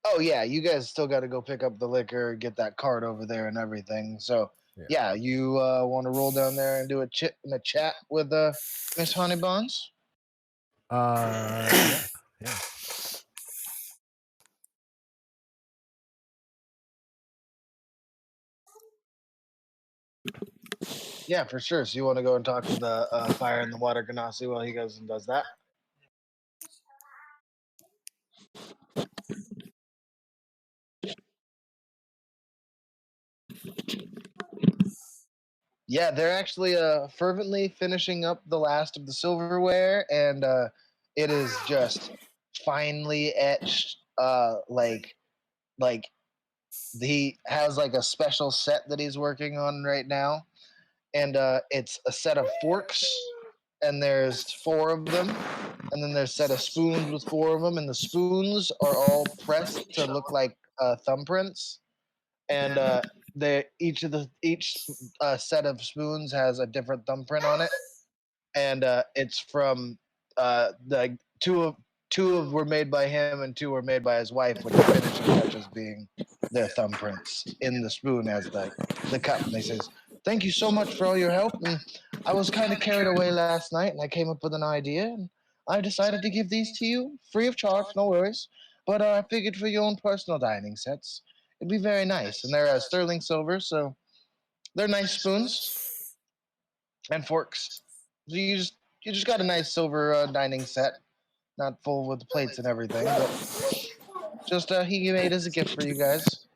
Oh yeah, you guys still got to go pick up the liquor, get that cart over there, and everything. So yeah, you want to roll down there and do a chat with Miss Honeybuns? Yeah. Yeah, for sure. So you want to go and talk to the Fire and the Water Ganassi while he goes and does that? Yeah, they're actually fervently finishing up the last of the silverware, and it is just finely etched. Like he has like a special set that he's working on right now, and it's a set of forks, and there's 4 of them, and then there's a set of spoons with 4 of them, and the spoons are all pressed to look like thumbprints, and each set of spoons has a different thumbprint on it, and it's from the two of were made by him and 2 were made by his wife, with the finishing touches being their thumbprints in the spoon as the cup. And he says, "Thank you so much for all your help. And I was kind of carried away last night, and I came up with an idea, and I decided to give these to you free of charge, no worries. But I figured for your own personal dining sets, it'd be very nice. And they're sterling silver, so they're nice spoons and forks. So you just got a nice silver dining set, not full with plates and everything, but just he made as a gift for you guys."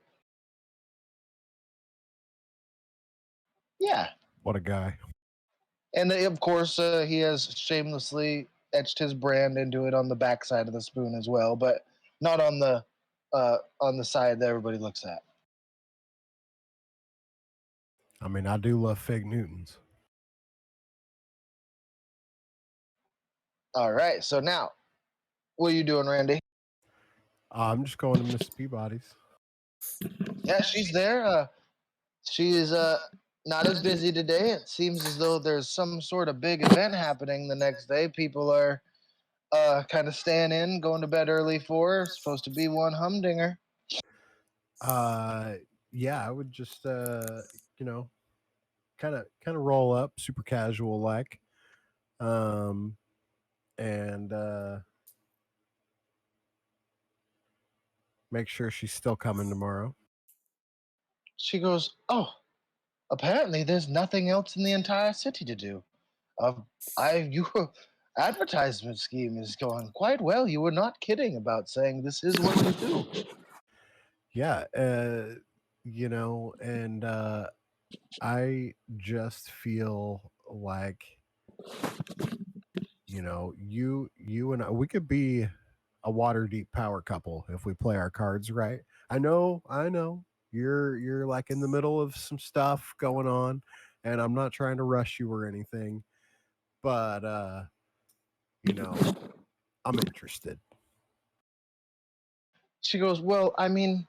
Yeah, What a guy. and of course he has shamelessly etched his brand into it on the backside of the spoon as well, but not on the side that everybody looks at. I mean, I do love Fig Newtons. All right, so now what are you doing, Randy? I'm just going to Miss Peabody's. Yeah, she's there. She is not as busy today. It seems as though there's some sort of big event happening the next day. People are kind of staying in, going to bed early for her. Supposed to be one humdinger. Uh, yeah, I would just you know, kind of roll up, super casual like, um, and make sure she's still coming tomorrow. She goes, "Oh, apparently there's nothing else in the entire city to do. Uh, your advertisement scheme is going quite well. You were not kidding about saying this is what you do." Yeah, and I just feel like you and I, we could be a water deep power couple if we play our cards right. I know. You're like in the middle of some stuff going on, and I'm not trying to rush you or anything, but you know, I'm interested. She goes, "Well, I mean,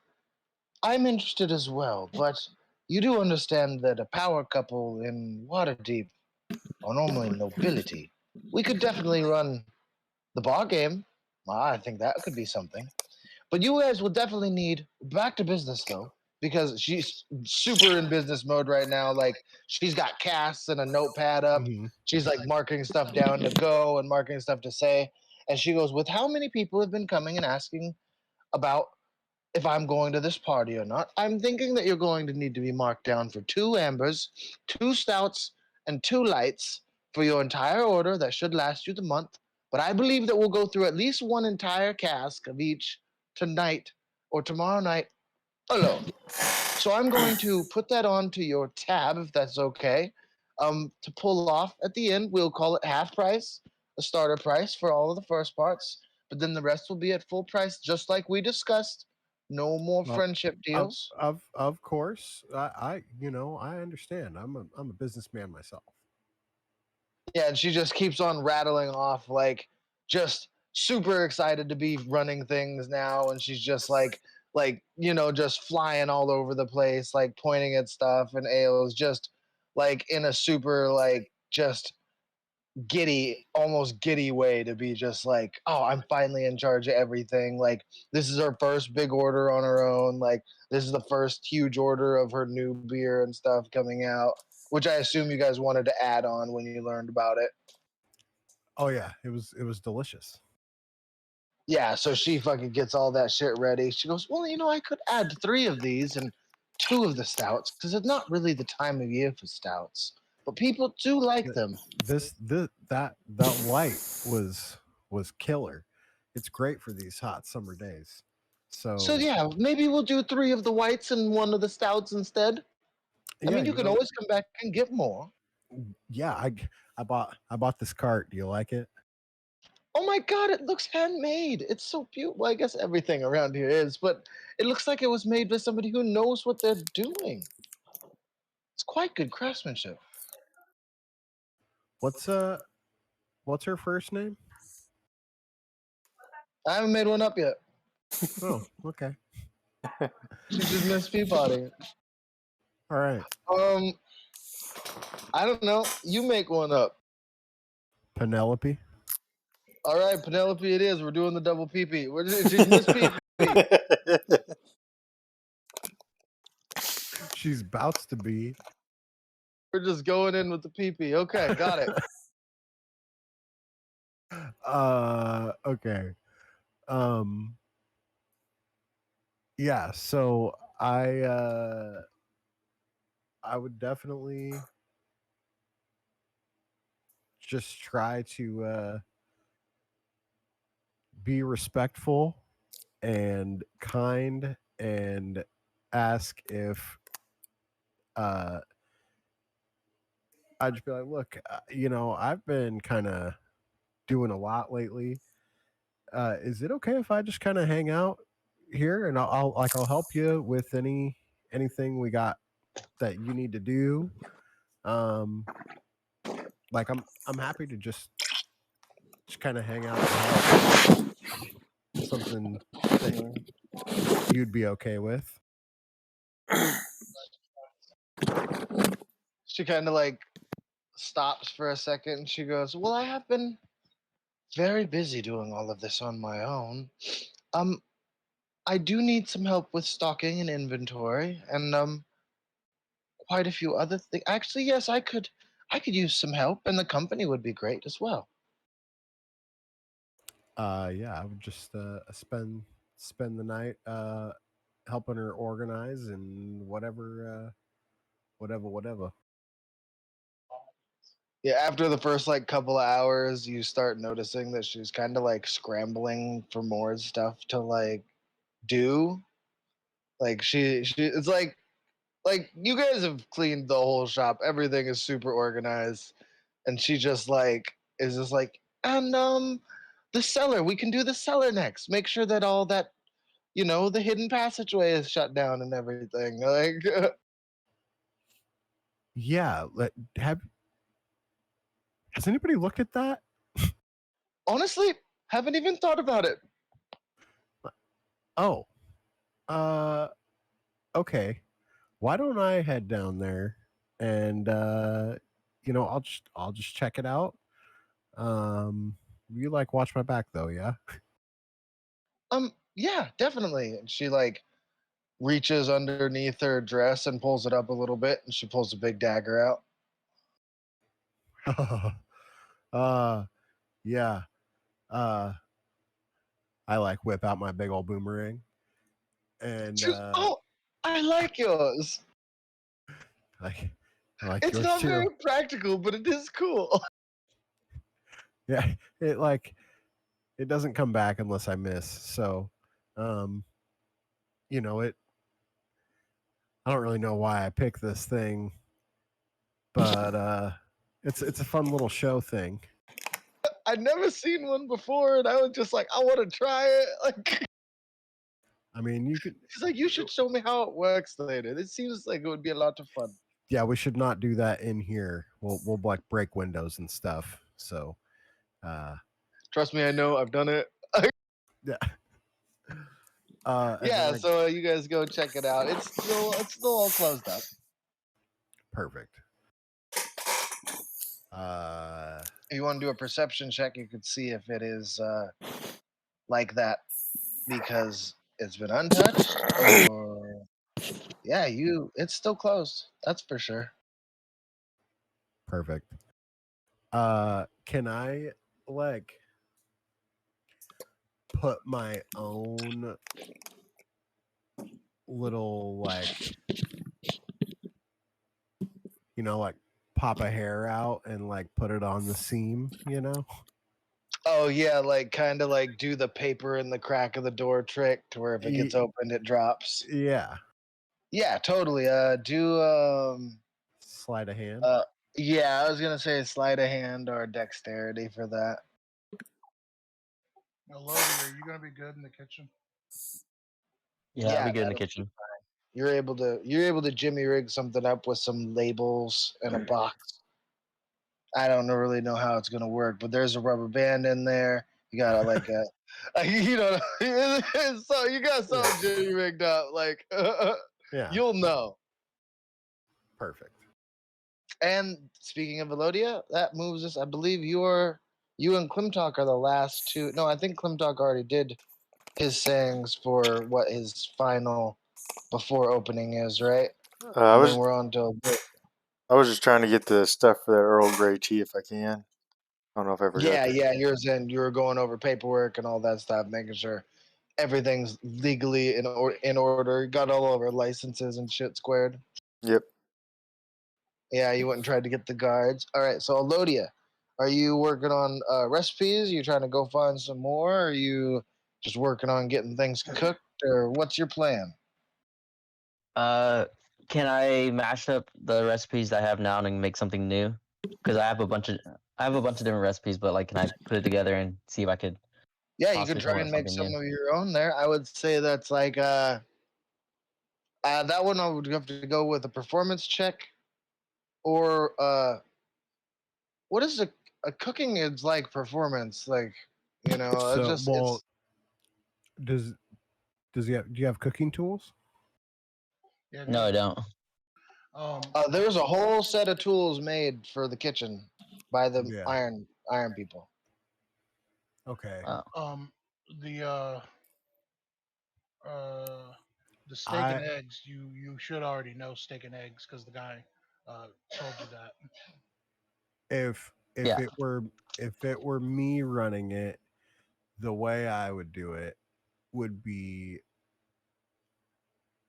I'm interested as well, but you do understand that a power couple in Waterdeep are normally nobility. We could definitely run the bar game. I think that could be something. But you guys will definitely need back to business though, because she's super in business mode right now. Like she's got casts and a notepad up. Mhm. She's like marking stuff down to go and marking stuff to say. And she goes, with how many people have been coming and asking about if I'm going to this party or not, I'm thinking that you're going to need to be marked down for 2 ambers, 2 stouts, and 2 lights for your entire order. That should last you the month. But I believe that we'll go through at least one entire cask of each tonight or tomorrow night alone. So I'm going to put that onto your tab if that's okay. To pull off at the end, we'll call it half price, a starter price for all of the first parts, but then the rest will be at full price, just like we discussed. No more Well, friendship of deals. of course, I understand. I'm a businessman myself. Yeah, and she just keeps on rattling off like just super excited to be running things now, and she's just just flying all over the place, like pointing at stuff, and Ao's just like in a super like just giddy, almost giddy way to be just like, oh, I'm finally in charge of everything. Like this is her first big order on her own. Like this is the first huge order of her new beer and stuff coming out, which I assume you guys wanted to add on when you learned about it. Oh yeah, it was delicious. Yeah, so she fucking gets all that shit ready. She goes, well, I could add 3 of these and 2 of the stouts because it's not really the time of year for stouts, but people do like Th- them. that light was killer. It's great for these hot summer days. So So yeah, maybe we'll do 3 of the whites and 1 of the stouts instead. I yeah, mean, you can always come back and get more. yeah, I bought this cart. Do you like it? Oh my god, it looks handmade. It's so beautiful. Well, I guess everything around here is, but it looks like it was made by somebody who knows what they're doing. It's quite good craftsmanship. What's what's her first name? I haven't made one up yet. Oh, okay. She's just Miss Peabody. All right. Um, I don't know. You make one up. Penelope. All right, Penelope, it is. We're doing the double pee. She's Miss Pee. She's about to be. We're just going in with the pee. Okay, got it. Okay. Um yeah, so I would definitely just try to be respectful and kind and ask if uh I'd just be like, look, I've been kind of doing a lot lately. Is it okay if I just kind of hang out here and I'll help you with anything we got that you need to do? Um, like I'm happy to just kind of hang out and help. Something that you'd be okay with. She kind of like stops for a second and she goes, "Well, I have been very busy doing all of this on my own. Um, I do need some help with stocking and inventory, and quite a few other things. Actually, yes, I could use some help, and the company would be great as well." Yeah, I would just spend the night helping her organize and whatever. Yeah, after the first like couple of hours, you start noticing that she's kind of like scrambling for more stuff to like do. Like she it's like you guys have cleaned the whole shop. Everything is super organized, and she just like is just like, and the cellar. We can do the cellar next. Make sure that all that the hidden passageway is shut down and everything. Like, Yeah, has anybody looked at that? honestly, haven't even thought about it. Oh, uh, okay. Why don't I head down there and I'll just check it out. You like watch my back though, yeah? Yeah, definitely. And she like reaches underneath her dress and pulls it up a little bit, and she pulls a big dagger out. uh yeah. Uh I like whip out my big old boomerang and She goes, "Oh, I like yours. like I like It's yours not very too. practical, but it is cool." Yeah, it doesn't come back unless I miss. So, um, it. I don't really know why I picked this thing, but it's a fun little show thing. I'd never seen one before, and I was just like, I want to try it. Like, I mean, you could. she's like, you should show me how it works later. It seems like it would be a lot of fun. Yeah, we should not do that in here. We'll like break windows and stuff. So, uh, Trust me, I know. I've done it. yeah. And Yeah, then so you guys go check it out. It's still all closed up. perfect. If you want to do a perception check, you could see if it is like that because it's been untouched, or yeah, it's still closed. That's for sure. Perfect. Can I like put my own little like like pop a hair out and like put it on the seam? Oh yeah, like kind of like do the paper in the crack of the door trick to where if it gets opened, it drops. Yeah. Yeah, totally. Do Sleight of hand. uh yeah, I was gonna say sleight of hand or dexterity for that. Now, Lodi, are you gonna be good in the kitchen? Yeah, I'll Yeah, be good in the that'll be kitchen. fine. You're able to jimmy rig something up with some labels and a box. I don't really know how it's gonna work, but there's a rubber band in there. You got like a, so you got something jimmy rigged up. Like, Yeah. you'll know. Perfect. And speaking of Elodia, that moves us. I believe you and Klimtok are the last two. No, I think Klimtok already did his sayings for what his final before opening is, right? I And then was we're on to I was just trying to get the stuff for that Earl Grey tea if I can. I don't know if I ever got yeah, there. yeah. You were going over paperwork and all that stuff, making sure everything's legally in order. Got all over licenses and shit squared. Yep. Yeah, you went and tried to get the guards. All right, so Elodia, are you working on recipes? Are you trying to go find some more? Are you just working on getting things cooked, or what's your plan? Uh, can I mash up the recipes that I have now and make something new? Because I have a bunch of I have a bunch of different recipes, but like, can I put it together and see if I could Yeah, you possibly could come try up and with make something some new? of your own there. I would say that's like that one I would have to go with a performance check or what is a cooking is like performance like it's So, just well, it's does does he have? Do you have cooking tools? Yeah, No, I don't. there's a whole set of tools made for the kitchen by the Yeah. iron people. Okay. Oh, the uh, the steak I and eggs. You should already know steak and eggs because the guy told you that. if yeah. it were me running it, the way I would do it would be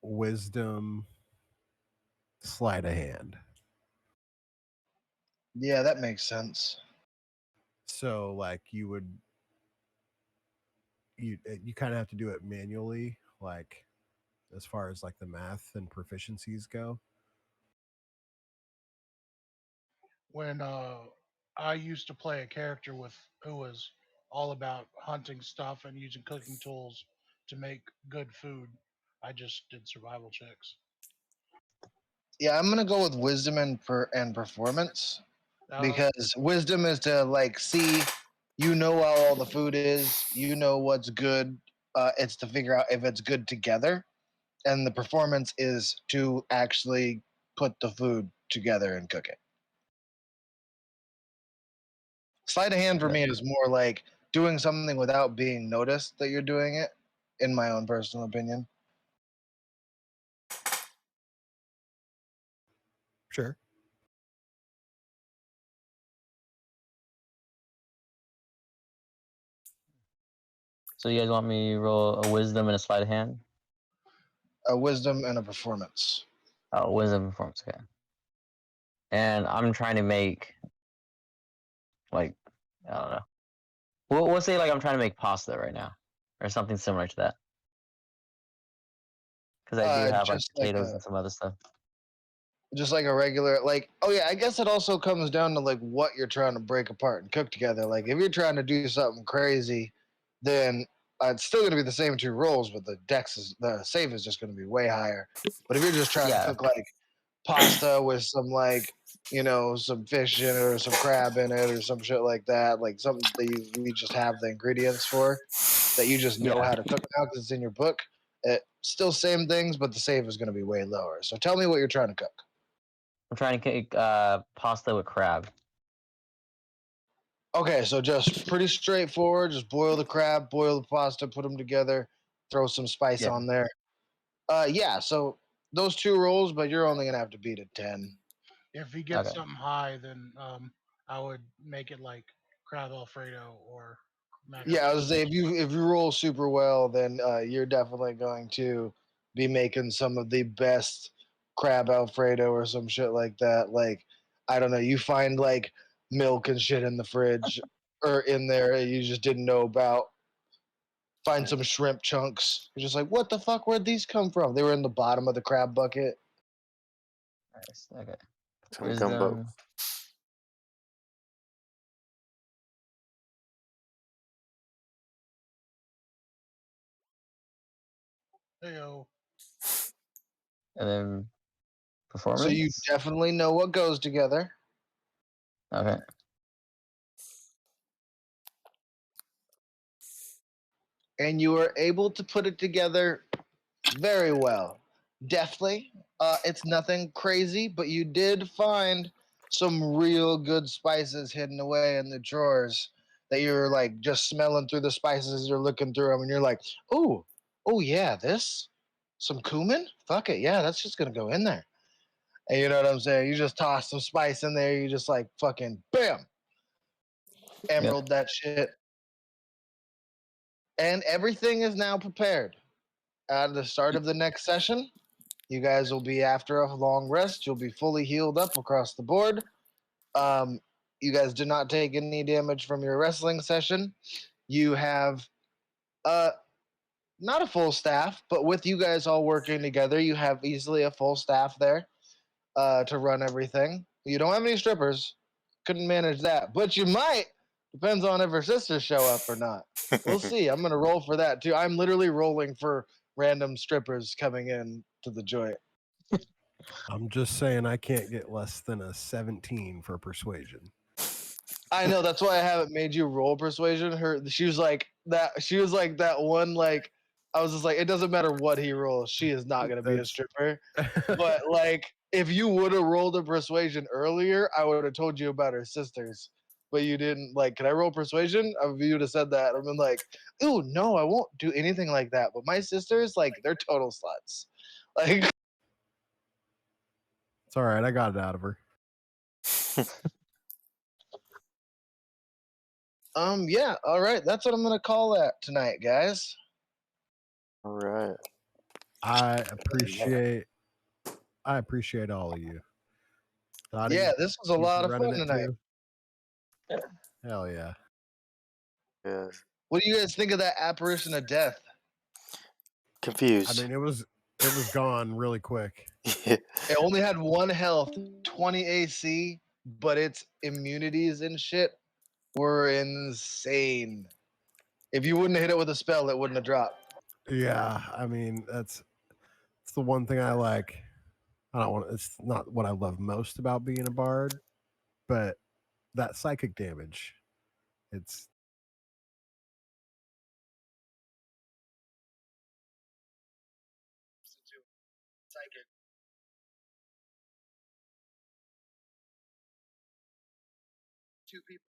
wisdom, sleight of hand. Yeah, that makes sense. So like you kind of have to do it manually, like as far as like the math and proficiencies go. When I used to play a character with who was all about hunting stuff and using cooking tools to make good food, I just did survival checks. Yeah, I'm gonna go with wisdom and performance Uh, because wisdom is to like see, how all the food is, what's good. It's to figure out if it's good together, and the performance is to actually put the food together and cook it. Sleight of hand for Okay. me is more like doing something without being noticed that you're doing it, in my own personal opinion. Sure. So you guys want me to roll a wisdom and a sleight of hand? A wisdom and a performance. Oh, wisdom performance. Okay. And I'm trying to make like, I don't know. We'll say like I'm trying to make pasta right now, or something similar to that, because I do have like Just like potatoes and some other stuff. a regular oh yeah, I guess it also comes down to like what you're trying to break apart and cook together. Like if you're trying to do something crazy, then it's still going to be the same two rolls, but the save is just going to be way higher. But if you're just trying to Yeah. cook like pasta with some like some fish in it or some crab in it or some shit like that, like something that we just have the ingredients for, that you just know Yeah. how to cook now because it's in your book. Still same things, but the save is going to be way lower. So tell me what you're trying to cook. I'm trying to cook pasta with crab. Okay, so just pretty straightforward. Just boil the crab, boil the pasta, put them together, throw some spice Yeah. on there. Yeah. So those two rolls, but you're only gonna have to beat a 10. if he gets Okay. something high, then I would make it like crab alfredo or mac and Yeah, I was cheese. say if you roll super well, then you're definitely going to be making some of the best crab alfredo or some shit like that. Like I don't know, you find like milk and shit in the fridge or in there you just didn't know about. Find some shrimp chunks. You're just like, what the fuck? Where'd these come from? They were in the bottom of the crab bucket. Nice. Okay. Some gumbo. Wisdom. Heyo. And then So you performance. definitely know what goes together. Okay. And you are able to put it together very well. Deftly. It's nothing crazy, but you did find some real good spices hidden away in the drawers that you're like just smelling through the spices as you're looking through them, and you're like, oh yeah, this some cumin. Fuck it, yeah, that's just gonna go in there. And you know what I'm saying? You just toss some spice in there. You just like fucking bam, Yep. emerald that shit, and everything is now prepared. At the start of the next session, you guys will be after a long rest. You'll be fully healed up across the board. Um, you guys did not take any damage from your wrestling session. You have uh not a full staff, but with you guys all working together, you have easily a full staff there to run everything. You don't have any strippers, couldn't manage that, but you might. Depends on if her sisters show up or not. We'll see. I'm gonna roll for that too. I'm literally rolling for random strippers coming in to the joint. I'm just saying I can't get less than a 17 for persuasion. I know that's why I haven't made you roll persuasion. She was like that. She was like that one. Like I was just like, it doesn't matter what he rolls, she is not gonna be a That's- stripper. But like, if you would have rolled a persuasion earlier, I would have told you about her sisters. But you didn't. Like, can I roll persuasion? If you would have said that, I've been like, ooh, no, I won't do anything like that. But my sisters, like, they're total sluts. Like, It's all right. I got it out of her. yeah, all right. That's what I'm gonna call that tonight, guys. All right. I appreciate all of you. Dottie, Yeah, this was a you lot of running fun it tonight. too? Hell yeah. Yeah. What do you guys think of that apparition of death? Confused. I mean, it was gone really quick. It only had 1 health, 20 AC, but its immunities and shit were insane. If you wouldn't have hit it with a spell, it wouldn't have dropped. Yeah, I mean, it's the one thing I like. I don't want. It's not what I love most about being a bard, but that psychic damage. It's Psychic. Two people.